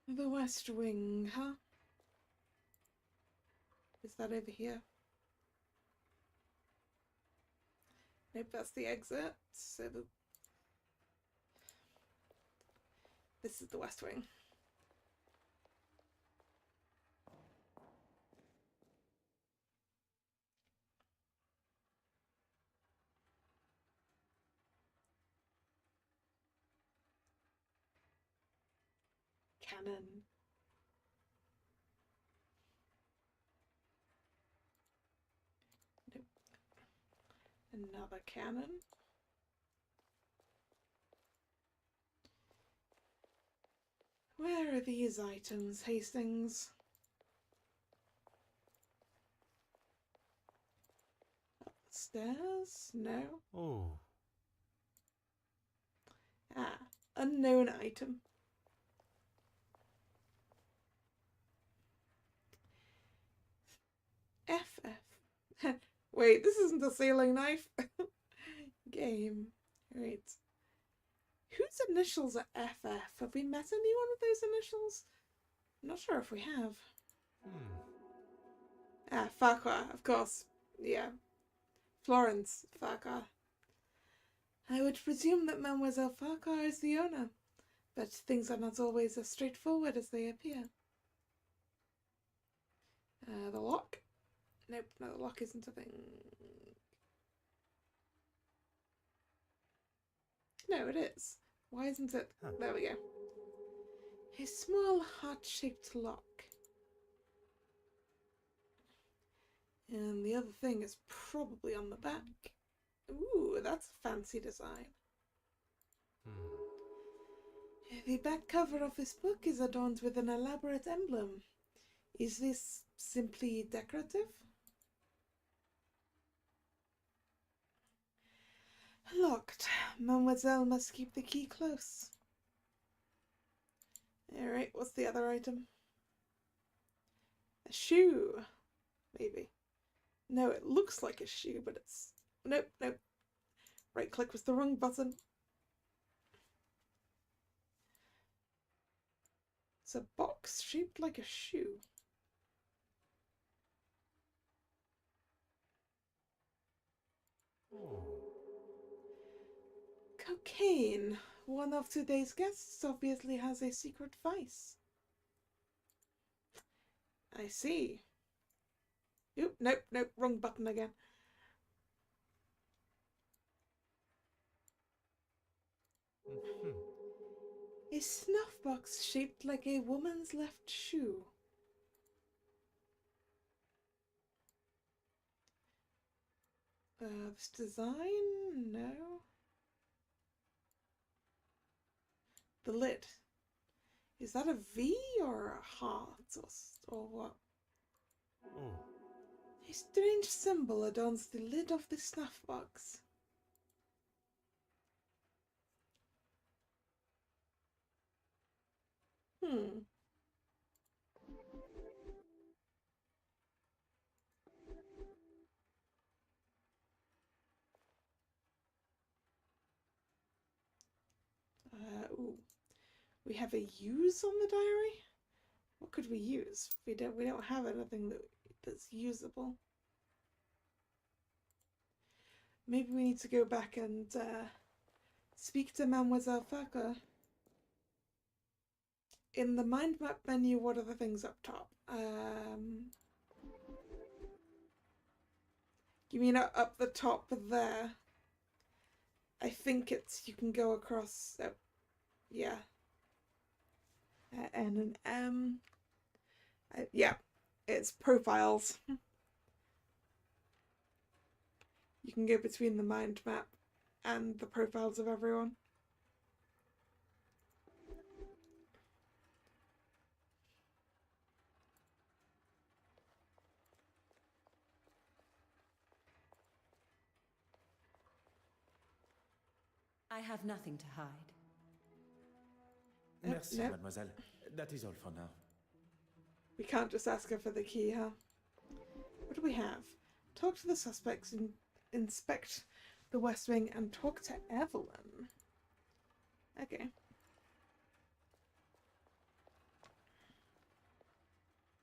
The West Wing, huh? Is that over here? Nope, that's the exit. So this is the West Wing. Cannon. Nope. Another cannon. Where are these items, Hastings? Up the stairs? No.
Oh.
Ah, unknown item. FF. Wait, this isn't a sailing knife. Game. Right. Whose initials are FF? Have we met any one of those initials? I'm not sure if we have. Ah, Farquhar, of course. Yeah. Florence Farquhar. I would presume that Mademoiselle Farquhar is the owner, but things are not always as straightforward as they appear. The lock? Nope, no, the lock isn't a thing. No, it is. Why isn't it? Huh. There we go. A small heart-shaped lock. And the other thing is probably on the back. Ooh, that's a fancy design. The back cover of this book is adorned with an elaborate emblem. Is this simply decorative? Locked. Mademoiselle must keep the key close. Alright, what's the other item? A shoe. Maybe. No, it looks like a shoe, but it's... Nope, nope. Right click was the wrong button. It's a box shaped like a shoe. Cocaine. One of today's guests obviously has a secret vice. I see. Oop, nope, nope, wrong button again. A snuff box shaped like a woman's left shoe. This design? No. The lid. Is that a V or a heart or what? A strange symbol adorns the lid of the snuff box. Ooh. We have a use on the diary? What could we use? We don't have anything that's usable. Maybe we need to go back and speak to Mademoiselle Farquhar. In the mind map menu, what are the things up top? You mean up the top there? I think it's, you can go across, yeah. N and M. Yeah, it's profiles. You can go between the mind map and the profiles of everyone.
I have nothing to hide.
Merci,
no.
mademoiselle. That is all for now.
We can't just ask her for the key, huh? What do we have? Talk to the suspects and inspect the West Wing and talk to Evelyn. Okay.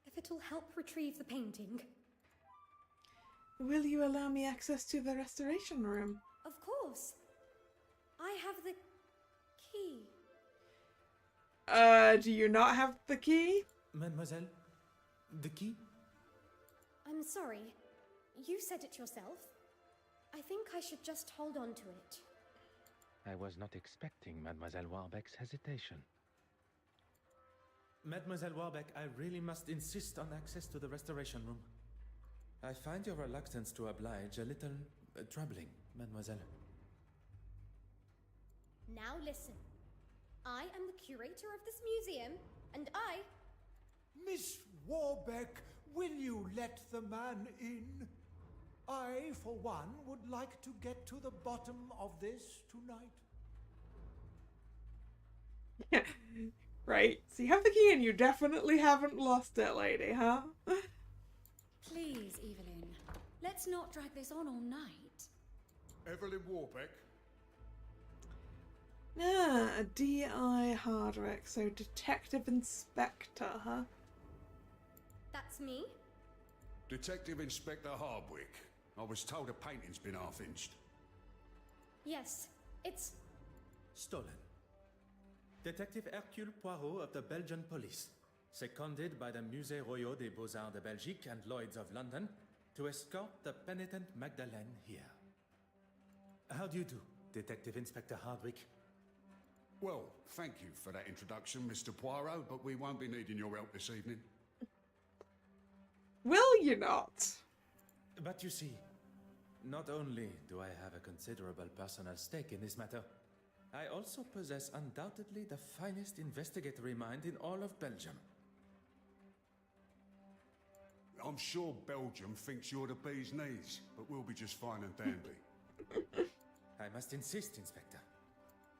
If it'll help retrieve the painting.
Will you allow me access to the restoration room?
Of course. I have the key.
Do you not have the key?
Mademoiselle, the key?
I'm sorry. You said it yourself. I think I should just hold on to it.
I was not expecting Mademoiselle Warbeck's hesitation.
Mademoiselle Warbeck, I really must insist on access to the restoration room. I find your reluctance to oblige a little troubling, mademoiselle.
Now listen. I am the curator of this museum, and I...
Miss Warbeck, will you let the man in? I, for one, would like to get to the bottom of this tonight.
Right. So you have the key and you definitely haven't lost it, lady, huh?
Please, Evelyn. Let's not drag this on all night.
Evelyn Warbeck?
Ah, a D.I. Hardwick, so Detective Inspector, huh?
That's me?
Detective Inspector Hardwick. I was told a painting's been half-inched.
Yes, it's...
Stolen. Detective Hercule Poirot of the Belgian police, seconded by the Musée Royal des Beaux-Arts de Belgique and Lloyd's of London to escort the penitent Magdalene here. How do you do, Detective Inspector Hardwick?
Well, thank you for that introduction, Mr. Poirot, but we won't be needing your help this evening.
Will you not?
But you see, not only do I have a considerable personal stake in this matter, I also possess undoubtedly the finest investigatory mind in all of Belgium.
I'm sure Belgium thinks you're the bee's knees, but we'll be just fine and dandy.
I must insist, Inspector.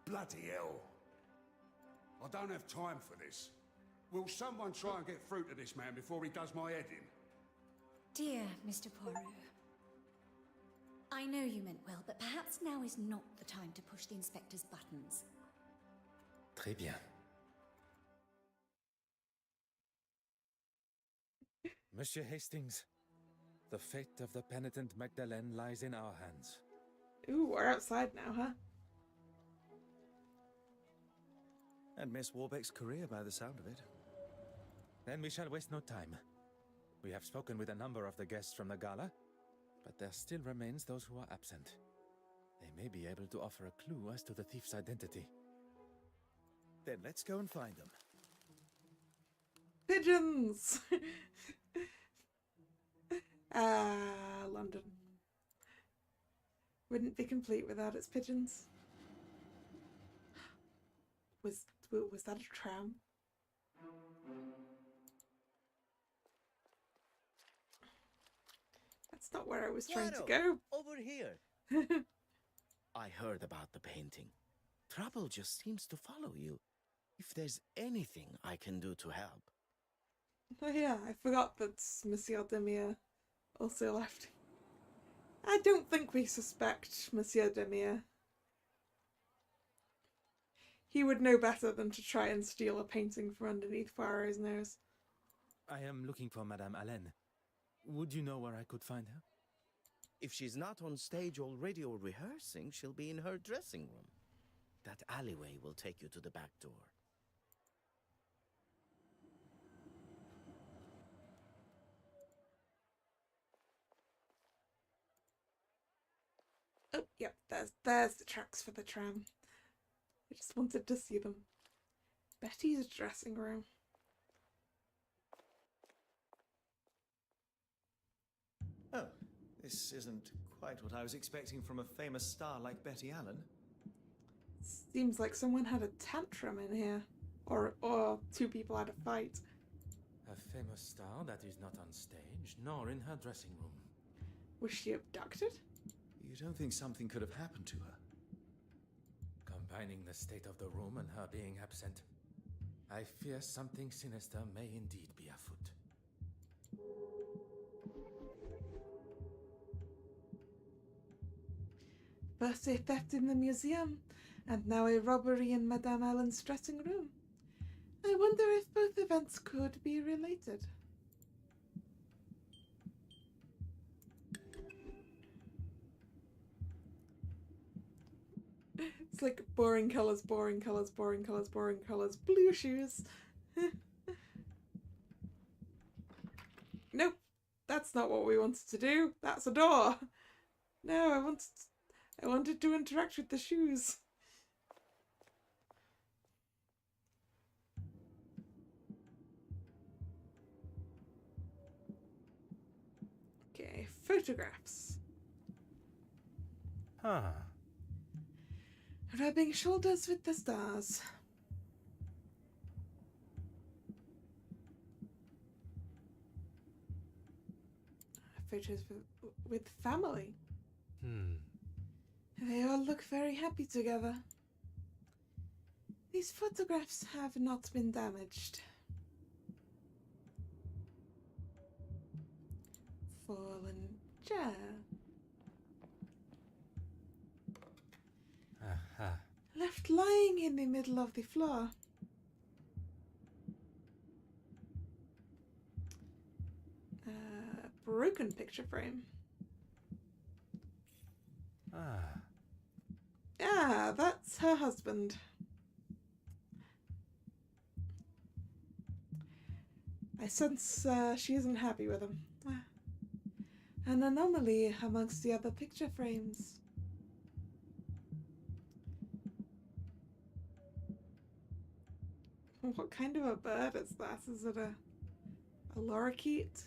Bloody hell. I don't have time for this. Will someone try and get through to this man before he does my head in?
Dear Mr. Poirot, I know you meant well, but perhaps now is not the time to push the inspector's buttons.
Très bien. Monsieur Hastings, the fate of the penitent Magdalene lies in our hands.
Ooh, we're outside now, huh?
And Miss Warbeck's career by the sound of it.
Then we shall waste no time. We have spoken with a number of the guests from the gala, but there still remains those who are absent. They may be able to offer a clue as to the thief's identity.
Then let's go and find them.
Pigeons! London. Wouldn't be complete without its pigeons. Was that a tram? That's not where I was trying to go.
Over here. I heard about the painting. Trouble just seems to follow you. If there's anything I can do to help.
Oh yeah, I forgot that Monsieur Demir also left. I don't think we suspect Monsieur Demir. He would know better than to try and steal a painting from underneath Poirot's nose.
I am looking for Madame Allen. Would you know where I could find her?
If she's not on stage already or rehearsing, she'll be in her dressing room. That alleyway will take you to the back door.
Oh, yep, there's the tracks for the tram. I just wanted to see them. Betty's dressing room.
Oh, this isn't quite what I was expecting from a famous star like Betty Allen.
Seems like someone had a tantrum in here. Or two people had a fight.
A famous star that is not on stage, nor in her dressing room.
Was she abducted?
You don't think something could have happened to her?
Combining the state of the room and her being absent, I fear something sinister may indeed be afoot.
First a theft in the museum, and now a robbery in Madame Allen's dressing room. I wonder if both events could be related. It's like boring colours, boring colours, boring colours, boring colours, blue shoes. Nope, that's not what we wanted to do. That's a door. No, I wanted to interact with the shoes. Okay, photographs.
Huh.
Rubbing shoulders with the stars. Photos with family. They all look very happy together. These photographs have not been damaged. Fallen chair. Left lying in the middle of the floor. Broken picture frame. Yeah, that's her husband. I sense she isn't happy with him. An anomaly amongst the other picture frames. What kind of a bird is that? Is it a lorikeet?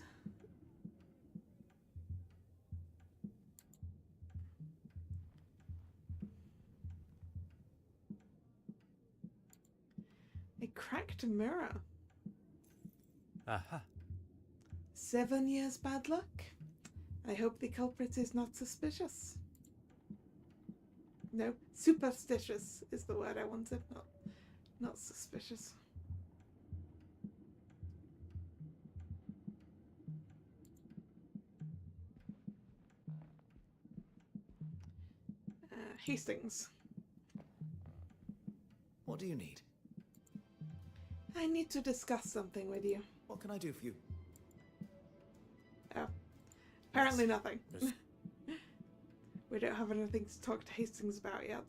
A cracked mirror.
Aha.
7 years bad luck. I hope the culprit is not suspicious. No, superstitious is the word I wanted, not suspicious. Hastings.
What do you need?
I need to discuss something with you.
What can I do for you?
Oh. Apparently nothing. We don't have anything to talk to Hastings about yet.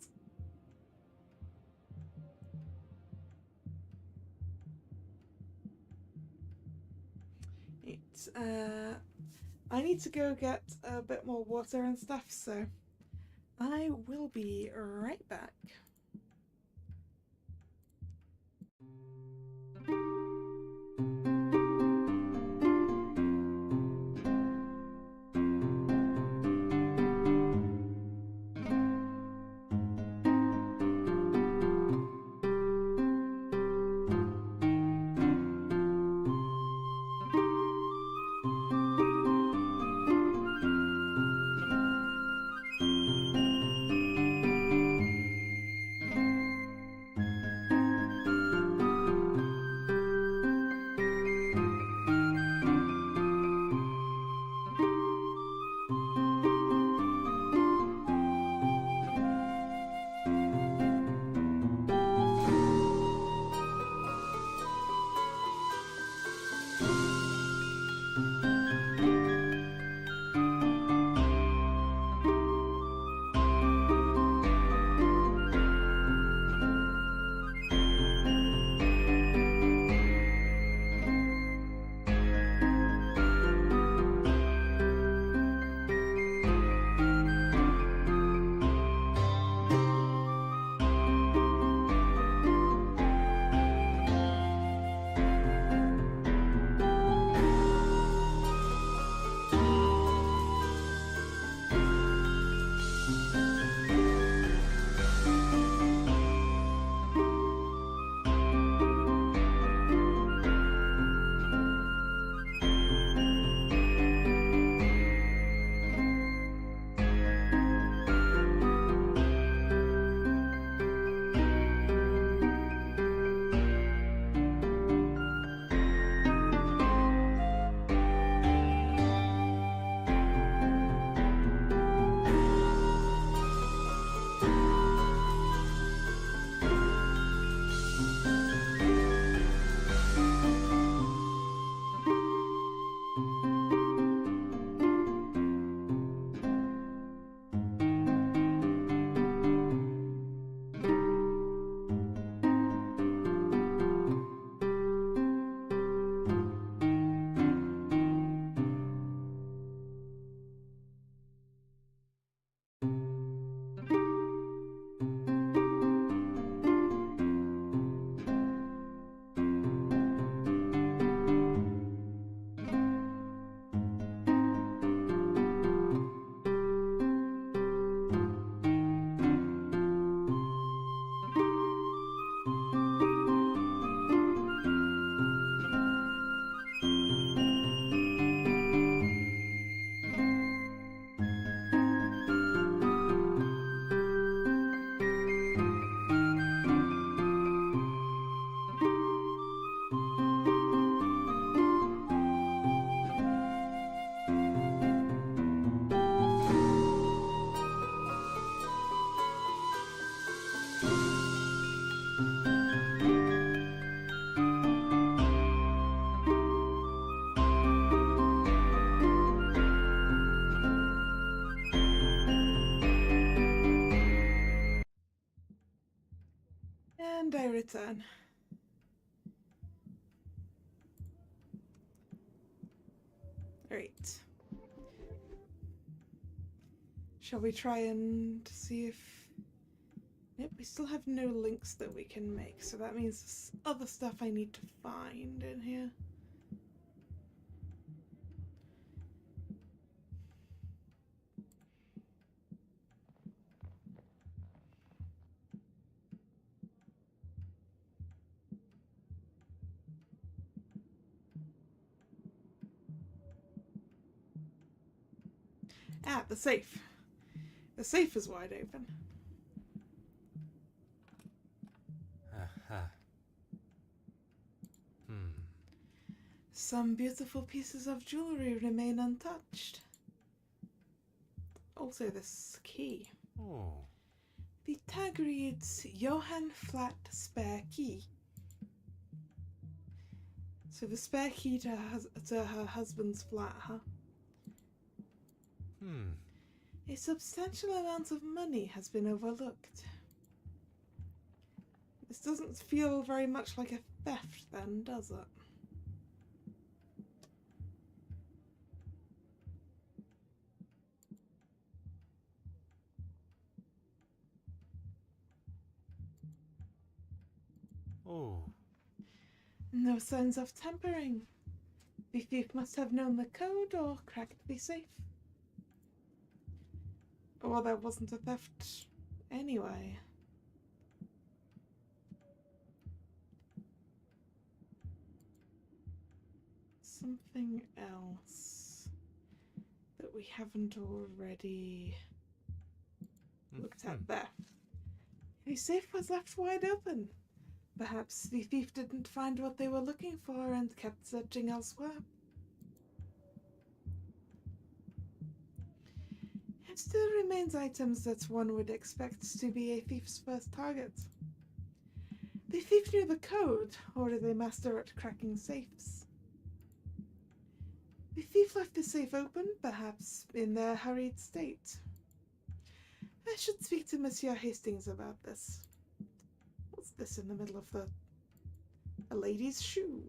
I need to go get a bit more water and stuff, so I will be right back. turn. Right. Shall we try and see if... Yep, we still have no links that we can make, so that means there's other stuff I need to find in here. Ah, the safe. The safe is wide open.
Aha.
Some beautiful pieces of jewelry remain untouched. Also this key.
Oh.
The tag reads Johann Flat Spare Key. So the spare key to her husband's flat, huh? A substantial amount of money has been overlooked. This doesn't feel very much like a theft then, does it?
Oh.
No signs of tampering. The thief must have known the code or cracked the safe. Or there wasn't a theft anyway. Something else that we haven't already looked at there. The safe was left wide open. Perhaps the thief didn't find what they were looking for and kept searching elsewhere. It still remains items that one would expect to be a thief's first target. The thief knew the code, or did they master at cracking safes? The thief left the safe open, perhaps in their hurried state. I should speak to Monsieur Hastings about this. What's this in the middle of a lady's shoe?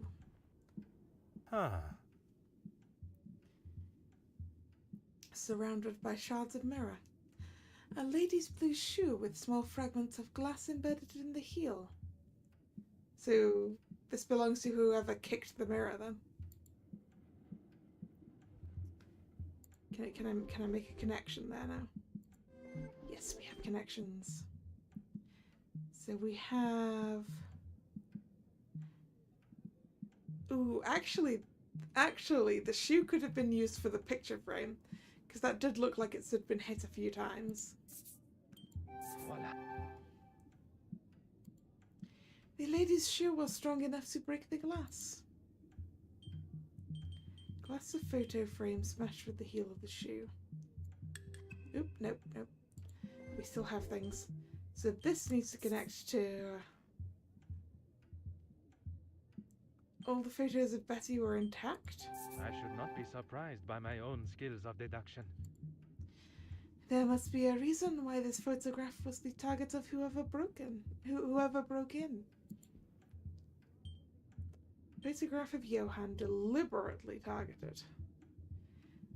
Surrounded by shards of mirror. A lady's blue shoe with small fragments of glass embedded in the heel. So this belongs to whoever kicked the mirror then. Can I make a connection there now? Yes, we have connections. So we have... Ooh, actually, the shoe could have been used for the picture frame, because that did look like it had been hit a few times.
Voila.
The lady's shoe was strong enough to break the glass. Glass of photo frame smashed with the heel of the shoe. Oop, nope. We still have things. So this needs to connect to... all the photos of Betty were intact?
I should not be surprised by my own skills of deduction.
There must be a reason why this photograph was the target of whoever broke in. Photograph of Johann deliberately targeted.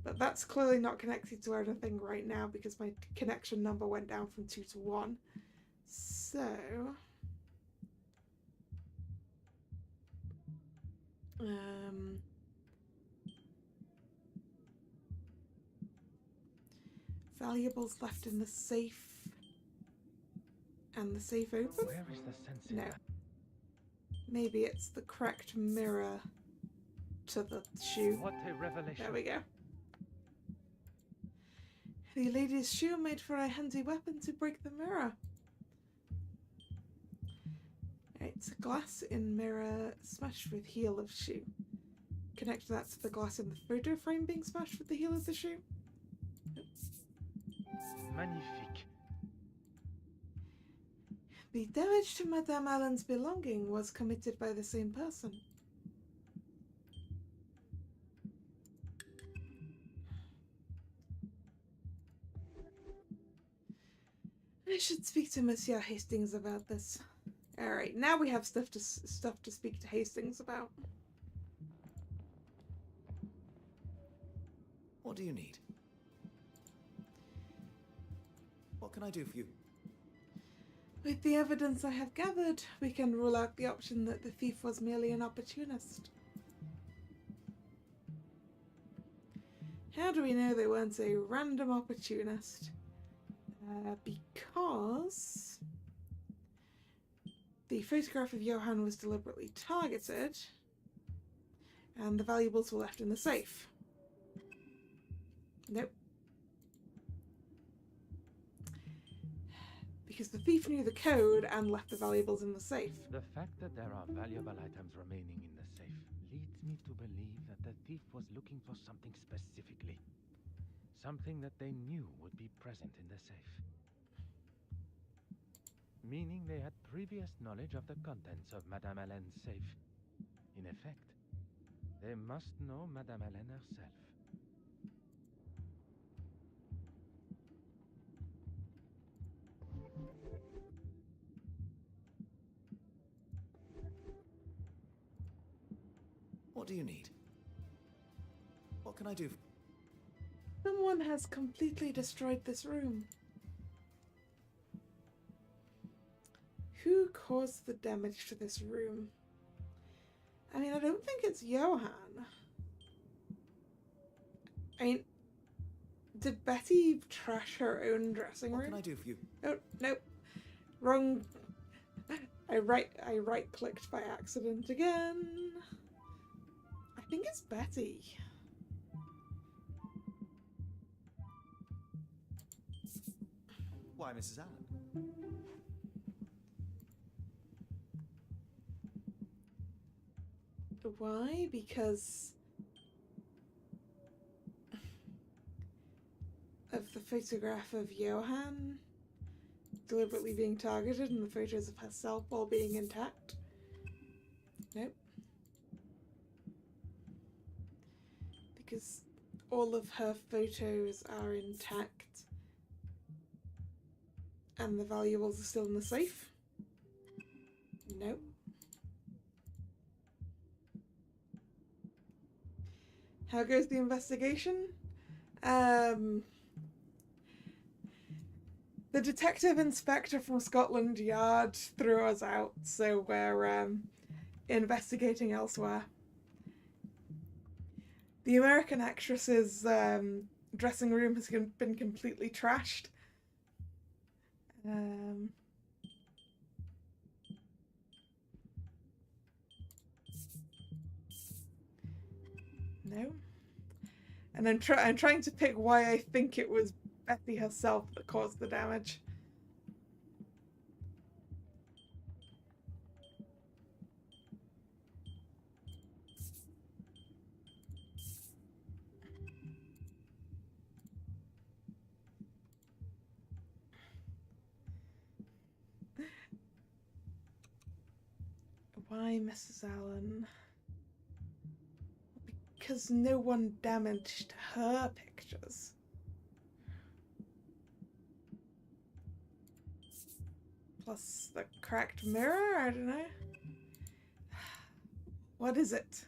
But that's clearly not connected to anything right now because my connection number went down from 2 to 1. So... valuables left in the safe. And the safe open?
Where is the sense?
No. Maybe it's the cracked mirror to the shoe.
What a revelation.
There we go. The lady's shoe made for a handy weapon to break the mirror. It's glass in mirror smashed with heel of shoe. Connect that to the glass in the photo frame being smashed with the heel of the shoe.
Magnifique.
The damage to Madame Allen's belonging was committed by the same person. I should speak to Monsieur Hastings about this. All right, now we have stuff to speak to Hastings about.
What do you need? What can I do for you?
With the evidence I have gathered, we can rule out the option that the thief was merely an opportunist. How do we know they weren't a random opportunist? Because the photograph of Johann was deliberately targeted and the valuables were left in the safe. Nope. Because the thief knew the code and left the valuables in the safe.
The fact that there are valuable items remaining in the safe leads me to believe that the thief was looking for something specifically. Something that they knew would be present in the safe. Meaning they had previous knowledge of the contents of Madame Helene's safe. In effect, they must know Madame Helene herself.
What do you need? What can I do?
Someone has completely destroyed this room. Who caused the damage to this room? I mean, I don't think it's Johann. I mean, did Betty trash her own dressing room?
What can I do for you?
Oh, nope. Wrong. I right clicked by accident again. I think it's Betty.
Why, Mrs. Allen?
Why? Because of the photograph of Johann deliberately being targeted and the photos of herself all being intact. Nope. Because all of her photos are intact and the valuables are still in the safe. Nope. How goes the investigation? The detective inspector from Scotland Yard threw us out, so we're investigating elsewhere. The American actress's dressing room has been completely trashed. No. And I'm trying to pick why I think it was Betty herself that caused the damage. Why Mrs. Allen? Because no one damaged her pictures. Plus the cracked mirror? I don't know. What is it?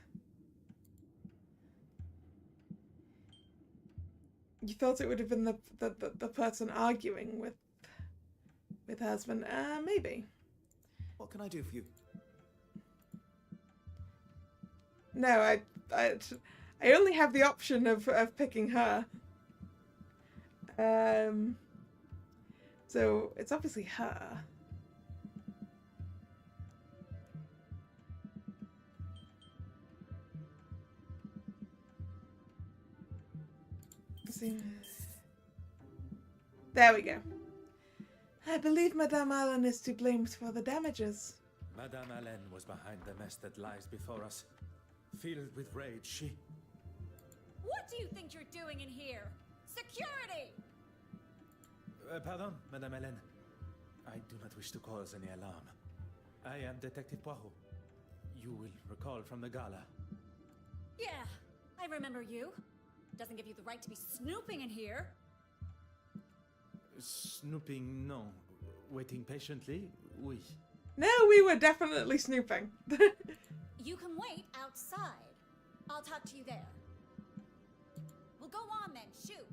You thought it would have been the person arguing with her husband? Maybe.
What can I do for you?
No, I only have the option of picking her. So it's obviously her. There we go. I believe Madame Allen is to blame for the damages.
Madame Hélène was behind the mess that lies before us. Filled with rage, she...
What do you think you're doing in here? Security!
Pardon, Madame Hélène. I do not wish to cause any alarm. I am Detective Poirot. You will recall from the gala.
Yeah, I remember you. Doesn't give you the right to be snooping in here.
Snooping, no. Waiting patiently, oui.
No, we were definitely snooping.
You can wait outside. I'll talk to you there. Well, go on then, shoot.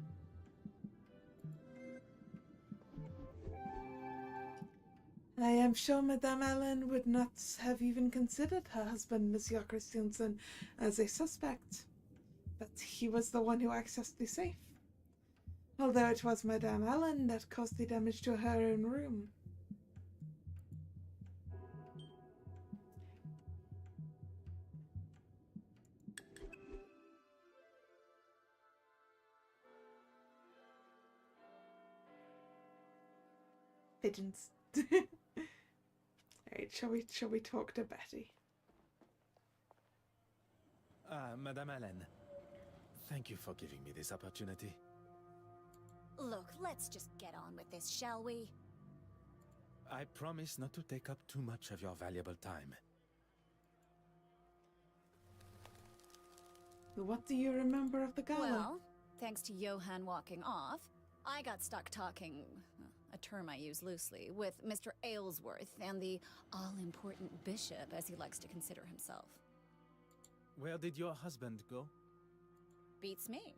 I am sure Madame Ellen would not have even considered her husband, Monsieur Christiansen, as a suspect. But he was the one who accessed the safe. Although it was Madame Ellen that caused the damage to her own room. Pigeons. Alright, shall we talk to Betty?
Madame Allen, thank you for giving me this opportunity.
Look, let's just get on with this, shall we?
I promise not to take up too much of your valuable time.
What do you remember of the gala?
Well, thanks to Johann walking off, I got stuck talking, a term I use loosely, with Mr. Aylesworth and the all-important bishop, as he likes to consider himself.
Where did your husband go?
Beats me.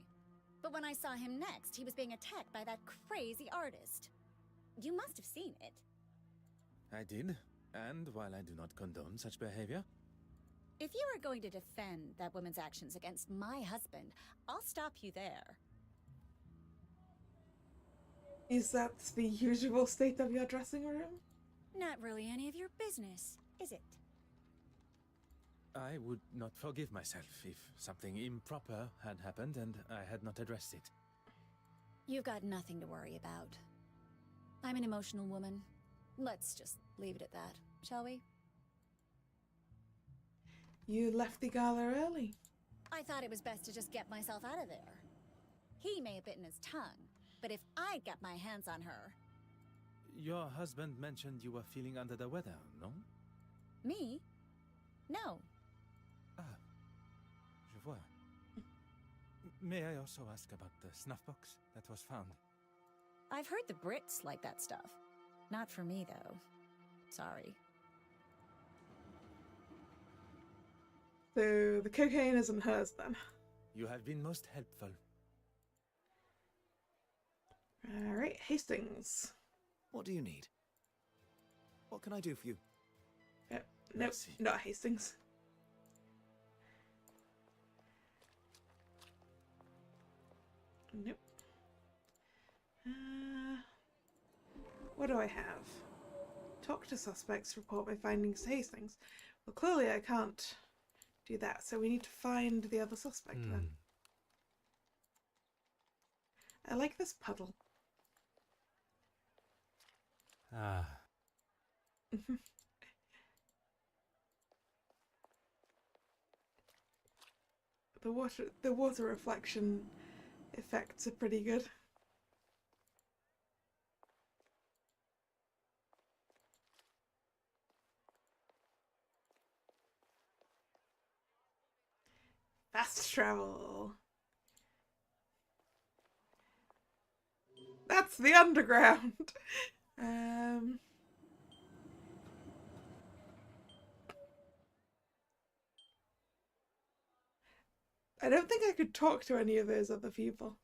But when I saw him next, he was being attacked by that crazy artist. You must have seen it.
I did, and while I do not condone such behavior...
If you are going to defend that woman's actions against my husband, I'll stop you there.
Is that the usual state of your dressing room?
Not really any of your business, is it?
I would not forgive myself if something improper had happened and I had not addressed it.
You've got nothing to worry about. I'm an emotional woman. Let's just leave it at that, shall we?
You left the gala early.
I thought it was best to just get myself out of there. He may have bitten his tongue, but if I got my hands on her...
Your husband mentioned you were feeling under the weather, no?
Me? No.
Ah, je vois. May I also ask about the snuff box that was found?
I've heard the Brits like that stuff. Not for me, though. Sorry.
So the cocaine isn't hers then.
You have been most helpful.
Alright, Hastings.
What do you need? What can I do for you?
Nope, not Hastings. Nope. What do I have? Talk to suspects, report my findings to Hastings. Well, clearly I can't do that, so we need to find the other suspect then. I like this puddle.
Ah.
The water reflection effects are pretty good. Fast travel. That's the underground. I don't think I could talk to any of those other people.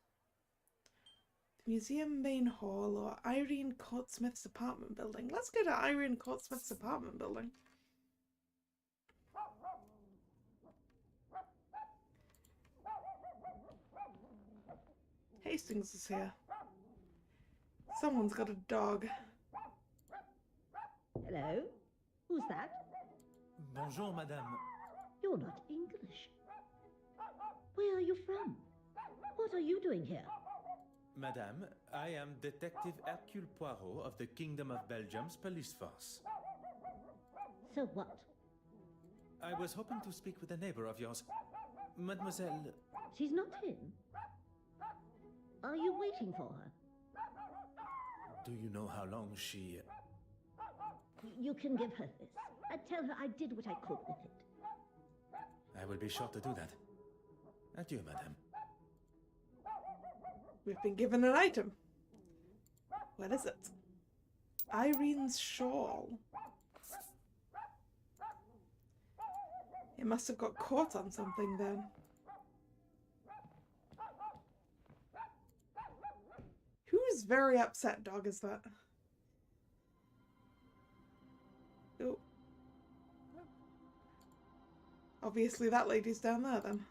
The museum main hall or Irene Courtsmith's apartment building. Let's go to Irene Courtsmith's apartment building. Hastings is here. Someone's got a dog.
Hello? Who's that?
Bonjour, madame.
You're not English. Where are you from? What are you doing here?
Madame, I am Detective Hercule Poirot of the Kingdom of Belgium's police force.
So what?
I was hoping to speak with a neighbor of yours, Mademoiselle...
She's not in. Are you waiting for her?
Do you know how long she...
You can give her this. Tell her I did what I could with it.
I will be sure to do that. Adieu, madame.
We've been given an item. What is it? Irene's shawl. It must have got caught on something then. Whose very upset dog is that? Oh. Obviously that lady's down there then.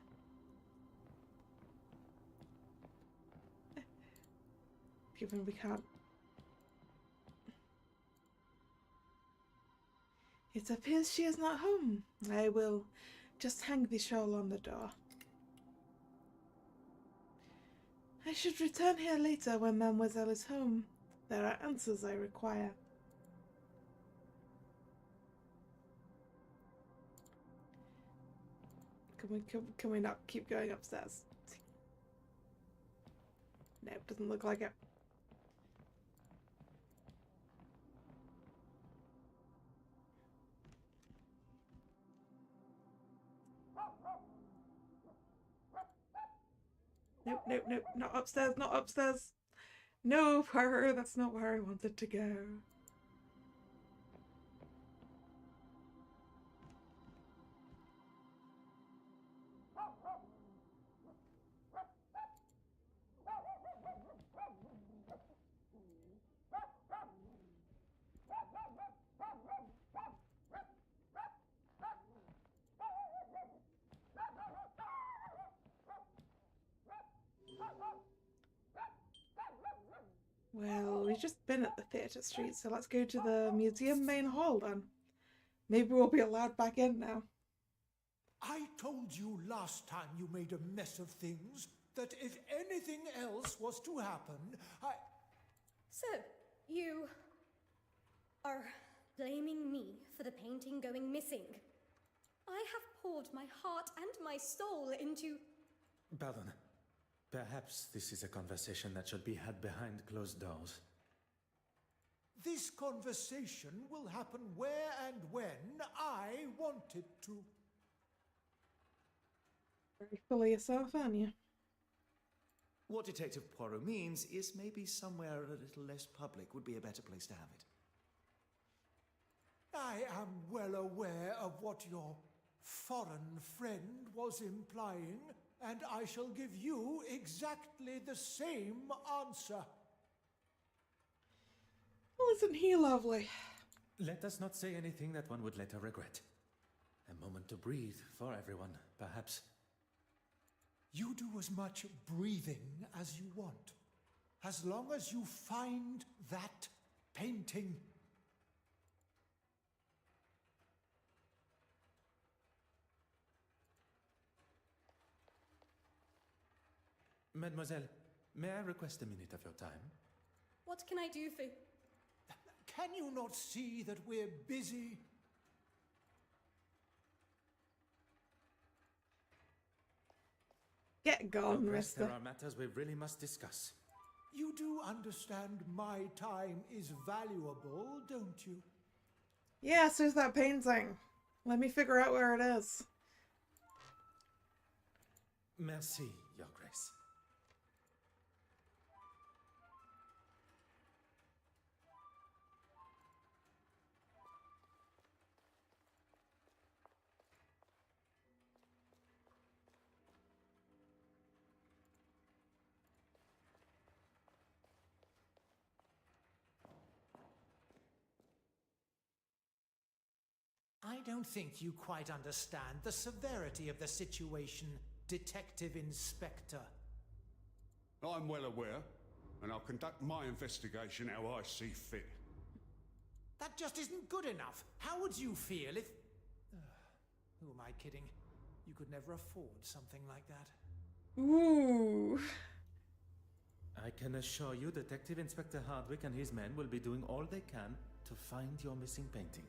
Given we can't. It appears she is not home. I will just hang the shawl on the door. I should return here later when Mademoiselle is home. There are answers I require. Can we not keep going upstairs? No, doesn't look like it. Nope, nope, nope, not upstairs, not upstairs. No, Poirot, that's not where I wanted to go. Well, we've just been at the theatre street, so let's go to the museum main hall then. Maybe we'll be allowed back in now.
I told you last time you made a mess of things that if anything else was to happen,
So, you are blaming me for the painting going missing. I have poured my heart and my soul into...
Pardon. Perhaps this is a conversation that should be had behind closed doors.
This conversation will happen where and when I want it to.
Very fully yourself, aren't you?
What Detective Poirot means is maybe somewhere a little less public would be a better place to have it.
I am well aware of what your foreign friend was implying, and I shall give you exactly the same answer.
Well, isn't he lovely?
Let us not say anything that one would later regret. A moment to breathe for everyone, perhaps.
You do as much breathing as you want, as long as you find that painting.
Mademoiselle, may I request a minute of your time?
What can I do for...
Can you not see that we're busy?
Get gone,
Rest,
mister.
there are matters we really must discuss.
You do understand my time is valuable, don't you?
Yeah, so's that painting. Let me figure out where it is.
Merci, Your Grace.
I don't think you quite understand the severity of the situation, Detective Inspector.
I'm well aware, and I'll conduct my investigation how I see fit.
That just isn't good enough. How would you feel if... who am I kidding? You could never afford something like that.
Ooh.
I can assure you Detective Inspector Hardwick and his men will be doing all they can to find your missing painting.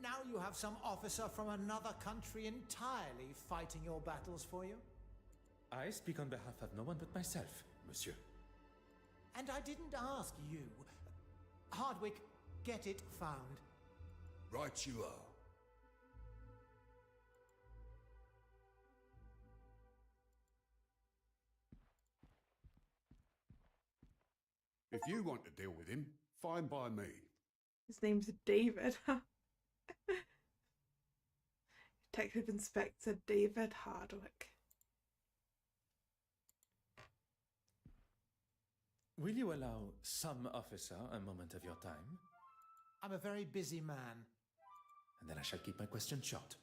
Now you have some officer from another country entirely fighting your battles for you.
I speak on behalf of no one but myself, monsieur.
And I didn't ask you. Hardwick, get it found.
Right you are. If you want to deal with him, fine by me.
His name's David. Detective Inspector David Hardwick.
Will you allow some officer a moment of your time?
I'm a very busy man.
And then I shall keep my question short.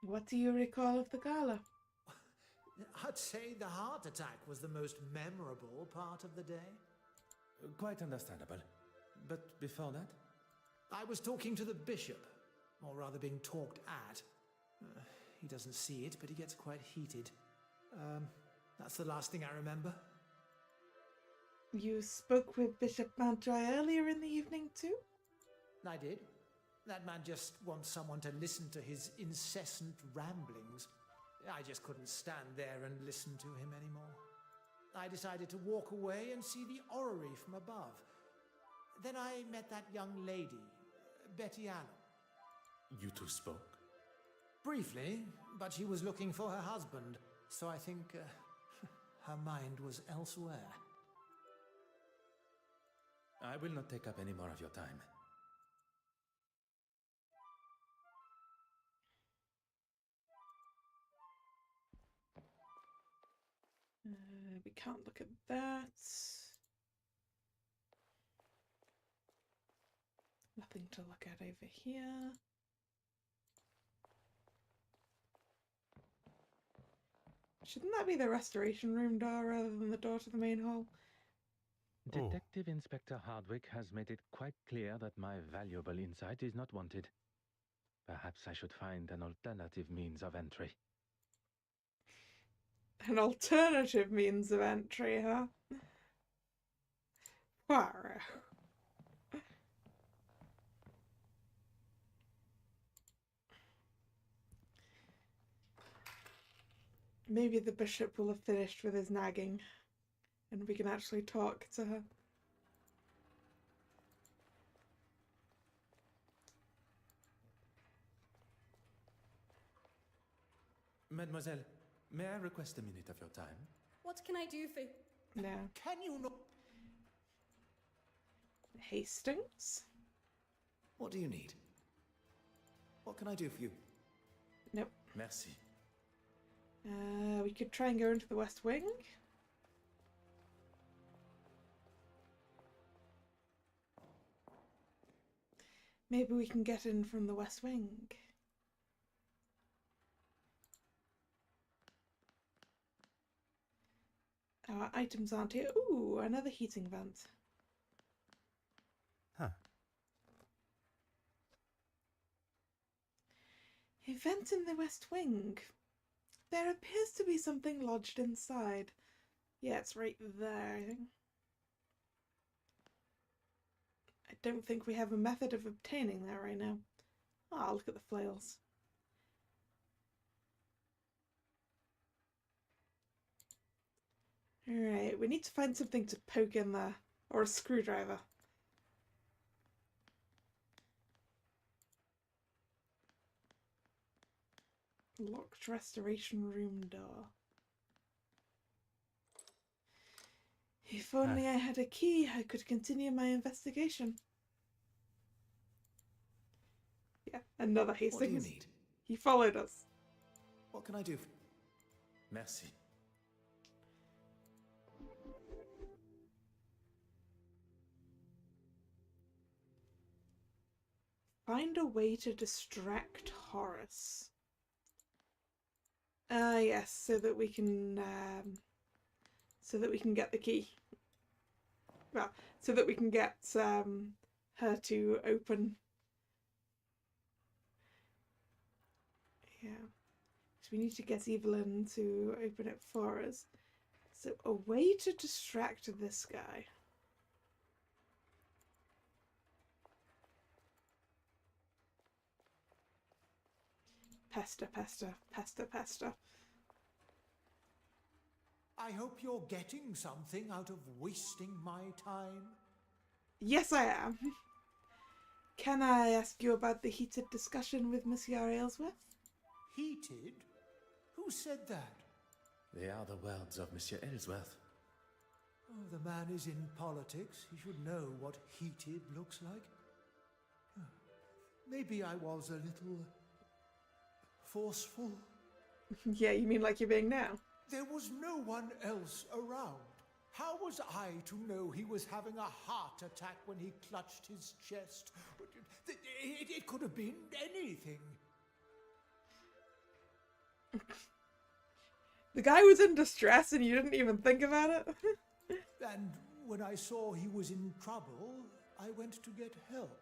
What do you recall of the gala?
I'd say the heart attack was the most memorable part of the day.
Quite understandable. But before that?
I was talking to the bishop, or rather being talked at. He doesn't see it, but he gets quite heated. That's the last thing I remember.
You spoke with Bishop Mountjoy earlier in the evening too?
I did. That man just wants someone to listen to his incessant ramblings. I just couldn't stand there and listen to him anymore. I decided to walk away and see the orrery from above. Then I met that young lady, Betty Allen.
You two spoke?
Briefly, but she was looking for her husband, so I think her mind was elsewhere.
I will not take up any more of your time.
We can't look at that. Nothing to look at over here. Shouldn't that be the restoration room door rather than the door to the main hall?
Detective Inspector Hardwick has made it quite clear that my valuable insight is not wanted. Perhaps I should find an alternative means of entry.
An alternative means of entry, huh? Poirot. Maybe the bishop will have finished with his nagging and we can actually talk to her.
Mademoiselle, may I request a minute of your time?
What can I do for...
No.
Can you not...
Hastings?
What do you need? What can I do for you?
Nope.
Merci.
We could try and go into the West Wing. Maybe we can get in from the West Wing. Our items aren't here. Ooh, another heating vent.
Huh.
A vent in the West Wing. There appears to be something lodged inside. Yeah, it's right there, I think. I don't think we have a method of obtaining that right now. Ah, look at the flails. Alright, we need to find something to poke in there. Or a screwdriver. Locked restoration room door. If only I had a key, I could continue my investigation. Yeah, another Hastings.
What do you need?
He followed us.
What can I do?
Merci.
Find a way to distract Horace. Yes, so that we can get the key. Well, so that we can get her to open. Yeah. So we need to get Evelyn to open it for us. So a way to distract this guy. Pester, pester, pester, pester.
I hope you're getting something out of wasting my time.
Yes, I am. Can I ask you about the heated discussion with Monsieur Aylesworth?
Heated? Who said that?
They are the words of Monsieur Aylesworth.
Oh, the man is in politics. He should know what heated looks like. Maybe I was a little forceful.
Yeah, you mean like you're being now?
There was no one else around. How was I to know he was having a heart attack when he clutched his chest? It could have been anything.
The guy was in distress and you didn't even think about it?
And when I saw he was in trouble, I went to get help.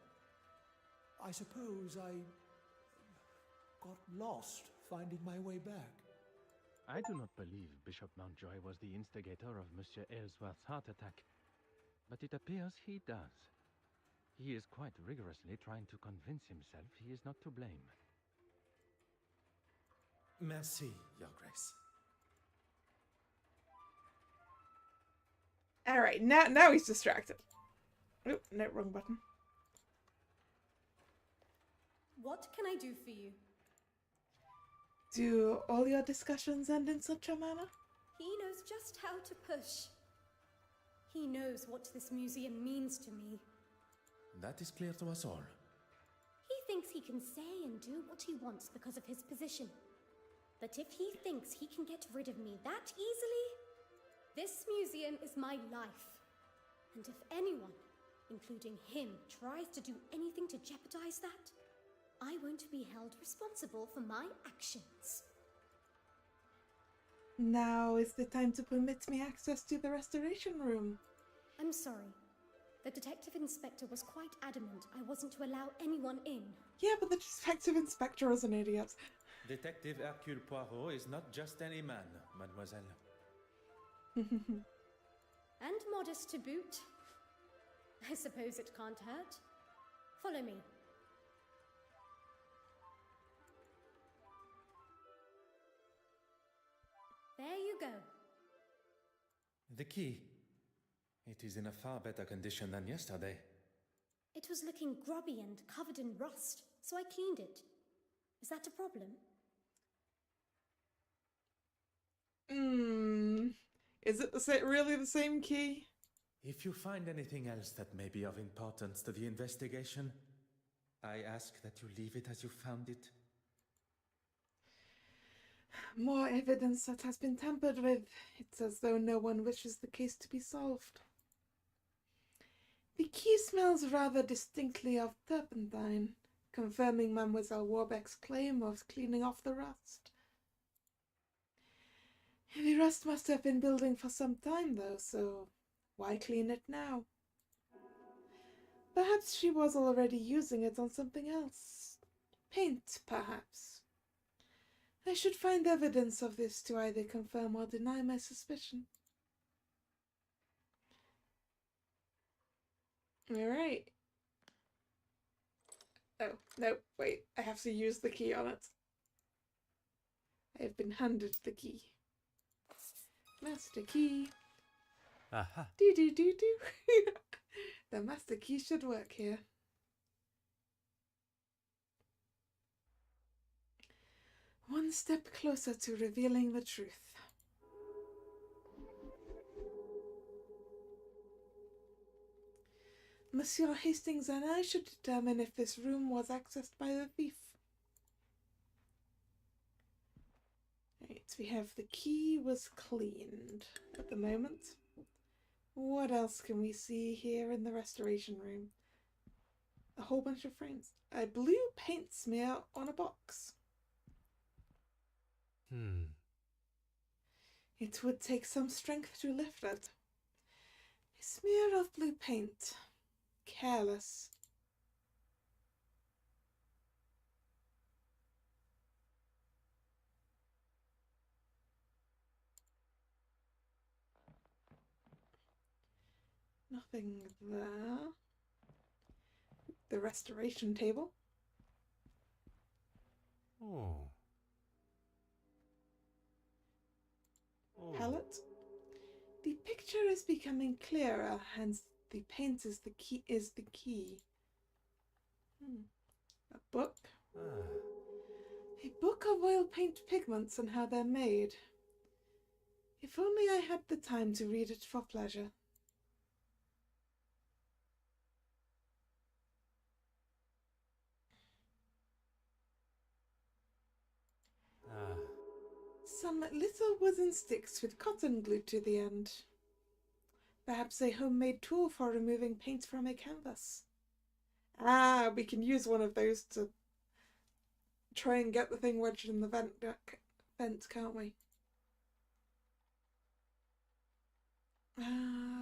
I suppose I got lost finding my way back.
I do not believe Bishop Mountjoy was the instigator of Monsieur Aylesworth's heart attack, but it appears he does. He is quite rigorously trying to convince himself he is not to blame.
Merci, Your Grace.
Alright, now he's distracted. Oh, no, wrong button.
What can I do for you?
Do all your discussions end in such a manner?
He knows just how to push. He knows what this museum means to me.
That is clear to us all.
He thinks he can say and do what he wants because of his position. But if he thinks he can get rid of me that easily, this museum is my life. And if anyone, including him, tries to do anything to jeopardize that, I won't be held responsible for my actions.
Now is the time to permit me access to the restoration room.
I'm sorry. The detective inspector was quite adamant I wasn't to allow anyone in.
Yeah, but the detective inspector is an idiot.
Detective Hercule Poirot is not just any man, mademoiselle.
And modest to boot. I suppose it can't hurt. Follow me. There you go.
The key. It is in a far better condition than yesterday.
It was looking grubby and covered in rust, so I cleaned it. Is that a problem?
Is it really the same key?
If you find anything else that may be of importance to the investigation, I ask that you leave it as you found it.
More evidence that has been tampered with. It's as though no one wishes the case to be solved. The key smells rather distinctly of turpentine, confirming Mademoiselle Warbeck's claim of cleaning off the rust. The rust must have been building for some time, though, so why clean it now? Perhaps she was already using it on something else. Paint, perhaps. I should find evidence of this to either confirm or deny my suspicion. Alright. Oh, no, wait. I have to use the key on it. I have been handed the key. Master key.
Aha.
Do. The master key should work here. One step closer to revealing the truth. Monsieur Hastings and I should determine if this room was accessed by the thief. Right, we have the key was cleaned at the moment. What else can we see here in the restoration room? A whole bunch of frames. A blue paint smear on a box. It would take some strength to lift it. A smear of blue paint. Careless. Nothing there. The restoration table.
Oh.
Palette. The picture is becoming clearer, hence the paint is the key. A book. A book of oil paint pigments and how they're made. If only I had the time to read it for pleasure. Some little wooden sticks with cotton glued to the end. Perhaps a homemade tool for removing paint from a canvas. Ah, we can use one of those to try and get the thing wedged in the vent, can't we?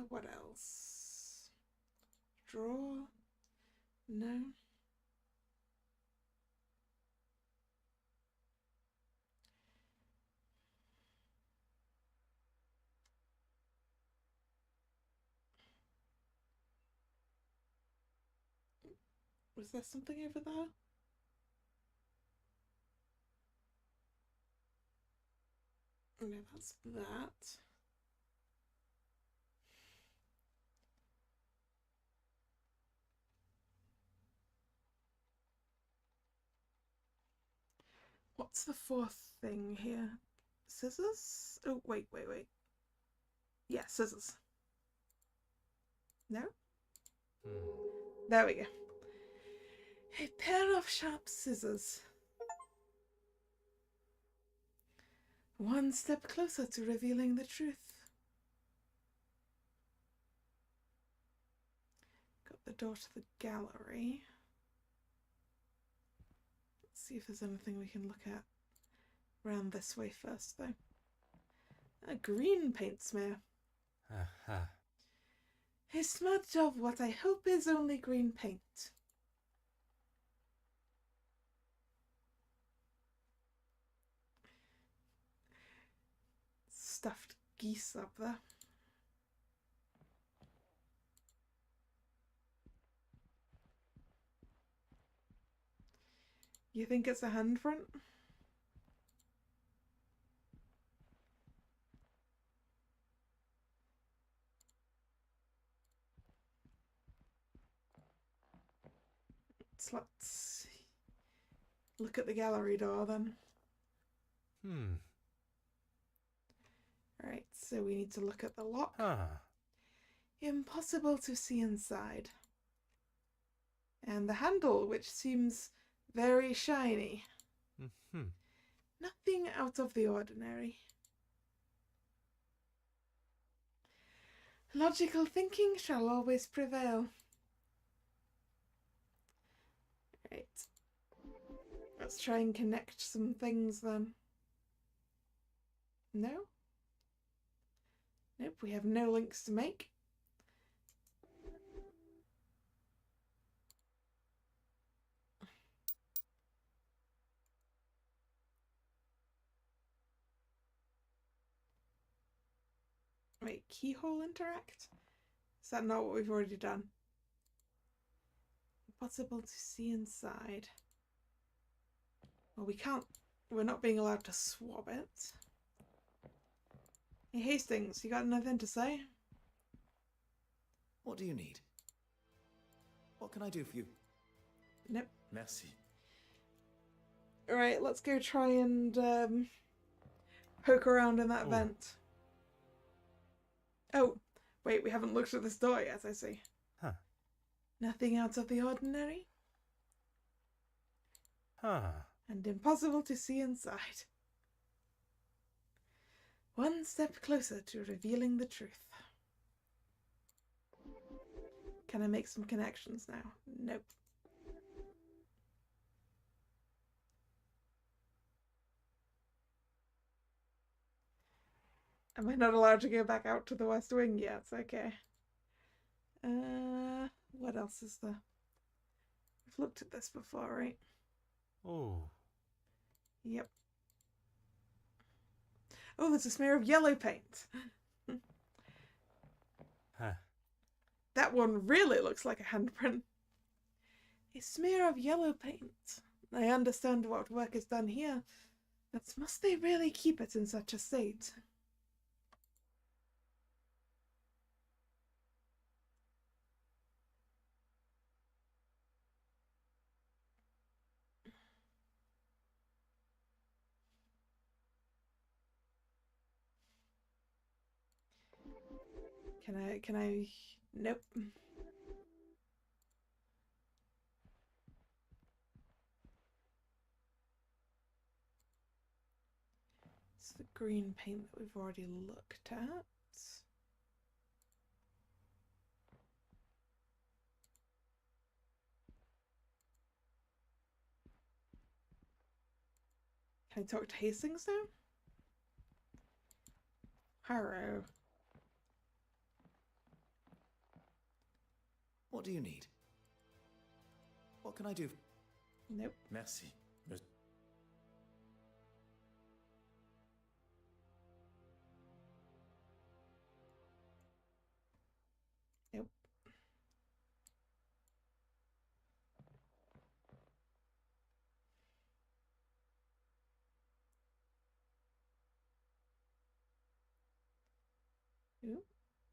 What else? Draw? No. Was there something over there? No, that's that. What's the fourth thing here? Scissors? Oh, wait. Yeah, scissors. No? There we go. A pair of sharp scissors. One step closer to revealing the truth. Got the door to the gallery. Let's see if there's anything we can look at round this way first, though. A green paint smear.
Aha.
A smudge of what I hope is only green paint. Stuffed geese up there. You think it's a handprint? Let's look at the gallery door then. Right, so we need to look at the lock. Impossible to see inside. And the handle, which seems very shiny. Nothing out of the ordinary. Logical thinking shall always prevail. Right. Let's try and connect some things then. No? Nope, we have no links to make. Wait, keyhole interact? Is that not what we've already done? Impossible to see inside. Well, we can't. We're not being allowed to swab it. Hey, Hastings, you got anything to say?
What do you need? What can I do for you?
Nope.
Merci.
Alright, let's go try and poke around in that vent. Oh, wait, we haven't looked at this door yet, I see. Nothing out of the ordinary. And impossible to see inside. One step closer to revealing the truth. Can I make some connections now? Nope. Am I not allowed to go back out to the West Wing yet? Okay. What else is there? We've looked at this before, right? Yep. Oh, there's a smear of yellow paint. That one really looks like a handprint. A smear of yellow paint. I understand what work is done here, but must they really keep it in such a state? Can I? Nope. It's the green paint that we've already looked at. Can I talk to Hastings now? Harrow.
What do you need? What can I do?
Nope.
Merci.
Nope. Nope.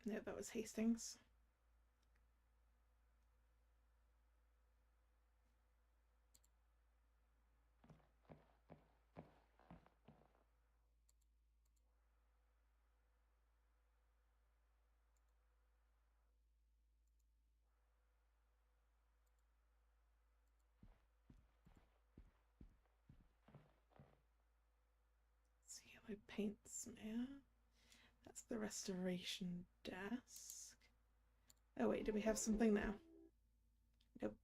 No, that was Hastings. Yellow paint smear. That's the restoration desk. Oh wait, do we have something now? Nope.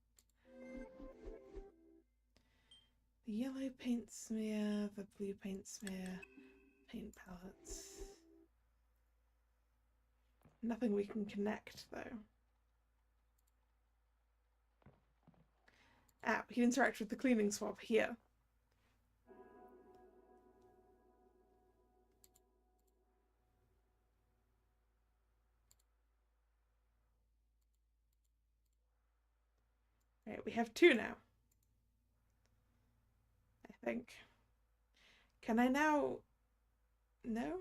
The yellow paint smear, the blue paint smear, paint palettes. Nothing we can connect though. Ah, we can interact with the cleaning swab here. Right, we have two now. I think. Can I now... No?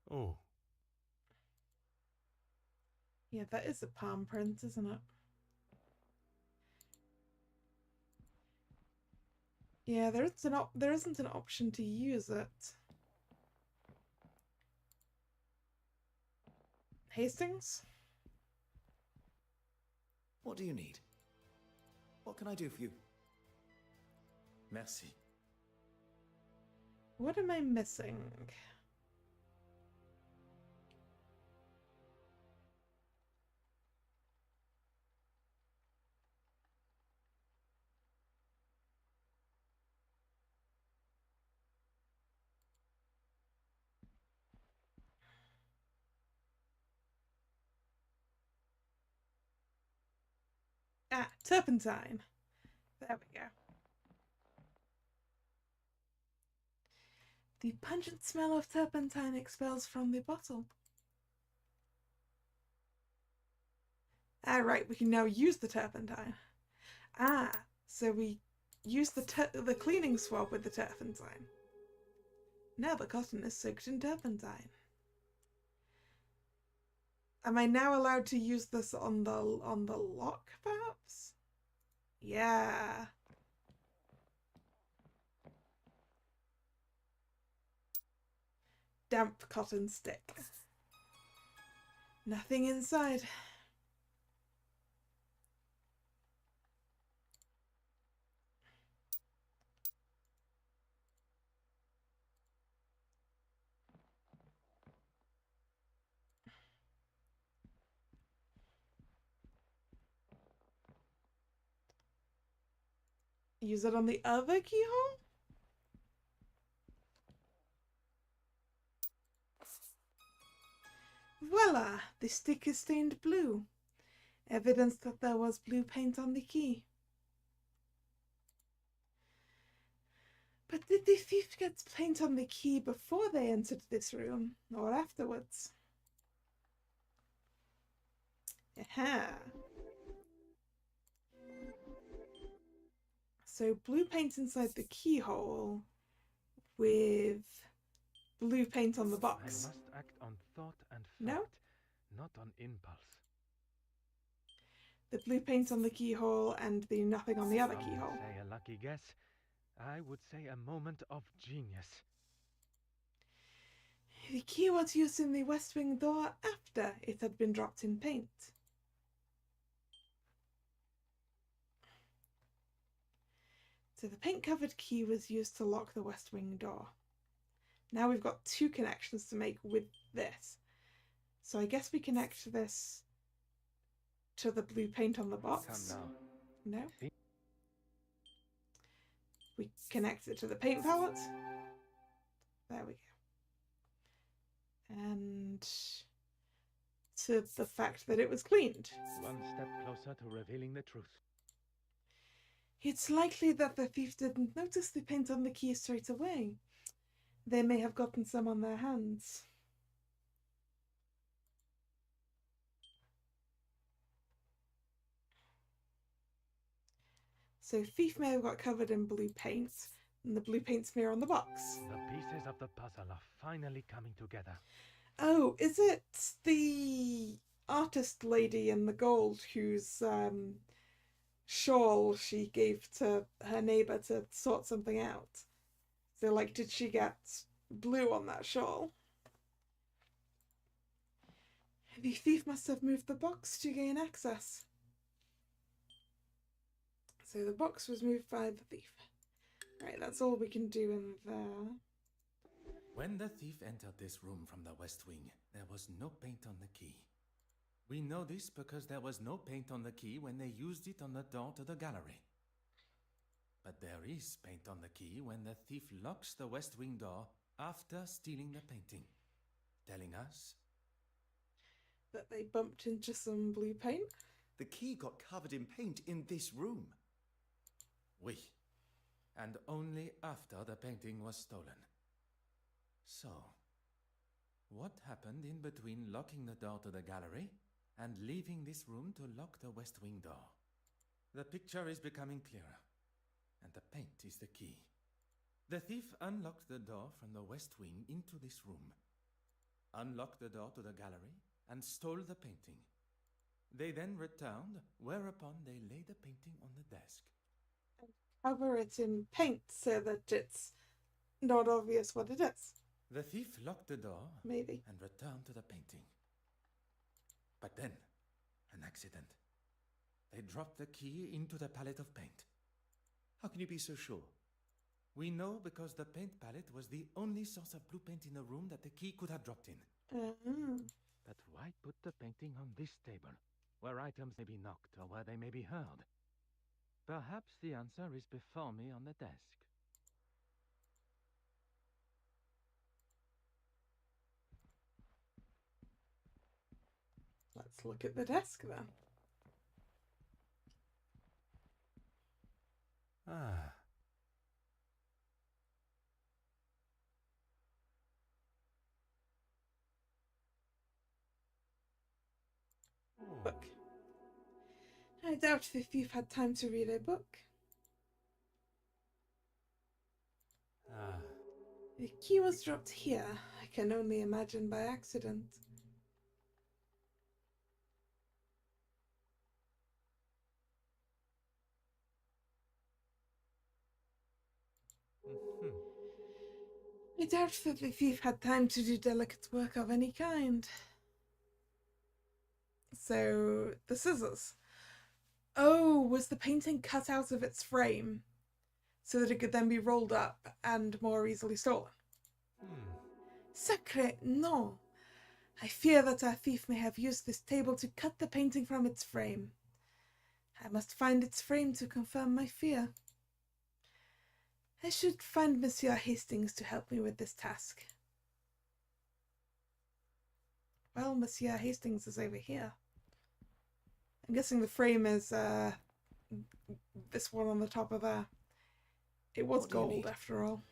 Oh.
Yeah, that is a palm print, isn't it? Yeah, there isn't an option to use it. Hastings?
What do you need? What can I do for you?
Merci.
What am I missing? Ah, turpentine. There we go. The pungent smell of turpentine expels from the bottle. Ah, right, we can now use the turpentine. Ah, so we use the cleaning swab with the turpentine. Now the cotton is soaked in turpentine. Am I now allowed to use this on the lock, perhaps? Yeah. Damp cotton stick. Nothing inside. Use it on the other keyhole? Voila! The stick is stained blue. Evidence that there was blue paint on the key. But did the thief get paint on the key before they entered this room, or afterwards? Aha! So blue paint inside the keyhole with blue paint on the box.
I must act on thought and fact,
No?
not on impulse.
The blue paint on the keyhole and the nothing on the other
Some
keyhole.
would say a lucky guess. I would say a moment of genius.
The key was used in the West Wing door after it had been dropped in paint. So the paint-covered key was used to lock the West Wing door. Now we've got two connections to make with this. So I guess we connect this to the blue paint on the box.
Come
No?
now.
We connect it to the paint palette. There we go. And to the fact that it was cleaned.
One step closer to revealing the truth.
It's likely that the thief didn't notice the paint on the key straight away. They may have gotten some on their hands. So thief may have got covered in blue paint, and the blue paint smear on the box.
The pieces of the puzzle are finally coming together.
Oh, is it the artist lady in the gold whose shawl she gave to her neighbour to sort something out? So, like, did she get blue on that shawl? The thief must have moved the box to gain access. So the box was moved by the thief. Right, that's all we can do in there.
When the thief entered this room from the West Wing, there was no paint on the key. We know this because there was no paint on the key when they used it on the door to the gallery. But there is paint on the key when the thief locks the West Wing door after stealing the painting, telling us
that they bumped into some blue paint.
The key got covered in paint in this room.
we, and only after the painting was stolen. So, what happened in between locking the door to the gallery and leaving this room to lock the West Wing door? The picture is becoming clearer, and the paint is the key. The thief unlocked the door from the West Wing into this room, unlocked the door to the gallery, and stole the painting. They then returned, whereupon they laid the painting on the desk.
Cover it in paint so that it's not obvious what it is.
The thief locked the door,
maybe,
and returned to the painting. But then, an accident. They dropped the key into the palette of paint.
How can you be so sure?
We know because the paint palette was the only source of blue paint in the room that the key could have dropped in.
But why put the painting on this table, where items may be knocked or where they may be heard? Perhaps the answer is before me on the desk.
Let's look at the desk then.
Ah.
Book. I doubt the thief had time to read a book.
Ah.
The key was dropped here. I can only imagine by accident. I doubt that the thief had time to do delicate work of any kind. So, the scissors. Oh, was the painting cut out of its frame so that it could then be rolled up and more easily stolen? Sacre, no. I fear that our thief may have used this table to cut the painting from its frame. I must find its frame to confirm my fear. I should find Monsieur Hastings to help me with this task. Well, Monsieur Hastings is over here. I'm guessing the frame is this one on the top of there. It was gold after all.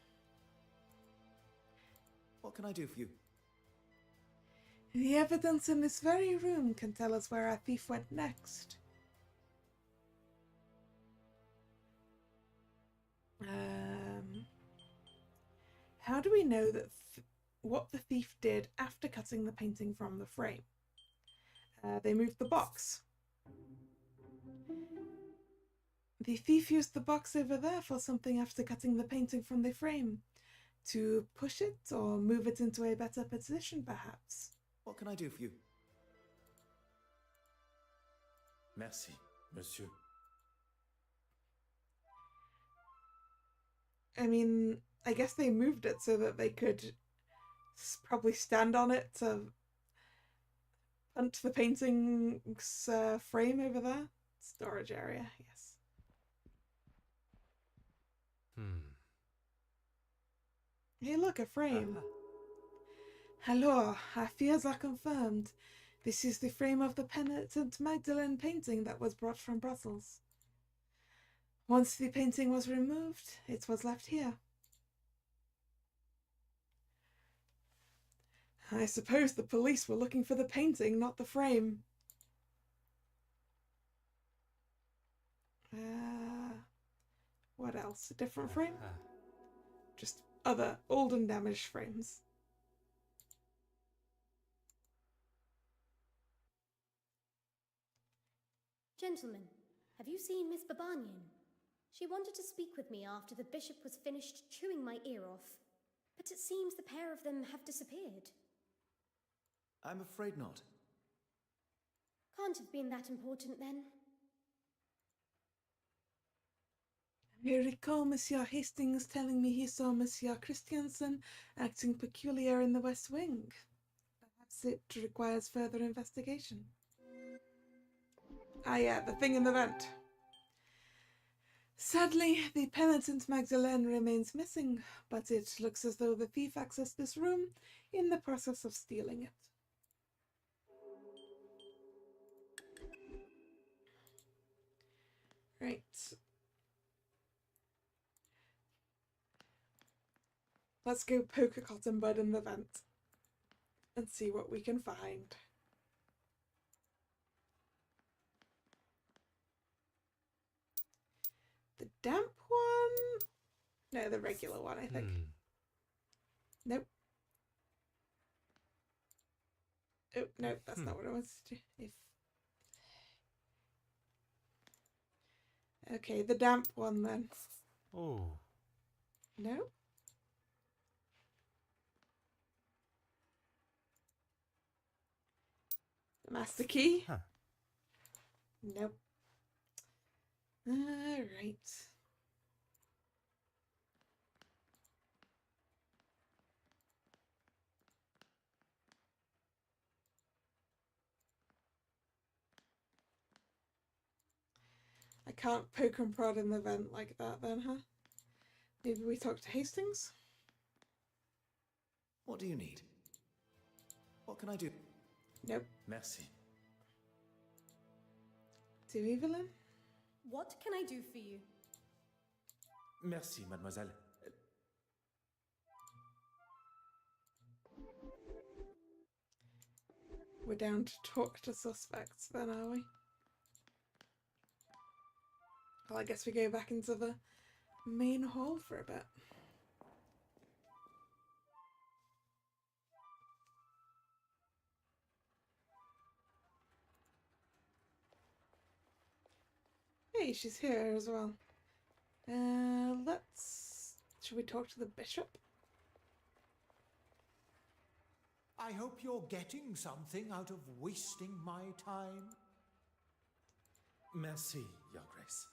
What can I do for you?
The evidence in this very room can tell us where our thief went next. How do we know that what the thief did after cutting the painting from the frame? They moved the box. The thief used the box over there for something after cutting the painting from the frame. To push it or move it into a better position, perhaps.
What can I do for you?
Merci, monsieur.
I mean, I guess they moved it so that they could probably stand on it to punt the painting's frame over there. Storage area, yes. Hey, look, a frame. Hello, our fears are confirmed. This is the frame of the penitent Magdalene painting that was brought from Brussels. Once the painting was removed, it was left here. I suppose the police were looking for the painting, not the frame. What else? A different frame? Just other old and damaged frames.
Gentlemen, have you seen Miss Babanian? She wanted to speak with me after the bishop was finished chewing my ear off, but it seems the pair of them have disappeared.
I'm afraid not.
Can't have been that important then.
I recall Monsieur Hastings telling me he saw Monsieur Christiansen acting peculiar in the West Wing. Perhaps it requires further investigation. Ah yeah, the thing in the vent. Sadly, the penitent Magdalene remains missing, but it looks as though the thief accessed this room in the process of stealing it. Right. Let's go poke a cotton bud in the vent and see what we can find. The damp one? No, the regular one, I think. Nope. Oh, nope, that's not what I wanted to do. Okay, the damp one then.
Oh.
No? The master key?
Huh.
Nope. Alright. I can't poke and prod in the vent like that then, huh? Maybe we talk to Hastings?
What do you need? What can I do?
Nope.
Merci.
To Evelyn?
What can I do for you?
Merci, mademoiselle.
We're down to talk to suspects then, are we? Well, I guess we go back into the main hall for a bit. Hey, she's here as well. Should we talk to the bishop?
I hope you're getting something out of wasting my time.
Merci, Your Grace.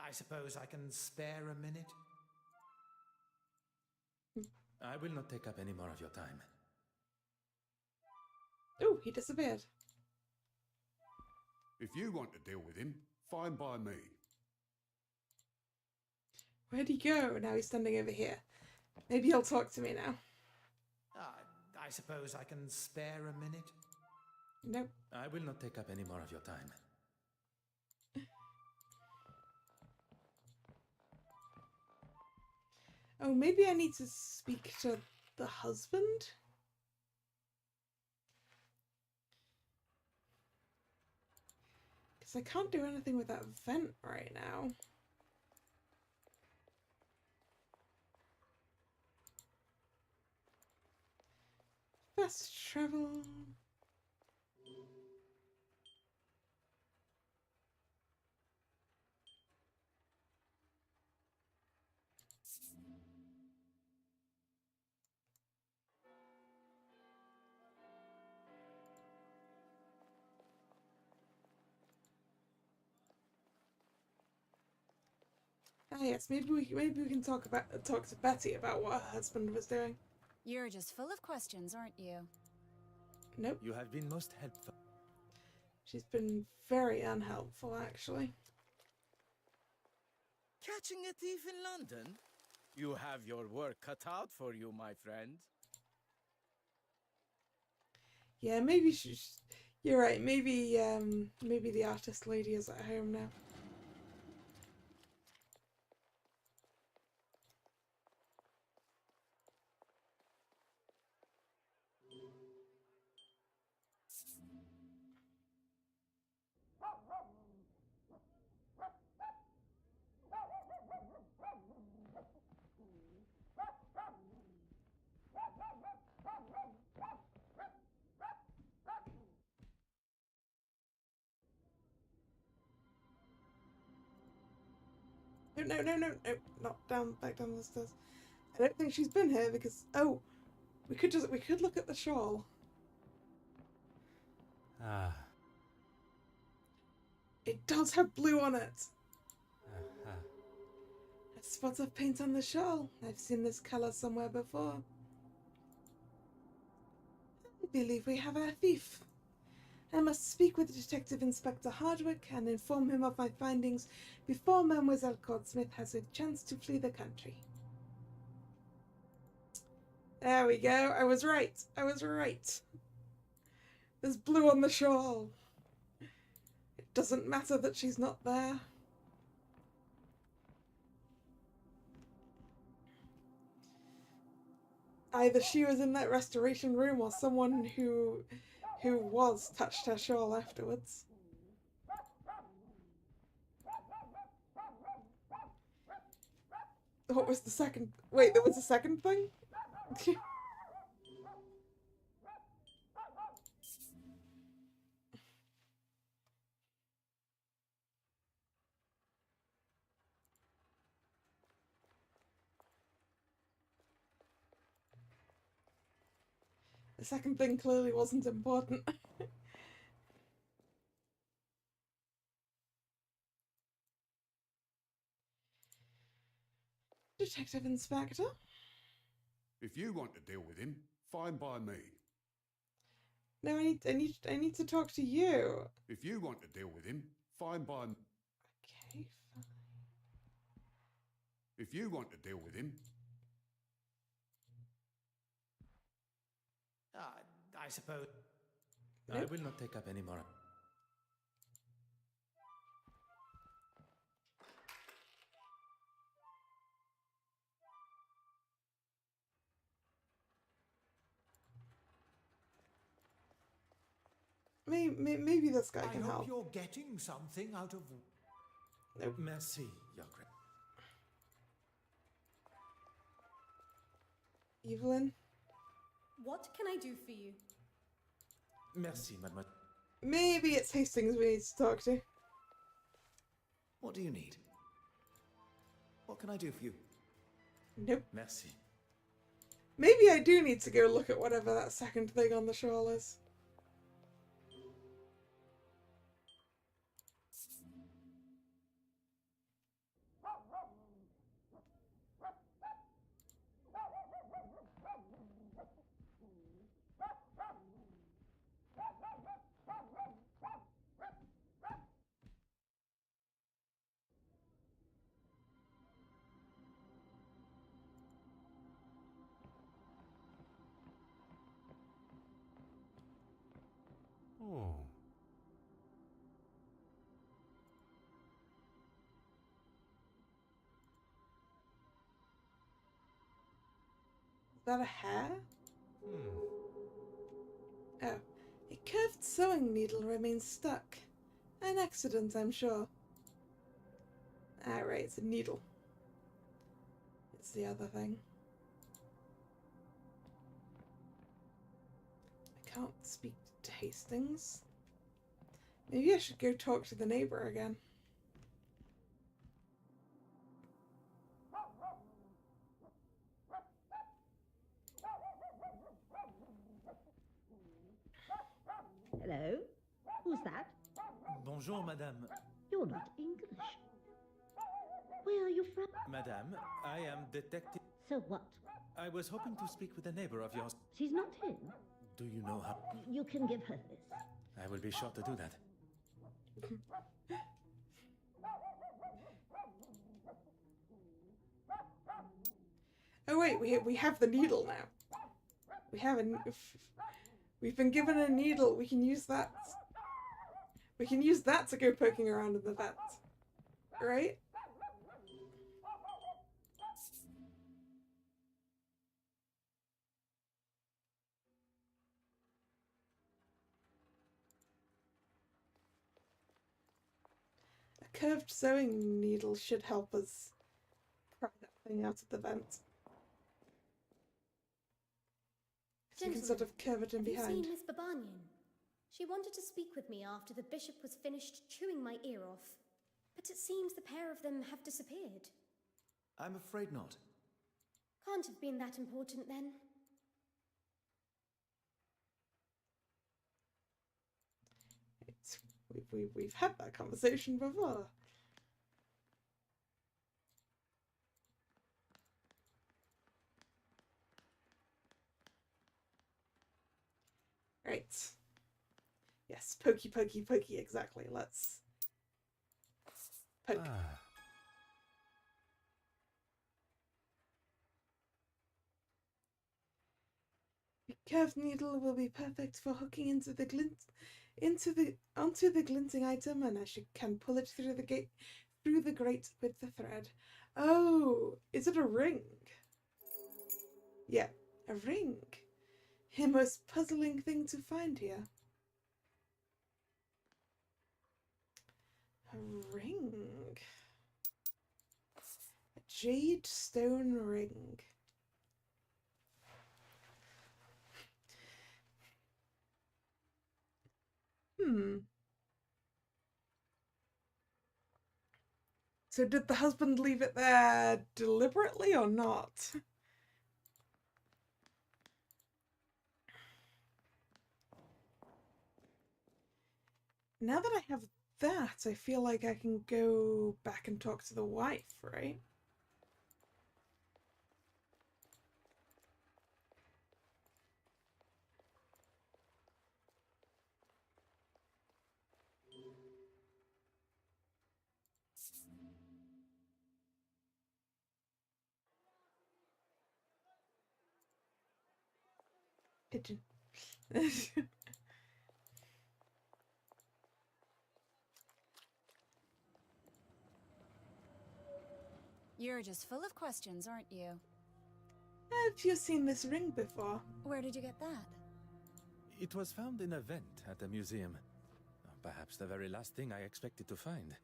I suppose I can spare a minute.
I will not take up any more of your time.
Oh, he disappeared.
If you want to deal with him, fine by me.
Where'd he go? Now he's standing over here. Maybe he'll talk to me now.
I suppose I can spare a minute.
Nope.
I will not take up any more of your time.
Oh, maybe I need to speak to the husband? Guess I can't do anything with that vent right now. Fast travel. Ah yes, maybe we can talk to Betty about what her husband was doing.
You're just full of questions, aren't you?
Nope.
You have been most helpful.
She's been very unhelpful, actually.
Catching a thief in London? You have your work cut out for you, my friend.
Yeah, maybe you're right. Maybe the artist lady is at home now. No, not back down the stairs. I don't think she's been here because we could look at the shawl.
Ah.
It does have blue on it.
Uh-huh.
A spot of paint on the shawl. I've seen this color somewhere before. I believe we have our thief. I must speak with Detective Inspector Hardwick and inform him of my findings before Mademoiselle Cordsmith has a chance to flee the country. There we go. I was right. There's blue on the shawl. It doesn't matter that she's not there. Either she was in that restoration room or someone who was touched her shawl afterwards. What was the second? Wait, there was a second thing? The second thing clearly wasn't important. Detective Inspector?
If you want to deal with him, fine by me.
No, I need to talk to you.
If you want to deal with him, fine by me.
Okay, fine.
If you want to deal with him...
I suppose...
I will not take up any more.
Maybe this guy can
I
help.
hope you're getting something out of...
Nope.
Merci, Your Grace.
Evelyn?
What can I do for you?
Merci, mademoiselle.
Maybe it's Hastings we need to talk to.
What do you need? What can I do for you?
Nope.
Merci.
Maybe I do need to go look at whatever that second thing on the shawl is.
Oh.
Is that a hair?
Hmm.
Oh. A curved sewing needle remains stuck. An accident, I'm sure. Ah, right, it's a needle. It's the other thing. I can't speak to Hastings. Maybe I should go talk to the neighbor again.
Hello? Who's that?
Bonjour, madame.
You're not English. Where are you from?
Madame, I am detective.
So what?
I was hoping to speak with a neighbor of yours.
She's not in.
Do you know how?
You can give her this.
I will be sure to do that.
Oh wait, we have the needle now. We've been given a needle. We can use that. We can use that to go poking around in the vent, right? A curved sewing needle should help us pry that thing out of the vent. So we can sort of curve it in behind.
Have you seen Miss Babanian? She wanted to speak with me after the bishop was finished chewing my ear off. But it seems the pair of them have disappeared.
I'm afraid not.
Can't have been that important then.
We've had that conversation before. Right. Yes, pokey, pokey, pokey, exactly. Let's poke. The curved needle will be perfect for hooking into the onto the glinting item, and can pull it through the grate with the thread. Oh, is it a ring? Yeah, a ring. A most puzzling thing to find here. A ring. A jade stone ring. So did the husband leave it there deliberately or not? Now that I have that, I feel like I can go back and talk to the wife, right? Pigeon.
You're just full of questions, aren't you?
Have you seen this ring before?
Where did you get that?
It was found in a vent at the museum. Perhaps the very last thing I expected to find.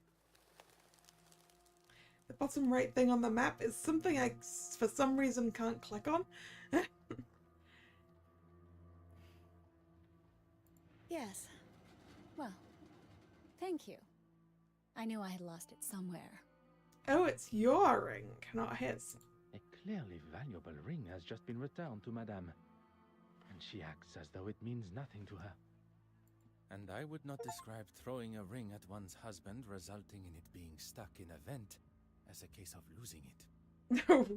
The bottom right thing on the map is something I, for some reason, can't click on.
Yes. Well, thank you. I knew I had lost it somewhere.
Oh, it's your ring, not his.
A clearly valuable ring has just been returned to Madame, and she acts as though it means nothing to her.
And I would not describe throwing a ring at one's husband, resulting in it being stuck in a vent, as a case of losing it.
No.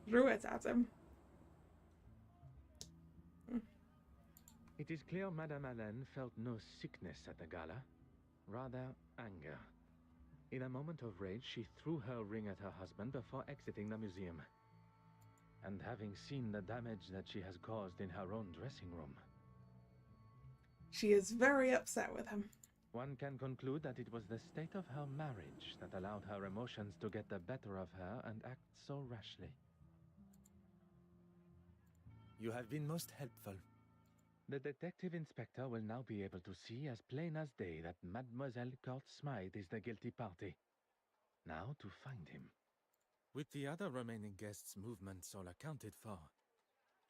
Threw it at him.
It is clear Madame Hélène felt no sickness at the gala, rather anger. In a moment of rage, she threw her ring at her husband before exiting the museum. And having seen the damage that she has caused in her own dressing room,
she is very upset with him.
one can conclude that it was the state of her marriage that allowed her emotions to get the better of her and act so rashly.
You have been most helpful.
The detective inspector will now be able to see as plain as day that Mademoiselle Court Smythe is the guilty party. Now to find him.
With the other remaining guests' movements all accounted for,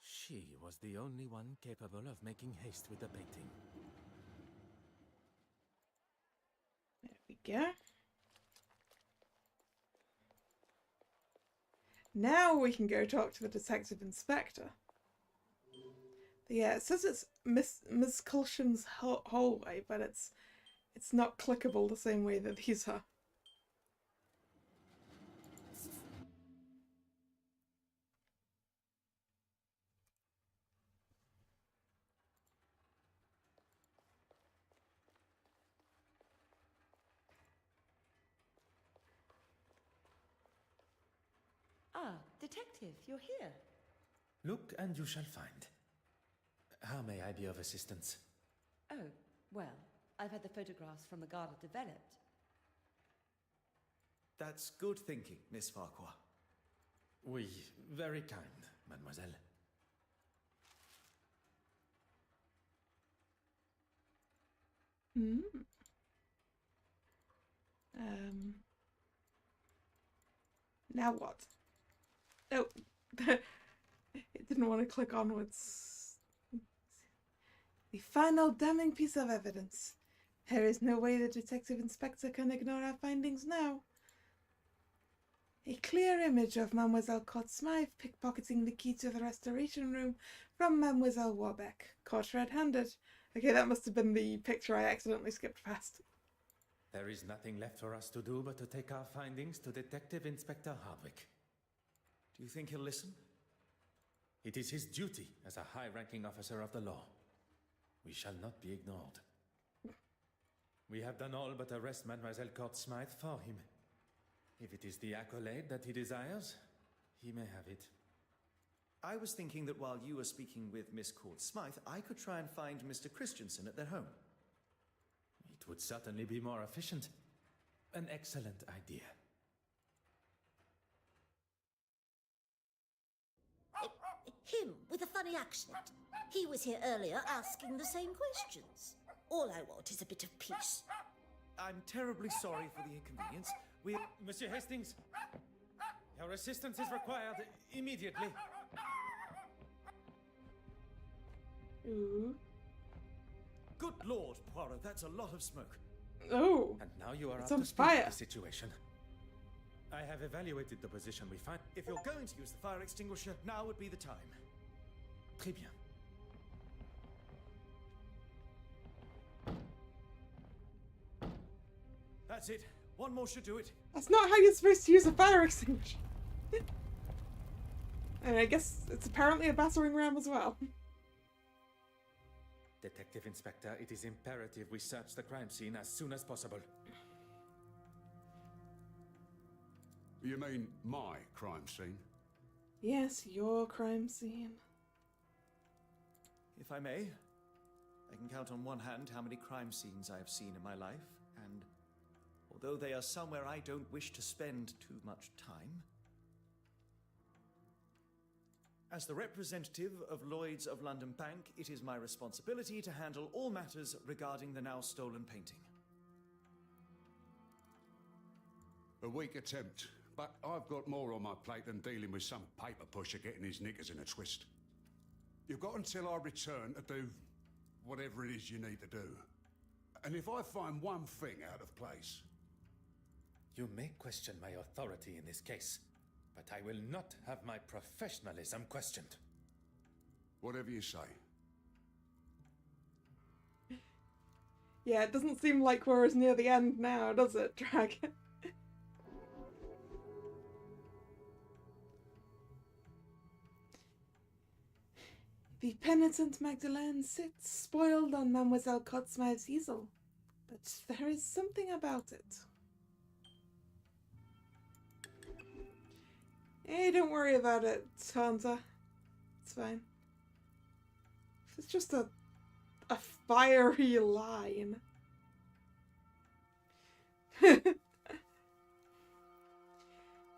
she was the only one capable of making haste with the painting.
There we go. Now we can go talk to the detective inspector. Yeah, it says it's Miss Culshan's hallway, but it's not clickable the same way that these are.
Ah, detective, you're here.
Look and you shall find. How may I be of assistance?
Oh, well, I've had the photographs from the Garda developed.
That's good thinking, Miss Farquhar.
Oui, very kind, mademoiselle.
Hmm. Now what? Oh, it didn't want to click onwards. The final damning piece of evidence. There is no way the detective inspector can ignore our findings now. A clear image of Mademoiselle Court Smythe pickpocketing the key to the restoration room from Mademoiselle Warbeck, caught red-handed. Okay, that must have been the picture I accidentally skipped past.
There is nothing left for us to do but to take our findings to Detective Inspector Hardwick.
Do you think he'll listen?
It is his duty as a high-ranking officer of the law. We shall not be ignored. We have done all but arrest Mademoiselle Court Smythe for him. If it is the accolade that he desires, he may have it.
I was thinking that while you were speaking with Miss Court Smythe, I could try and find Mr. Christensen at their home.
It would certainly be more efficient. An excellent idea.
Him with a funny accent. He was here earlier asking the same questions. All I want is a bit of peace.
I'm terribly sorry for the inconvenience.
Monsieur Hastings, your assistance is required immediately.
Ooh.
Good Lord, Poirot, that's a lot of smoke.
Oh.
And now you are
it's
up
on
to speed
fire.
with the situation. I have evaluated the position we find.
If you're going to use the fire extinguisher, now would be the time.
Très bien.
That's it. One more should do it.
That's not how you're supposed to use a fire extinguisher. And I guess it's apparently a battering ram as well.
Detective Inspector, it is imperative we search the crime scene as soon as possible.
You mean my crime scene?
Yes, your crime scene.
If I may, I can count on one hand how many crime scenes I have seen in my life, and although they are somewhere I don't wish to spend too much time, as the representative of Lloyd's of London Bank, it is my responsibility to handle all matters regarding the now stolen painting.
A weak attempt, but I've got more on my plate than dealing with some paper pusher getting his knickers in a twist. You've got until I return to do whatever it is you need to do. And if I find one thing out of place...
You may question my authority in this case, but I will not have my professionalism questioned.
Whatever you say.
Yeah, it doesn't seem like we're as near the end now, does it, Dragon? The penitent Magdalene sits spoiled on Mademoiselle Court Smythe's easel, but there is something about it. Hey, don't worry about it, Santa. It's fine. It's just a fiery line.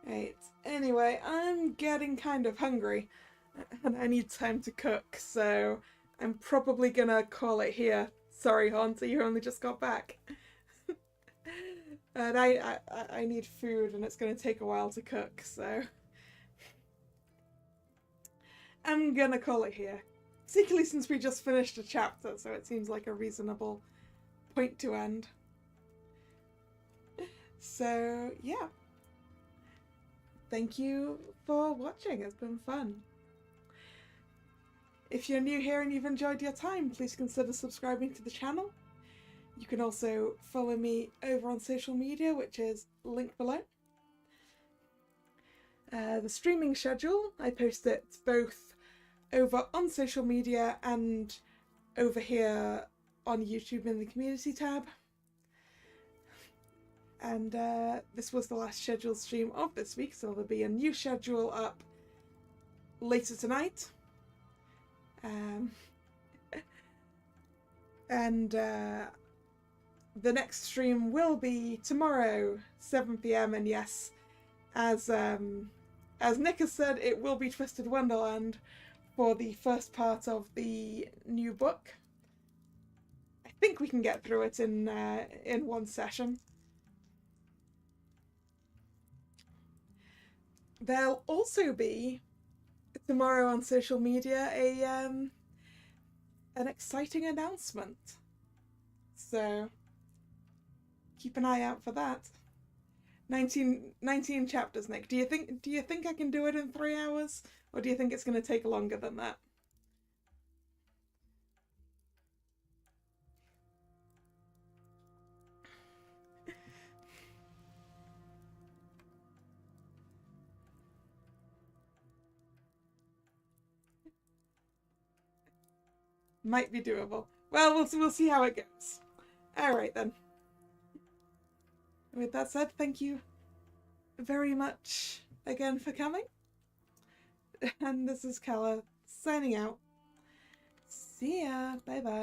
Right, anyway, I'm getting kind of hungry and I need time to cook, so I'm probably gonna call it here. Sorry, Haunter, you only just got back. And I need food, and it's gonna take a while to cook, so I'm gonna call it here. Particularly since we just finished a chapter, so it seems like a reasonable point to end. So, yeah. Thank you for watching. It's been fun. If you're new here and you've enjoyed your time, please consider subscribing to the channel. You can also follow me over on social media, which is linked below. The streaming schedule, I post it both over on social media and over here on YouTube in the community tab. And this was the last scheduled stream of this week, so there'll be a new schedule up later tonight. The next stream will be tomorrow, 7 PM, and yes, as Nick has said, it will be Twisted Wonderland for the first part of the new book. I think we can get through it in one session. There'll also be tomorrow on social media an exciting announcement, so keep an eye out for that. 19 chapters, Nick. Do you think I can do it in 3 hours, or do you think it's going to take longer than that? Might be doable. Well, we'll see how it goes. All right then. With that said, thank you very much again for coming. And this is Kalla signing out. See ya. Bye bye.